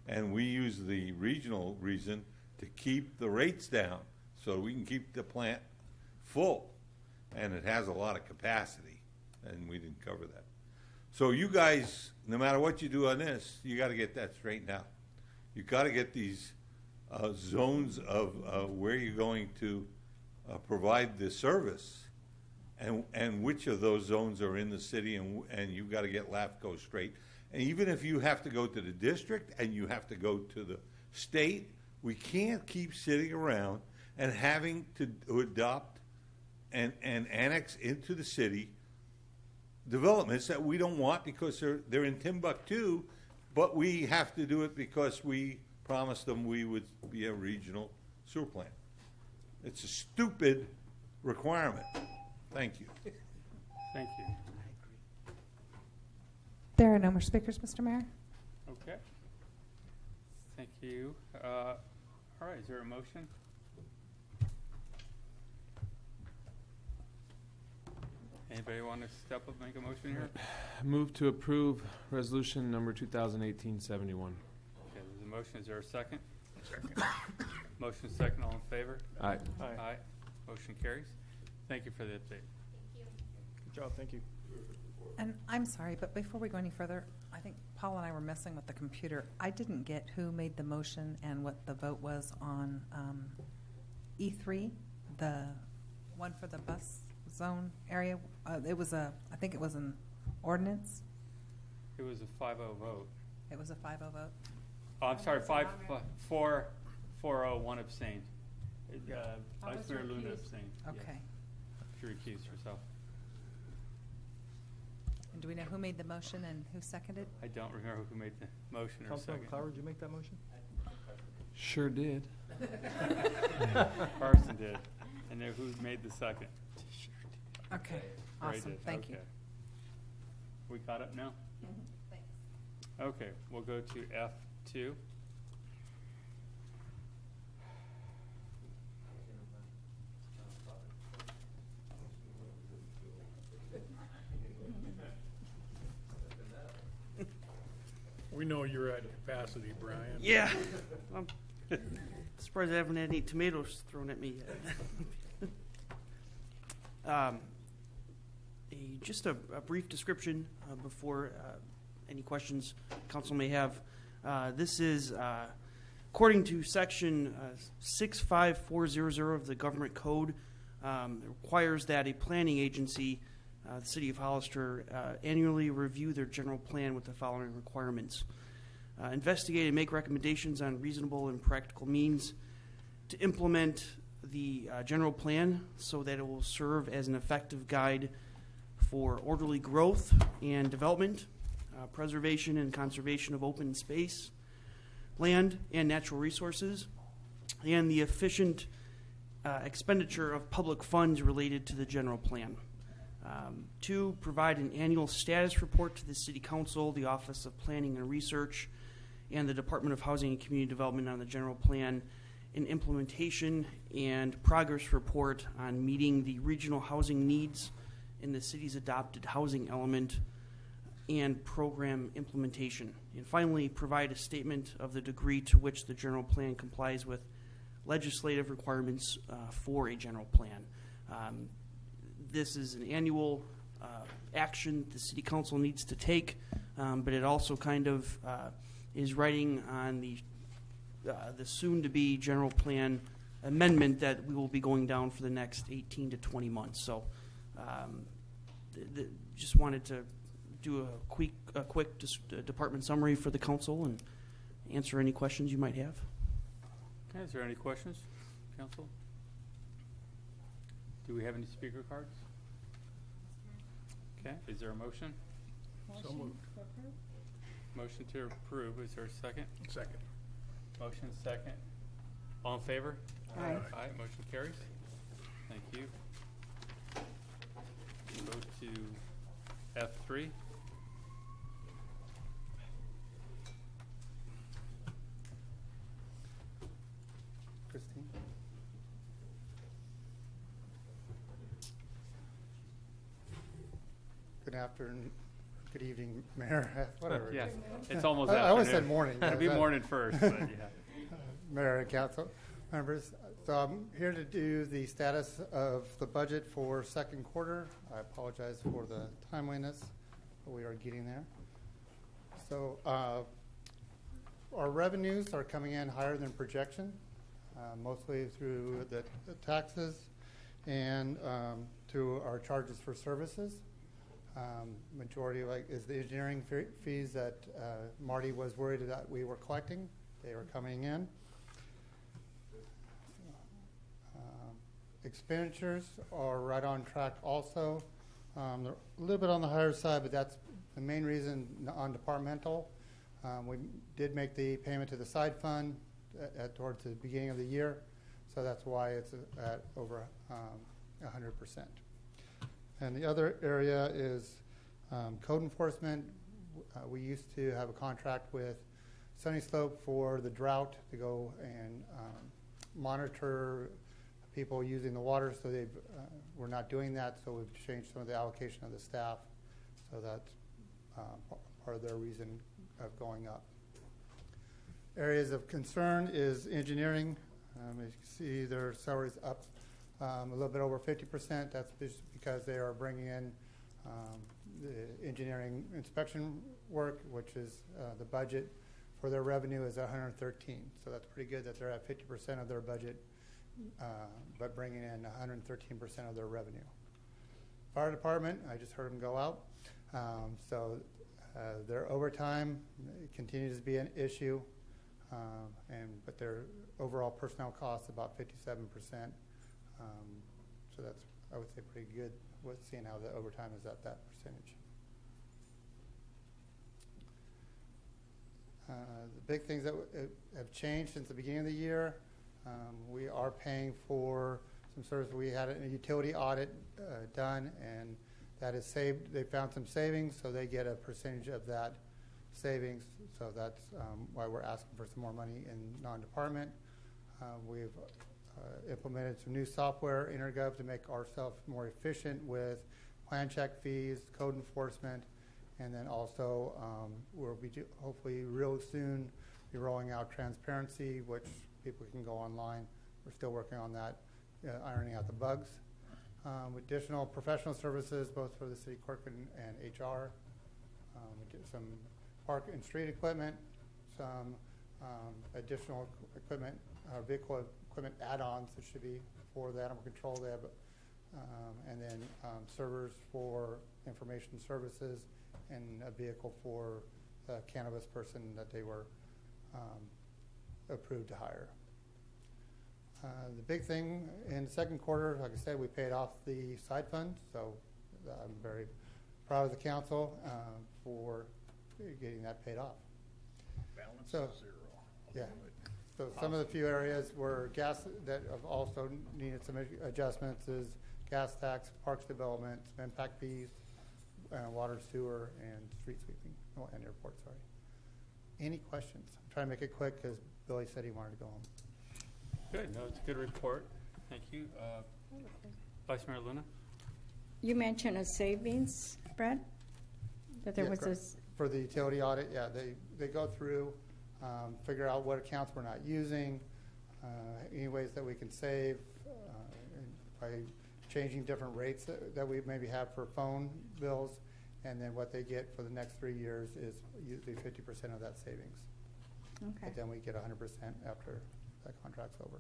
And we used the regional reason to keep the rates down so we can keep the plant full, and it has a lot of capacity, and we didn't cover that. So you guys, no matter what you do on this, you got to get that straightened out. You got to get these zones of where you're going to provide the service, and which of those zones are in the city, and you've got to get LAFCO straight. And even if you have to go to the district and you have to go to the state, we can't keep sitting around and having to adopt and annex into the city developments that we don't want because they're in Timbuktu, but we have to do it because we promised them we would be a regional sewer plant. It's a stupid requirement. Thank you. Thank you. There are no more speakers, Mr. Mayor. Okay. Thank you. All right, is there a motion? Anybody want to step up and make a motion here? Move to approve resolution number 2018-71. Okay, there's a motion. Is there a second? Second. Motion second. All in favor? Aye. Aye. Aye. Motion carries. Thank you for the update. Good job. Thank you. And I'm sorry, but before we go any further, I think Paul and I were messing with the computer. I didn't get who made the motion and what the vote was on E3, the one for the bus zone area. It was I think it was an ordinance. It was a 5-0 vote. It was a 5-0 vote. Oh, I'm sorry, 4-0, 1 abstained. Vice Mayor Luna abstained. Okay. Yes. She recused herself. And do we know who made the motion and who seconded? I don't remember who made the motion or Councilman second. Clower, did you make that motion? Sure did. Carson did. And then who made the second? Okay. Ray Awesome. did. Thank you. Okay. We caught up now? Thanks. Okay, we'll go to F2. We know you're at capacity, Brian. Yeah. I'm surprised I haven't had any tomatoes thrown at me yet. Just a brief description before any questions council may have. This is, according to section 65400 of the government code, it requires that a planning agency, the city of Hollister, annually review their general plan with the following requirements. Investigate and make recommendations on reasonable and practical means to implement the general plan so that it will serve as an effective guide for orderly growth and development, preservation and conservation of open space, land and natural resources, and the efficient expenditure of public funds related to the general plan. 2, provide an annual status report to the City Council, the Office of Planning and Research, and the Department of Housing and Community Development on the general plan, an implementation and progress report on meeting the regional housing needs in the city's adopted housing element, and program implementation. And finally, provide a statement of the degree to which the general plan complies with legislative requirements for a general plan. This is an annual action the City Council needs to take, but it also kind of is writing on the soon-to-be general plan amendment that we will be going down for the next 18 to 20 months. So just wanted to do a quick department summary for the council and answer any questions you might have. Okay, is there any questions, council? Do we have any speaker cards? Okay, is there a motion? So moved. Motion to approve. Is there a second? Second. Motion second. All in favor? Aye. Aye. Motion carries. Thank you. Go to F3. Christine? Good afternoon. Good evening, Mayor. Whatever. Yes, it's almost I afternoon. always said morning. It'll be morning first, but yeah. Mayor and council members, So I'm here to do the status of the budget for second quarter. I apologize for the timeliness, but we are getting there. So our revenues are coming in higher than projection, mostly through the taxes and through our charges for services. Majority is the engineering fees that Marty was worried that we were collecting. They were coming in. Expenditures are right on track also. They're a little bit on the higher side, but that's the main reason on departmental. We did make the payment to the side fund towards the beginning of the year, so that's why it's at over 100%. And the other area is code enforcement. We used to have a contract with Sunny Slope for the drought to go and monitor people using the water, so we're not doing that, so we've changed some of the allocation of the staff, so that's part of their reason of going up. Areas of concern is engineering. As you can see, their salaries up a little bit over 50%. That's just because they are bringing in the engineering inspection work, which is the budget for their revenue is 113. So that's pretty good that they're at 50% of their budget, but bringing in 113% of their revenue. Fire department, I just heard them go out. So their overtime continues to be an issue, but their overall personnel costs about 57%. So that's, I would say, pretty good with seeing how the overtime is at that percentage. The big things that have changed since the beginning of the year, we are paying for some service. We had a utility audit done, and that is saved. They found some savings, so they get a percentage of that savings. So that's why we're asking for some more money in non-department. We've implemented some new software, InterGov, to make ourselves more efficient with plan check fees, code enforcement, and then also we'll be hopefully real soon be rolling out transparency, which people can go online. We're still working on that, ironing out the bugs. Additional professional services, both for the city clerk and HR. We get some park and street equipment, some additional equipment, vehicle equipment add-ons that should be for the animal control. They have, and then servers for information services, and a vehicle for the cannabis person that they were approved to hire. The big thing in the second quarter, like I said, we paid off the side fund, so I'm very proud of the council for getting that paid off. Balance so, is 0. Yeah. So some of the few areas where gas that have also needed some adjustments is gas tax, parks development, some impact fees, water, sewer, and street sweeping, and airport, sorry. Any questions? I'm trying to make it quick because Billy said he wanted to go home. Good. No, it's a good report. Thank you. Vice Mayor Luna? You mentioned a savings, Brad? That there was correct. this. For the utility audit, yeah, they go through, figure out what accounts we're not using, any ways that we can save by changing different rates that we maybe have for phone bills, and then what they get for the next 3 years is usually 50% of that savings. Okay. But then we get 100% after that contract's over.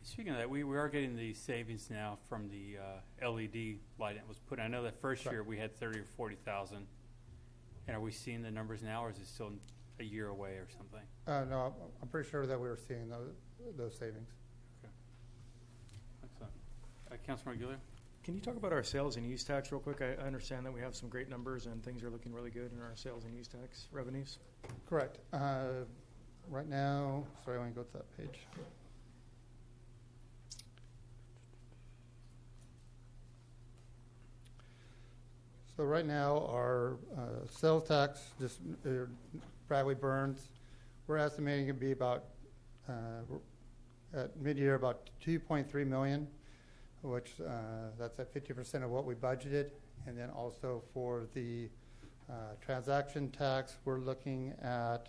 Speaking of that, we are getting the savings now from the LED light that was put in. I know that first year we had 30 or 40,000. And are we seeing the numbers now, or is it still a year away or something? No, I'm pretty sure that we were seeing those savings. Okay. Excellent. Councilman Aguilar? Can you talk about our sales and use tax real quick? I understand that we have some great numbers and things are looking really good in our sales and use tax revenues. Correct. Right now, sorry, I want to go to that page. So right now, our sales tax, just Bradley Burns, we're estimating it to be about, at mid-year, about $2.3 million, which that's at 50% of what we budgeted. And then also for the transaction tax, we're looking at,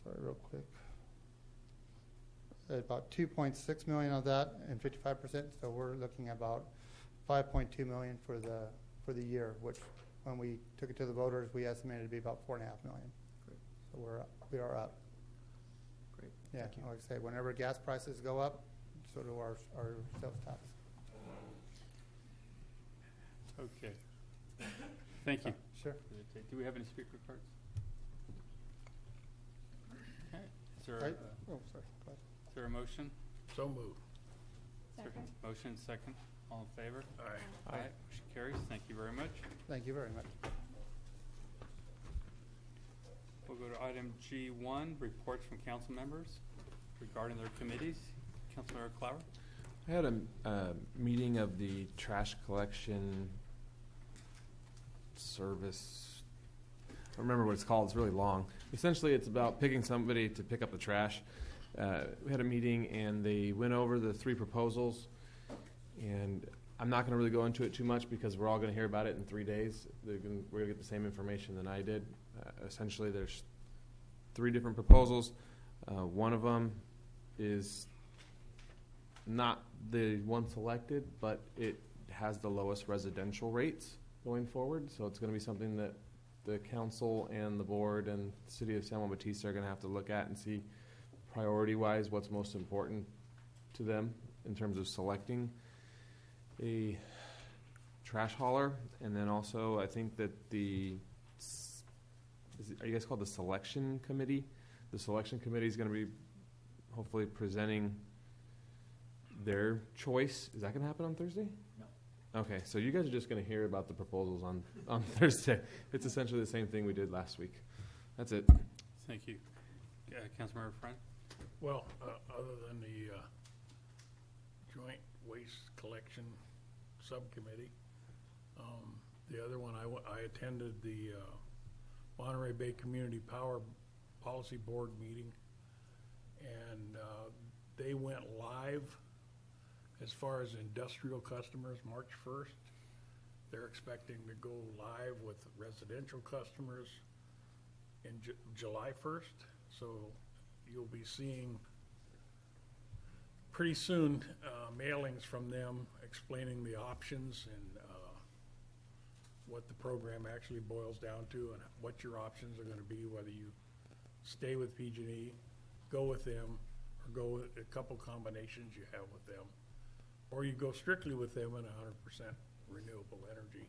sorry, real quick. about 2.6 million of that and 55%. So we're looking at about 5.2 million for the year, which when we took it to the voters, we estimated to be about 4.5 million. Great. So we are up. Great. Yeah, Thank you. like I say, whenever gas prices go up, so do our sales tax. Okay. Thank you. Sure. Do we have any speaker cards? Okay. Is there, Right. a, Oh, sorry. Go ahead. is there a motion? So moved. Second. Motion second. All in favor? Aye. Aye. Motion carries. Thank you very much. Thank you very much. We'll go to item G1, reports from council members regarding their committees. Councilmember Clower. I had a meeting of the trash collection service. I don't remember what it's called. It's really long. Essentially, it's about picking somebody to pick up the trash. We had a meeting, and they went over the 3 proposals. And I'm not going to really go into it too much because we're all going to hear about it in 3 days. We're going to get the same information than I did. Essentially, there's 3 different proposals. One of them is not the one selected, but it has the lowest residential rates going forward. So it's going to be something that the council and the board and the city of San Juan Bautista are going to have to look at and see priority-wise what's most important to them in terms of selecting a trash hauler. And then also I think that are you guys called the selection committee? The selection committee is going to be hopefully presenting their choice. Is that going to happen on Thursday? No. Okay, so you guys are just going to hear about the proposals on Thursday. It's essentially the same thing we did last week. That's it. Thank you. Councilmember Friend. Well, other than the joint waste collection subcommittee, the other one I attended the Monterey Bay Community Power Policy Board meeting, and they went live as far as industrial customers March 1st. They're expecting to go live with residential customers in July 1st. So you'll be seeing pretty soon mailings from them explaining the options and what the program actually boils down to and what your options are going to be, whether you stay with PG&E, go with them, or go with a couple combinations you have with them, or you go strictly with them in 100% renewable energy.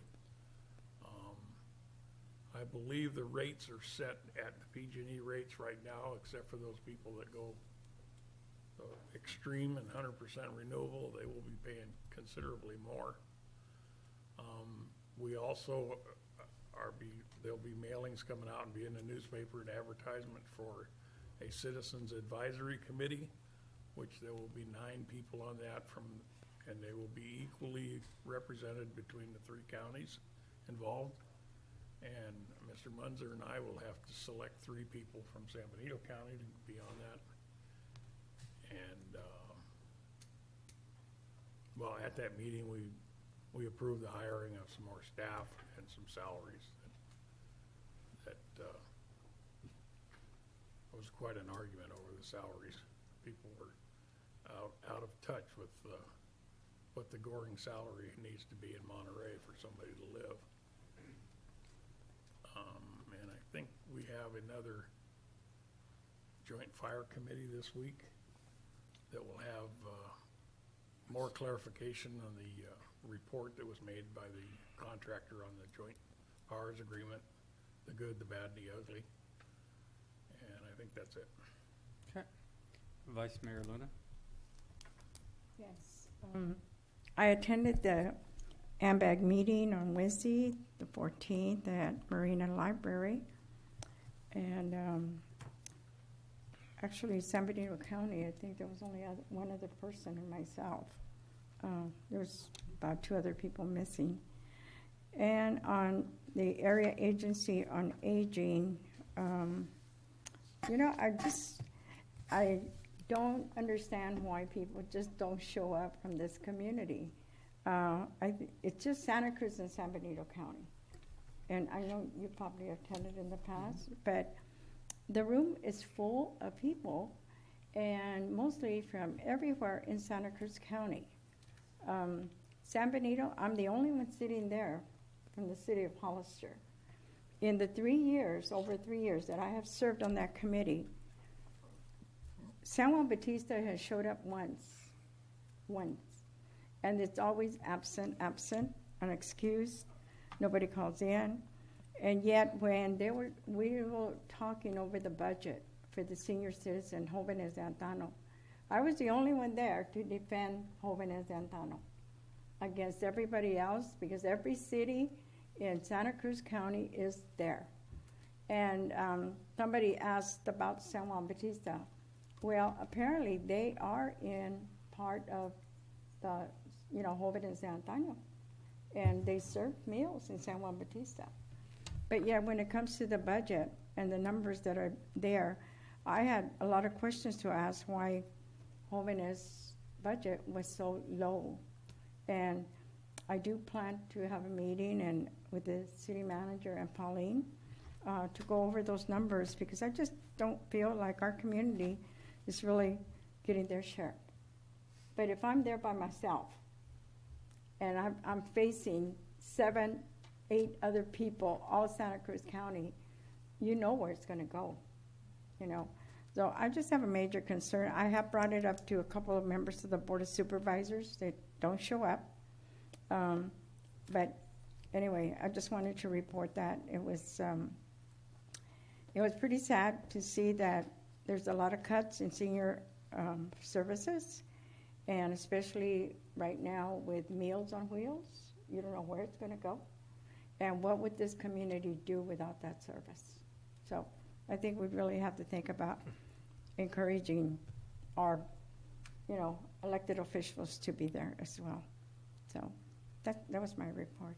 I believe the rates are set at the PG&E rates right now, except for those people that go extreme and 100% renewable. They will be paying considerably more. We also there'll be mailings coming out and be in the newspaper and advertisement for a citizens advisory committee, which there will be 9 people on that and they will be equally represented between the 3 counties involved. And Mr. Munzer and I will have to select 3 people from San Benito County to be on that. And well, at that meeting, we approved the hiring of some more staff and some salaries. That was quite an argument over the salaries. People were out of touch with what the going salary needs to be in Monterey for somebody to live. And I think we have another joint fire committee this week that will have more clarification on the report that was made by the contractor on the joint powers agreement, the good, the bad, and the ugly. And I think that's it. Okay. Vice Mayor Luna. Yes. I attended the AMBAG meeting on Wednesday, the 14th, at Marina Library. And actually, San Benito County, I think there was only one other person and myself. There's about 2 other people missing. And on the Area Agency on Aging, I don't understand why people just don't show up from this community. It's just Santa Cruz and San Benito County. And I know you probably attended in the past, but the room is full of people, and mostly from everywhere in Santa Cruz County. San Benito, I'm the only one sitting there from the city of Hollister. In the over 3 years that I have served on that committee, San Juan Bautista has showed up once, and it's always absent, unexcused. Nobody calls in, and yet when we were talking over the budget for the senior citizen Jóvenes de Antano, I was the only one there to defend Jóvenes de Antano against everybody else, because every city in Santa Cruz County is there. And somebody asked about San Juan Bautista. Well, apparently they are in part of the, Jóvenes de Antaño, and they serve meals in San Juan Bautista. But yeah, when it comes to the budget and the numbers that are there, I had a lot of questions to ask why Jóvenes' budget was so low. And I do plan to have a meeting with the city manager and Pauline to go over those numbers, because I just don't feel like our community is really getting their share. But if I'm there by myself and I'm facing 7, 8 other people, all Santa Cruz County, you know where it's going to go, So I just have a major concern. I have brought it up to a couple of members of the Board of Supervisors. They don't show up. But anyway, I just wanted to report that. It was pretty sad to see that there's a lot of cuts in senior services, and especially right now with Meals on Wheels. You don't know where it's going to go. And what would this community do without that service? So I think we really have to think about encouraging our, elected officials to be there as well. So that was my report.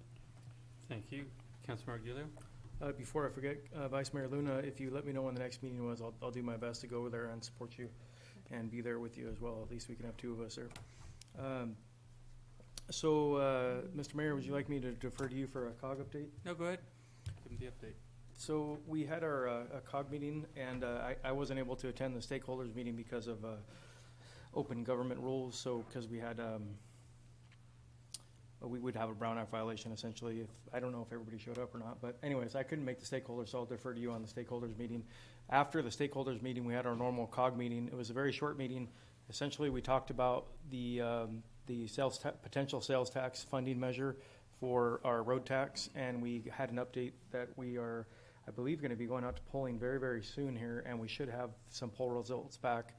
Thank you. Councilmember Aguilera? Before I forget, Vice Mayor Luna, if you let me know when the next meeting was, I'll do my best to go over there and support you and be there with you as well. At least we can have 2 of us there. Mr. Mayor, would you like me to defer to you for a COG update? No, go ahead. Give them the update. So we had our COG meeting, and I wasn't able to attend the stakeholders meeting because of open government rules. So because we had we would have a Brown Act violation essentially. I don't know if everybody showed up or not, but anyways, I couldn't make the stakeholders, so I'll defer to you on the stakeholders meeting. After the stakeholders meeting, we had our normal COG meeting. It was a very short meeting. Essentially, we talked about the potential sales tax funding measure for our road tax, and we had an update that we are, I believe, going to be going out to polling very, very soon here, and we should have some poll results back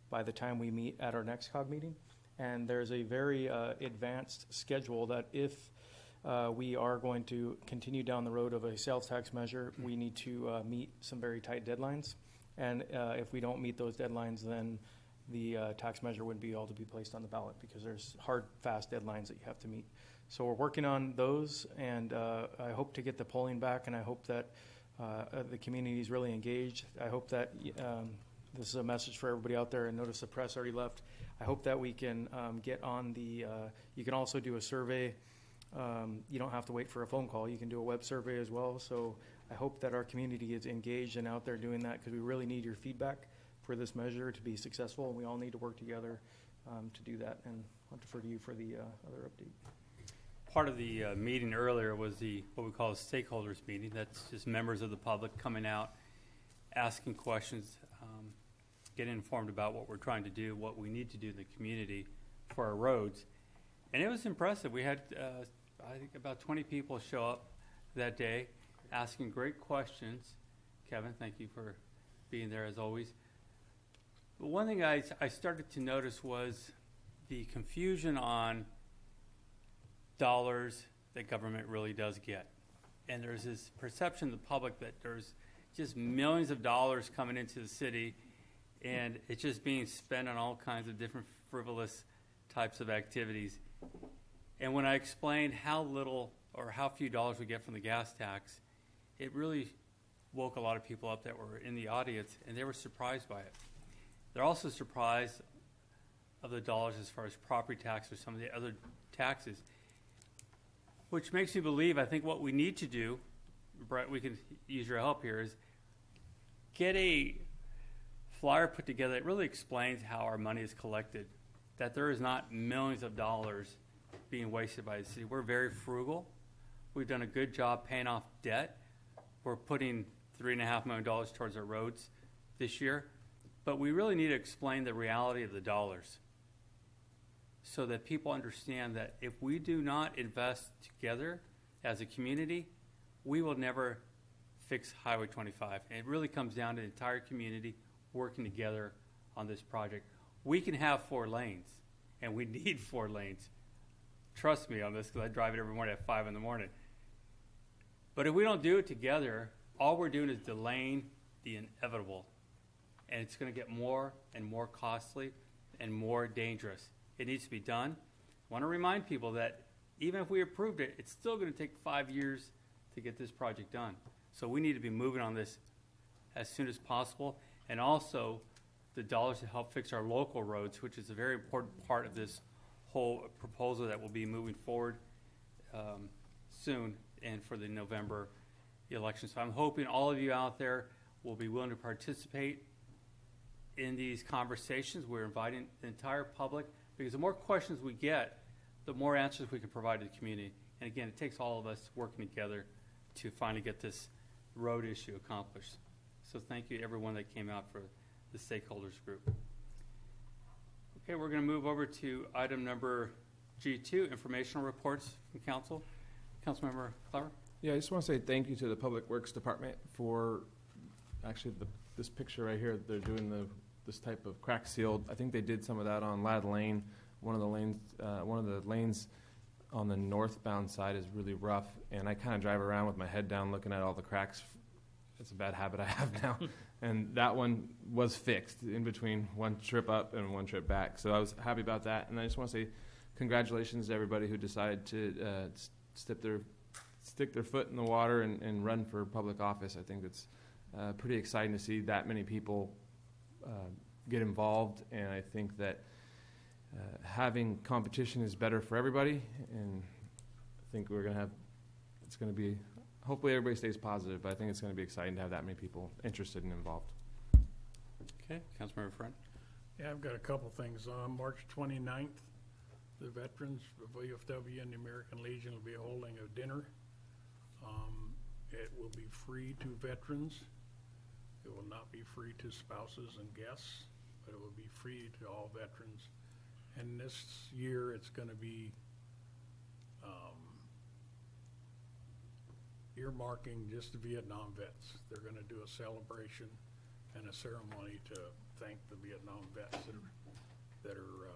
by the time we meet at our next COG meeting. And there's a very advanced schedule that if we are going to continue down the road of a sales tax measure, we need to meet some very tight deadlines. And if we don't meet those deadlines, then the tax measure wouldn't be able to be placed on the ballot, because there's hard, fast deadlines that you have to meet. So we're working on those, and I hope to get the polling back, and I hope that the community is really engaged. I hope that this is a message for everybody out there, and notice the press already left. I hope that we can get on the, you can also do a survey. You don't have to wait for a phone call. You can do a web survey as well. So I hope that our community is engaged and out there doing that, because we really need your feedback for this measure to be successful, and we all need to work together to do that. And I'll defer to you for the other update. Part of the meeting earlier was what we call a stakeholders meeting. That's just members of the public coming out, asking questions, getting informed about what we're trying to do, what we need to do in the community for our roads. And it was impressive. We had, I think, about 20 people show up that day asking great questions. Kevin, thank you for being there as always. But one thing I started to notice was the confusion on dollars that government really does get. And there's this perception in the public that there's just millions of dollars coming into the city, and it's just being spent on all kinds of different frivolous types of activities. And when I explained how little or how few dollars we get from the gas tax, it really woke a lot of people up that were in the audience, and they were surprised by it. They're also surprised of the dollars as far as property tax or some of the other taxes, which makes me believe, I think what we need to do, Brett, we can use your help here, is get a flyer put together, it really explains how our money is collected, that there is not millions of dollars being wasted by the city. We're very frugal. We've done a good job paying off debt. We're putting $3.5 million towards our roads this year. But we really need to explain the reality of the dollars so that people understand that if we do not invest together as a community, we will never fix Highway 25. And it really comes down to the entire community working together on this project. We can have 4 lanes, and we need 4 lanes. Trust me on this, because I drive it every morning at 5 in the morning. But if we don't do it together, all we're doing is delaying the inevitable. And it's going to get more and more costly and more dangerous. It needs to be done. I want to remind people that even if we approved it, it's still going to take 5 years to get this project done. So we need to be moving on this as soon as possible. And also the dollars to help fix our local roads, which is a very important part of this whole proposal that will be moving forward soon and for the November election. So I'm hoping all of you out there will be willing to participate in these conversations. We're inviting the entire public, because the more questions we get, the more answers we can provide to the community. And again, it takes all of us working together to finally get this road issue accomplished. So thank you to everyone that came out for the stakeholders group. Okay, we're going to move over to item number G2, informational reports from council. Councilmember Clever. Yeah, I just want to say thank you to the Public Works Department for actually this picture right here. They're doing this type of crack sealed. I think they did some of that on Ladd Lane. One of the lanes on the northbound side is really rough, and I kind of drive around with my head down looking at all the cracks. It's a bad habit I have now. And that one was fixed in between one trip up and one trip back. So I was happy about that. And I just want to say congratulations to everybody who decided to stick their foot in the water and run for public office. I think it's pretty exciting to see that many people get involved. And I think that having competition is better for everybody. And I think it's going to be, hopefully everybody stays positive, but I think it's going to be exciting to have that many people interested and involved. Okay, Councilmember Friend. Yeah, I've got a couple things. On March 29th, the veterans of VFW and the American Legion will be holding a dinner. It will be free to veterans. It will not be free to spouses and guests, but it will be free to all veterans. And this year it's going to be earmarking just the Vietnam vets. They're going to do a celebration and a ceremony to thank the Vietnam vets that are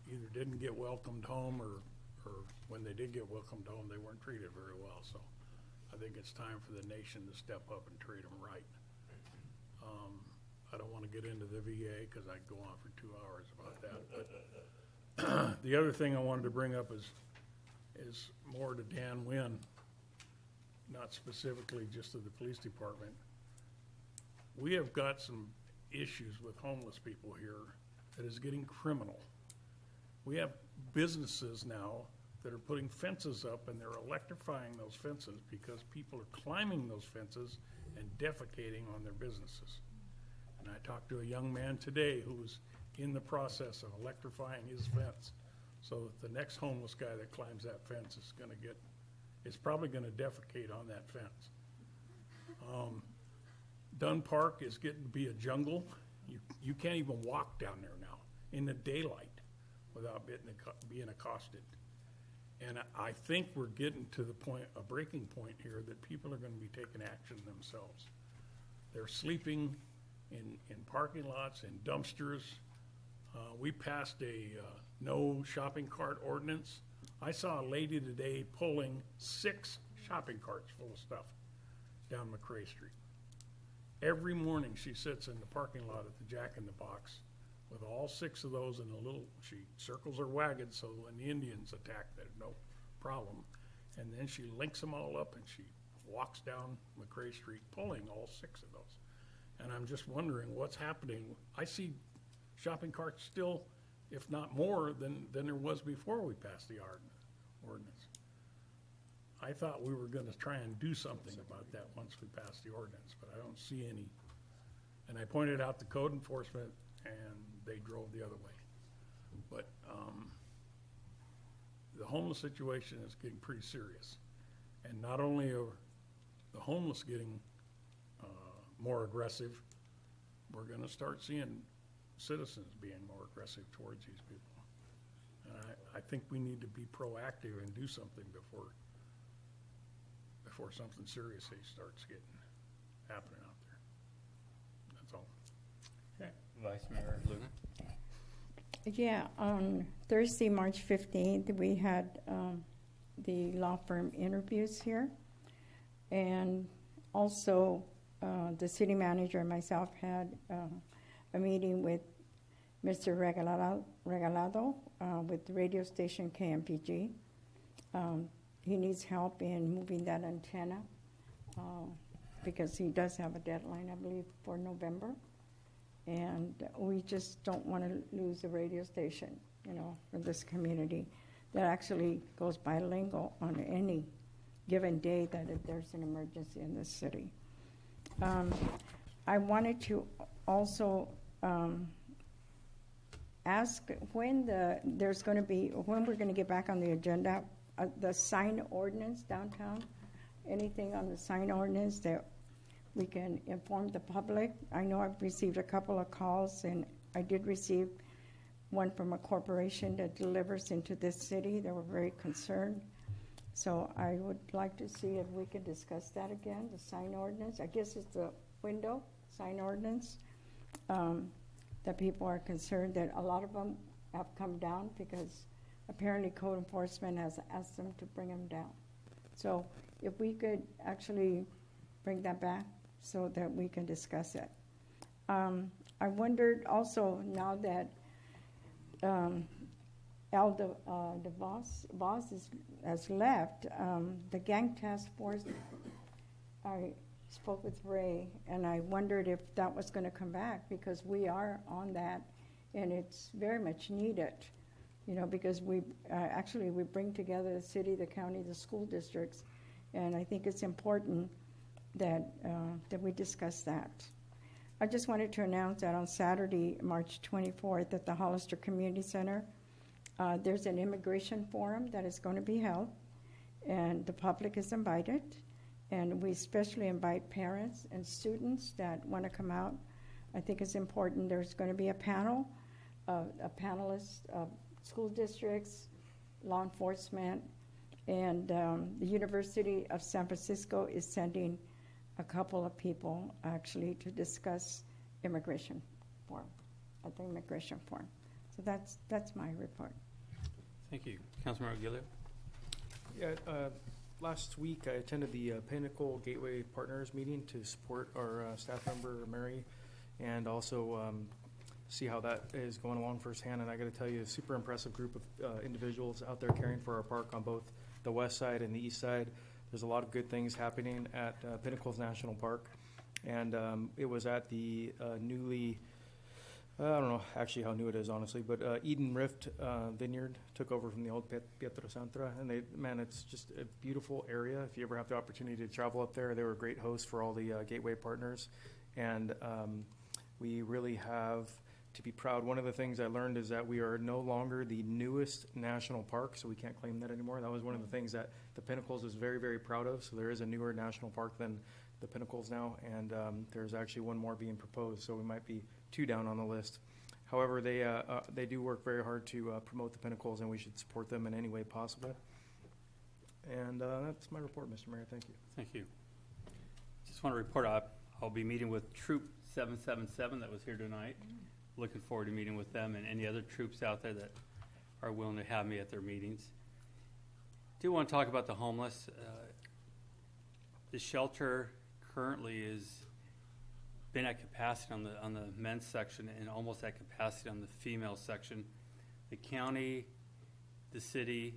either didn't get welcomed home or when they did get welcomed home, they weren't treated very well. So I think it's time for the nation to step up and treat them right. I don't want to get into the VA because I could go on for 2 hours about that. But the other thing I wanted to bring up is more to Dan Wynn, not specifically just to the police department. We have got some issues with homeless people here that is getting criminal. We have businesses now that are putting fences up, and they're electrifying those fences because people are climbing those fences and defecating on their businesses. And I talked to a young man today who was in the process of electrifying his fence so that the next homeless guy that climbs that fence is probably going to defecate on that fence. Dunn Park is getting to be a jungle. You can't even walk down there now in the daylight without being accosted. And I think we're getting to a breaking point here that people are going to be taking action themselves. They're sleeping in parking lots, in dumpsters. We passed a no shopping cart ordinance. I saw a lady today pulling 6 shopping carts full of stuff down McRae Street. Every morning she sits in the parking lot at the Jack in the Box with all 6 of those in she circles her wagon so when the Indians attack, there's no problem. And then she links them all up and she walks down McRae Street pulling all 6 of those. And I'm just wondering what's happening. I see shopping carts still, if not more, than there was before we passed the ordinance. I thought we were going to try and do something about that once we passed the ordinance, but I don't see And I pointed out to code enforcement, and they drove the other way. But the homeless situation is getting pretty serious. And not only are the homeless getting more aggressive, we're going to start seeing citizens being more aggressive towards these people. And I think we need to be proactive and do something before something seriously starts happening out there. That's all. Okay. Vice Mayor Luna. Yeah, on Thursday, March 15th, we had the law firm interviews here. And also, the city manager and myself had a meeting with Mr. Regalado with the radio station KMPG. He needs help in moving that antenna because he does have a deadline, I believe, for November. And we just don't want to lose the radio station, for this community that actually goes bilingual on any given day that if there's an emergency in the city. I wanted to also ask when we're going to get back on the agenda, the sign ordinance downtown. Anything on the sign ordinance that we can inform the public? I know I've received a couple of calls, and I did receive one from a corporation that delivers into this city. They were very concerned. So I would like to see if we can discuss that again, the sign ordinance. I guess it's the window sign ordinance. That people are concerned that a lot of them have come down because apparently code enforcement has asked them to bring them down. So if we could actually bring that back so that we can discuss it. I wondered also, now that Voss has left, the gang task force, I spoke with Ray, and I wondered if that was going to come back, because we are on that, and it's very much needed, because we bring together the city, the county, the school districts, and I think it's important that we discuss that. I just wanted to announce that on Saturday, March 24th, at the Hollister Community Center, there's an immigration forum that is going to be held, and the public is invited, and we especially invite parents and students that want to come out. I think it's important. There's going to be a panel, a panelist of school districts, law enforcement, and the University of San Francisco is sending a couple of people actually to discuss immigration forum, at the immigration forum. So that's my report. Thank you. Councilmember Gilliam. Yeah, last week I attended the Pinnacle Gateway Partners meeting to support our staff member Mary, and also see how that is going along firsthand. And I got to tell you, a super impressive group of individuals out there caring for our park on both the west side and the east side. There's a lot of good things happening at Pinnacles National Park, and it was at the newly, I don't know actually how new it is, honestly, but Eden Rift Vineyard took over from the old Pietro Santra, and it's just a beautiful area. If you ever have the opportunity to travel up there, they were a great host for all the Gateway partners, and we really have to be proud. One of the things I learned is that we are no longer the newest national park, so we can't claim that anymore. That was one of the things that the Pinnacles is very, very proud of. So there is a newer national park than the Pinnacles now, and there's actually one more being proposed, so we might be 2 down on the list. However, they do work very hard to promote the Pinnacles, and we should support them in any way possible. And that's my report, Mr. Mayor. Thank you. Thank you. Just want to report I'll be meeting with Troop 777 that was here tonight. Looking forward to meeting with them and any other troops out there that are willing to have me at their meetings. Do want to talk about the homeless. The shelter currently is been at capacity on the men's section and almost at capacity on the female section. The county, the city,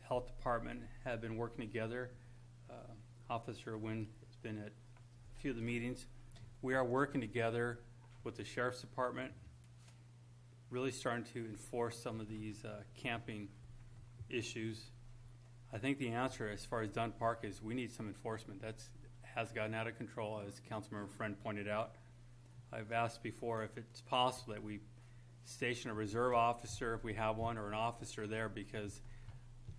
health department have been working together. Officer Wynn has been at a few of the meetings. We are working together with the sheriff's department, really starting to enforce some of these camping issues. I think the answer as far as Dunn Park is we need some enforcement. That has gotten out of control, as Councilmember Friend pointed out. I've asked before if it's possible that we station a reserve officer, if we have one, or an officer there, because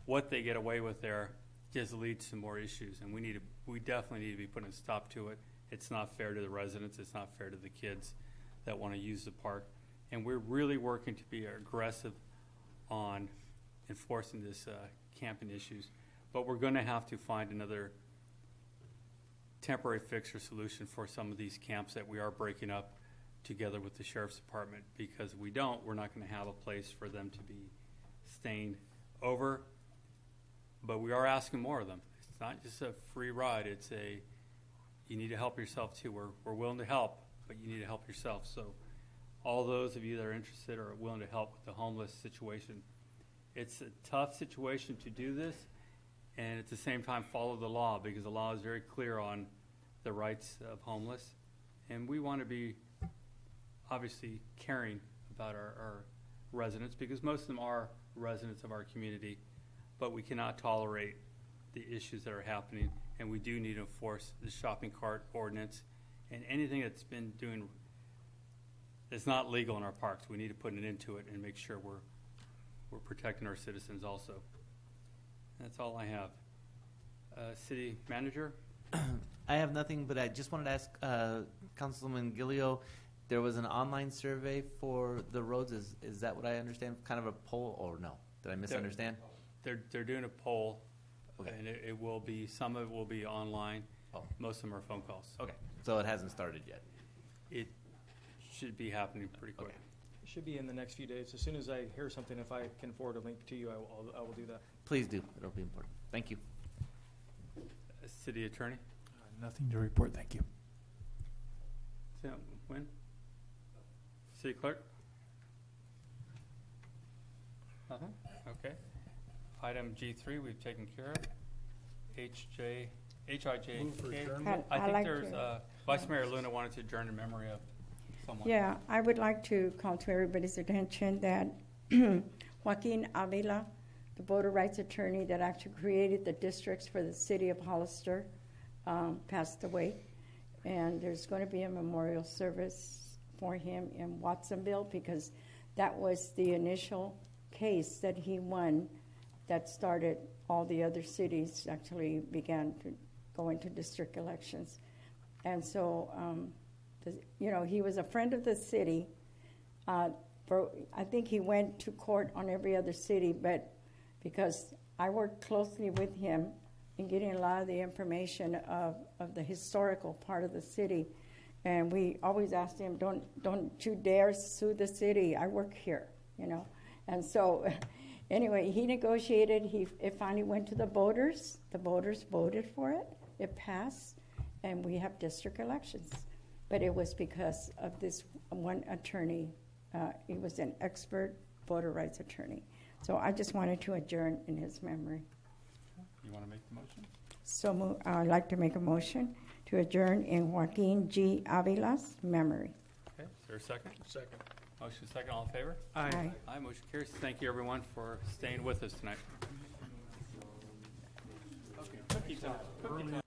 what they get away with there just leads to more issues, and we definitely need to be putting a stop to it. It's not fair to the residents. It's not fair to the kids that want to use the park, and we're really working to be aggressive on enforcing this camping issues. But we're going to have to find another temporary fix or solution for some of these camps that we are breaking up together with the Sheriff's Department, because if we don't, we're not going to have a place for them to be staying over. But we are asking more of them. It's not just a free ride. It's you need to help yourself too. We're willing to help, but you need to help yourself. So all those of you that are interested or willing to help with the homeless situation, it's a tough situation to do this, and at the same time follow the law, because the law is very clear on the rights of homeless. And we want to be obviously caring about our residents, because most of them are residents of our community, but we cannot tolerate the issues that are happening, and we do need to enforce the shopping cart ordinance and anything that's been doing that's not legal in our parks. We need to put an end to it and make sure we're protecting our citizens also. That's all I have. City Manager? I have nothing, but I just wanted to ask Councilman Gillio, there was an online survey for the roads. Is that what I understand? Kind of a poll, or no? Did I misunderstand? They're doing a poll, okay. And it will be, some of it will be online. Oh. Most of them are phone calls. Okay, so it hasn't started yet. It should be happening pretty quick. Okay. It should be in the next few days. As soon as I hear something, if I can forward a link to you, I will do that. Please do. It'll be important. Thank you. City Attorney? Nothing to report, thank you. When? City Clerk? Nothing? Okay. Item G3 we've taken care of. HIJ. I think there's Vice Mayor Luna wanted to adjourn in memory of someone. Yeah, I would like to call to everybody's attention that Joaquin Avila, the voter rights attorney that actually created the districts for the city of Hollister, passed away. And there's going to be a memorial service for him in Watsonville, because that was the initial case that he won that started all the other cities actually began to go into district elections. And so, he was a friend of the city. I think he went to court on every other city, but because I worked closely with him in getting a lot of the information of the historical part of the city, and we always asked him, don't you dare sue the city. I work here, And so, anyway, he negotiated. It finally went to the voters. The voters voted for it. It passed, and we have district elections. But it was because of this one attorney. He was an expert voter rights attorney. So I just wanted to adjourn in his memory. You want to make the motion? So I'd like to make a motion to adjourn in Joaquin G. Avila's memory. Okay, is there a second? Second. Motion second, all in favor? Aye. Aye, motion carries. Thank you, everyone, for staying with us tonight. Okay, cookie time.